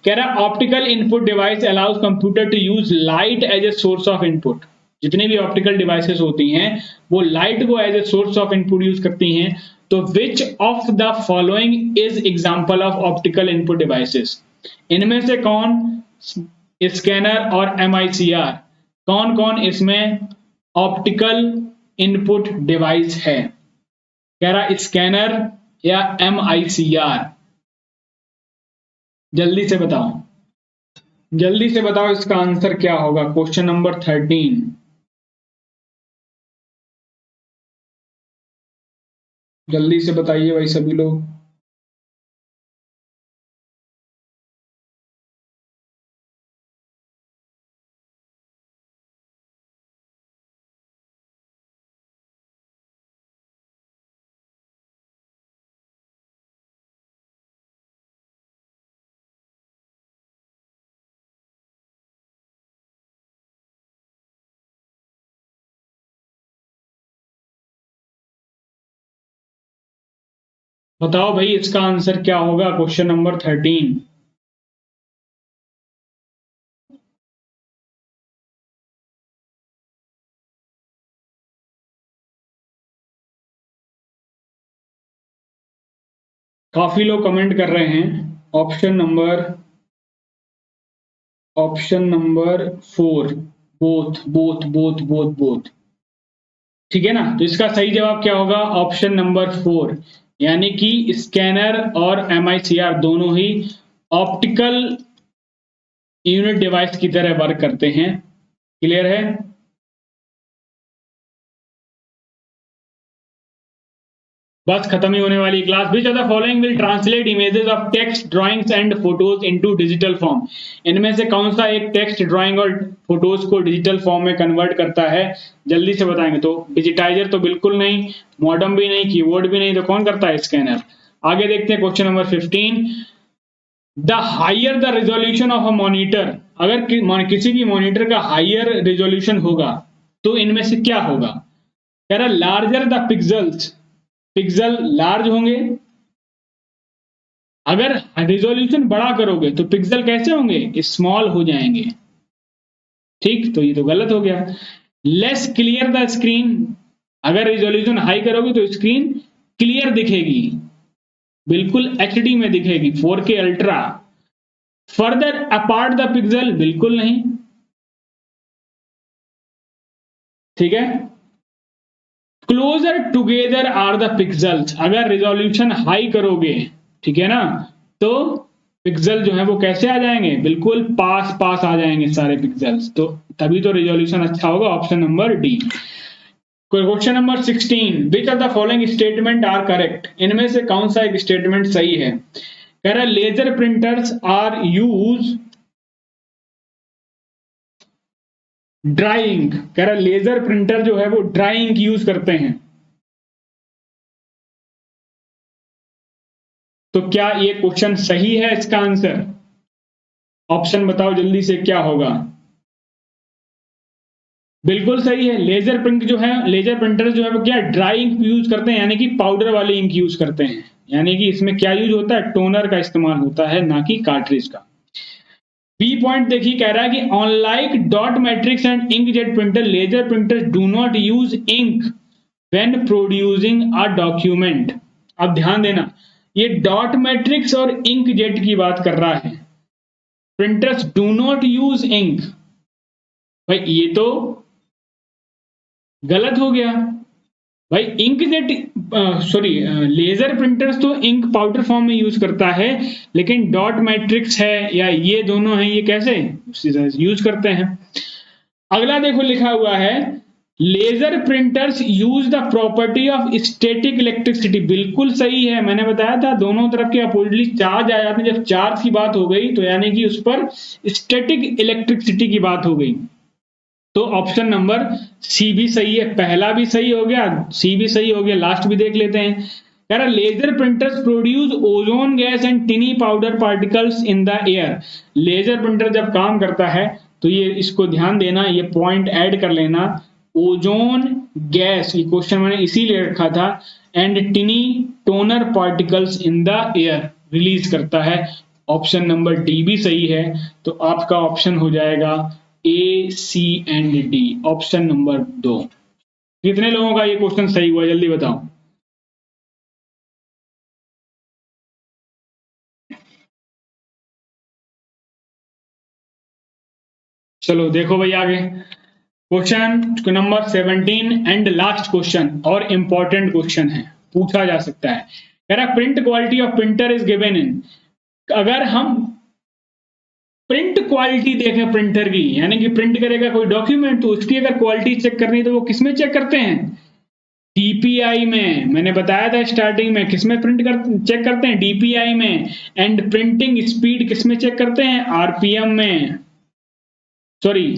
कह रहा optical input device allows computer to use light as a source of input. जितनी भी ऑप्टिकल डिवाइसेस होती हैं वो लाइट को as a source of input use करती हैं, तो which of the following is example of optical input devices? इनमें से कौन स्कैनर और एमआईसीआर, कौन कौन इसमें ऑप्टिकल इनपुट डिवाइस है? कह रहा स्कैनर या एमआईसीआर। जल्दी से बताओ, जल्दी से बताओ इसका आंसर क्या होगा क्वेश्चन नंबर 13। जल्दी से बताइए भाई सभी लोग। बताओ भाई इसका आंसर क्या होगा क्वेश्चन नंबर 13। काफी लोग कमेंट कर रहे हैं। Option number 4, both both both both both. ठीक है ना, तो इसका सही जवाब क्या होगा? ऑप्शन नंबर 4, यानी कि स्कैनर और MICR दोनों ही ऑप्टिकल यूनिट डिवाइस की तरह वर्क करते हैं। क्लियर है? बस खत्म ही होने वाली class. Which of the following will translate images of text, drawings and photos into digital form? इनमें से कौन सा एक टेक्स्ट, ड्राइंग और फोटोज को डिजिटल फॉर्म में कन्वर्ट करता है? जल्दी से बताएंगे। तो डिजिटाइजर तो बिल्कुल नहीं, मॉडम भी नहीं, कीबोर्ड भी नहीं, तो कौन करता है? स्कैनर। आगे देखते हैं question number 15। The higher the resolution of a monitor, अगर किसी भी मॉनिटर का हायर रेजोल्यूशन होगा तो इनमें से क्या होगा? कह रहा larger the pixels, pixel large होंगे। अगर रिजोल्यूशन बड़ा करोगे तो पिक्सल कैसे होंगे? स्मॉल हो जाएंगे। ठीक, तो ये तो गलत हो गया। लेस क्लियर द स्क्रीन, अगर रिजोल्यूशन हाई करोगे तो स्क्रीन क्लियर दिखेगी, बिल्कुल HD में दिखेगी, 4K ultra. Further apart the pixel, बिल्कुल नहीं। ठीक है। Closer together are the pixels, अगर रिजोल्यूशन हाई करोगे, ठीक है ना, तो पिक्सल जो है वो कैसे आ जाएंगे? बिल्कुल पास पास आ जाएंगे सारे पिक्सल्स, तो तभी तो रिजोल्यूशन अच्छा होगा। Option number D. Question number 16। Which of the following statement are correct? इनमें से कौन सा एक स्टेटमेंट सही है? कह रहा laser printers are use drawing, कह रहा लेजर प्रिंटर जो है वो ड्राइंग यूज करते हैं। तो क्या ये क्वेश्चन सही है? इसका आंसर ऑप्शन बताओ जल्दी से, क्या होगा? बिल्कुल सही है। लेजर प्रिंट जो है, लेजर प्रिंटर जो है वो क्या ड्राई इंक यूज करते हैं, यानी कि पाउडर वाली इंक यूज करते हैं। यानी कि इसमें क्या यूज होता है? टोनर का इस्तेमाल होता है, ना कि कार्ट्रिज का। बी पॉइंट देखिए, कह रहा है कि unlike dot matrix and inkjet printer, laser printers do not use ink when producing a document. अब ध्यान देना, ये डॉट मैट्रिक्स और इंकजेट की बात कर रहा है। Printers do not use ink, भाई ये तो गलत हो गया। भाई इंकजेट, सॉरी, लेजर प्रिंटर्स तो इंक पाउडर फॉर्म में यूज करता है, लेकिन डॉट मैट्रिक्स है या ये दोनों हैं, ये कैसे यूज करते हैं? अगला देखो लिखा हुआ है, laser printers use the property of static electricity. बिल्कुल सही है, मैंने बताया था दोनों तरफ के अपोजिटली चार्ज आ जाते हैं। जब चार्ज की बात हो गई तो यानी कि उस पर स्टैटिक इलेक्ट्रिसिटी की बात हो गई। तो ऑप्शन नंबर सी भी सही है, पहला भी सही हो गया, सी भी सही हो गया, लास्ट भी देख लेते हैं। कह रहा laser printers produce ozone gas and tiny powder particles in the air. Laser printer जब काम करता है तो ये, इसको ध्यान देना, ये पॉइंट ऐड कर लेना। ओजोन गैस, ये क्वेश्चन मैंने इसीलिए रखा था, and टिनी toner particles in the air release करता है। ऑप्शन नंबर डी भी सही है, तो आपका ऑप्शन हो जाएगा A, C and D, option number 2। कितने लोगों का ये क्वेश्चन सही हुआ जल्दी बताओ? चलो देखो भाई आगे, question number 17 and last question, और इंपॉर्टेंट क्वेश्चन है, पूछा जा सकता है। कह रहा print quality of printer is given in, अगर हम प्रिंट क्वालिटी देखें प्रिंटर की, यानी कि प्रिंट करेगा कोई डॉक्यूमेंट, तो उसकी अगर क्वालिटी चेक करनी है तो वो किसमें चेक करते हैं? DPI में। मैंने बताया था स्टार्टिंग में, किसमें चेक करते हैं? DPI में। एंड प्रिंटिंग स्पीड किसमें चेक करते हैं? RPM में, सॉरी,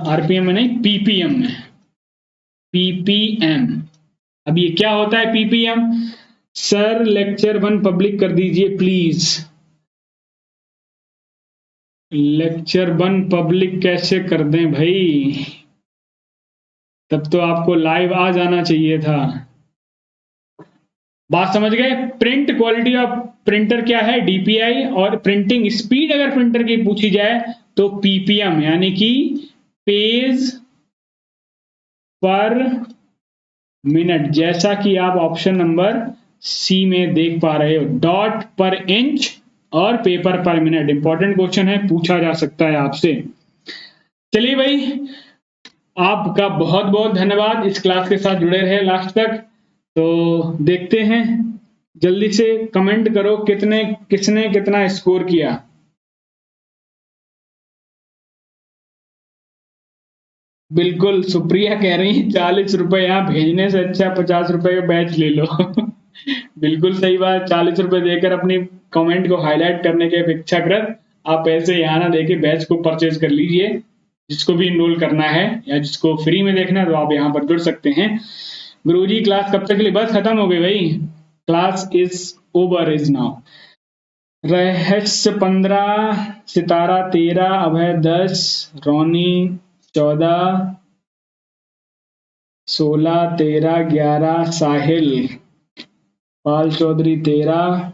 RPM में नहीं, PPM में, PPM। अब ये क्या होता है PPM? सर लेक्चर 1 पब्लिक कर दीजिए प्लीज। लेक्चर 1 पब्लिक कैसे कर दें भाई? तब तो आपको लाइव आ जाना चाहिए था। बात समझ गए? प्रिंट क्वालिटी ऑफ प्रिंटर क्या है? डीपीआई। और प्रिंटिंग स्पीड अगर प्रिंटर की पूछी जाए तो पीपीएम, यानी कि पेज पर मिनट, जैसा कि आप ऑप्शन नंबर सी में देख पा रहे हो। डॉट पर इंच और पेपर पर मिनट। इंपॉर्टेंट क्वेश्चन है, पूछा जा सकता है आपसे। चलिए भाई, आपका बहुत बहुत धन्यवाद इस क्लास के साथ जुड़े रहे लास्ट तक। तो देखते हैं, जल्दी से कमेंट करो किसने कितना स्कोर किया। बिल्कुल, सुप्रिया कह रही है 40 रुपए, यहाँ भेजने से अच्छा 50 रुपए का बैच ले लो। बिल्कुल सही बात, 40 रुपए देकर अपनी कमेंट को हाईलाइट करने के अपेक्षाकृत आप ऐसे यहाँ ना देके बैच को परचेज कर लीजिए। जिसको भी इनरोल करना है या जिसको फ्री में देखना है तो आप यहाँ पर जुड़ सकते हैं। गुरुजी क्लास कब तक के लिए? बस खत्म हो गई भाई, class is over is now. रहस्य 15, सितारा 13, अभय 10, रोनी 14, 16, 13, 11, साहिल, पाल चौधरी 13।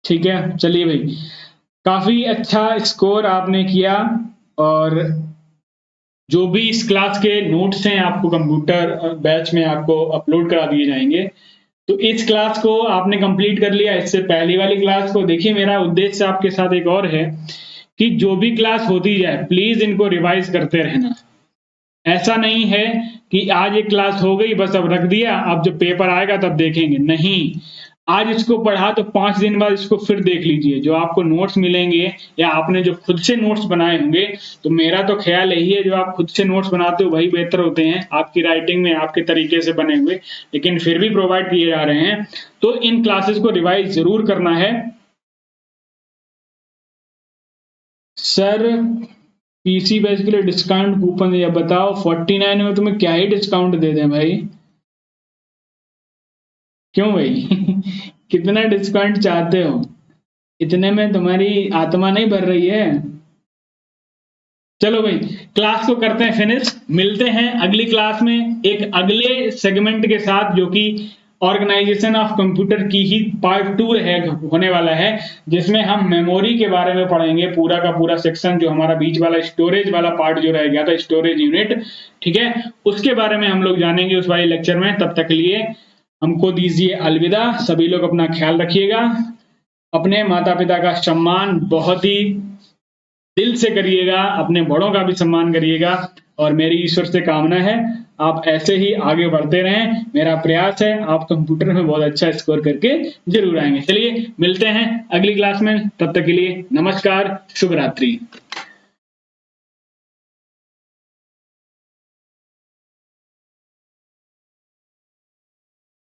ठीक है, चलिए भाई, काफी अच्छा स्कोर आपने किया। और जो भी इस क्लास के नोट्स हैं आपको कंप्यूटर बैच में आपको अपलोड करा दिए जाएंगे। तो इस क्लास को आपने कंप्लीट कर लिया। इससे पहली वाली क्लास को देखिए, मेरा उद्देश्य आपके साथ एक और है कि जो भी क्लास होती जाए प्लीज इनको रिवाइज करते रहना। ऐसा नहीं है कि आज एक क्लास हो गई बस अब रख दिया, अब जब पेपर आएगा तब देखेंगे, नहीं। आज इसको पढ़ा तो 5 दिन बाद इसको फिर देख लीजिए। जो आपको नोट्स मिलेंगे या आपने जो खुद से नोट्स बनाए होंगे, तो मेरा तो ख्याल यही है जो आप खुद से नोट्स बनाते हो वही बेहतर होते हैं आपकी राइटिंग में, आपके तरीके से बने हुए, लेकिन फिर भी प्रोवाइड किए जा रहे हैं। तो इन क्लासेस को रिवाइज जरूर करना है। सर पीसी बैच के लिए डिस्काउंट कूपन या बताओ। 49 में तुम्हें क्या ही डिस्काउंट दे दें भाई? क्यों भाई? कितना डिस्काउंट चाहते हो? इतने में तुम्हारी आत्मा नहीं भर रही है? चलो भाई, क्लास को करते हैं फिनिश। मिलते हैं अगली क्लास में एक अगले सेगमेंट के साथ, जो कि ऑर्गेनाइजेशन ऑफ कंप्यूटर की ही पार्ट 2 है, होने वाला है, जिसमें हम मेमोरी के बारे में पढ़ेंगे। पूरा का पूरा सेक्शन जो हमारा बीच वाला स्टोरेज वाला पार्ट जो रह गया था, स्टोरेज यूनिट, ठीक है, उसके बारे में हम लोग जानेंगे उस वाले लेक्चर में। तब तक के लिए हमको दीजिए अलविदा। सभी लोग अपना ख्याल रखिएगा, अपने माता पिता का सम्मान बहुत ही दिल से करिएगा, अपने बड़ों का भी सम्मान करिएगा। और मेरी ईश्वर से कामना है आप ऐसे ही आगे बढ़ते रहें। मेरा प्रयास है आप कंप्यूटर में बहुत अच्छा स्कोर करके जरूर आएंगे। चलिए मिलते हैं अगली क्लास में, तब तक के लिए नमस्कार, शुभ रात्रि।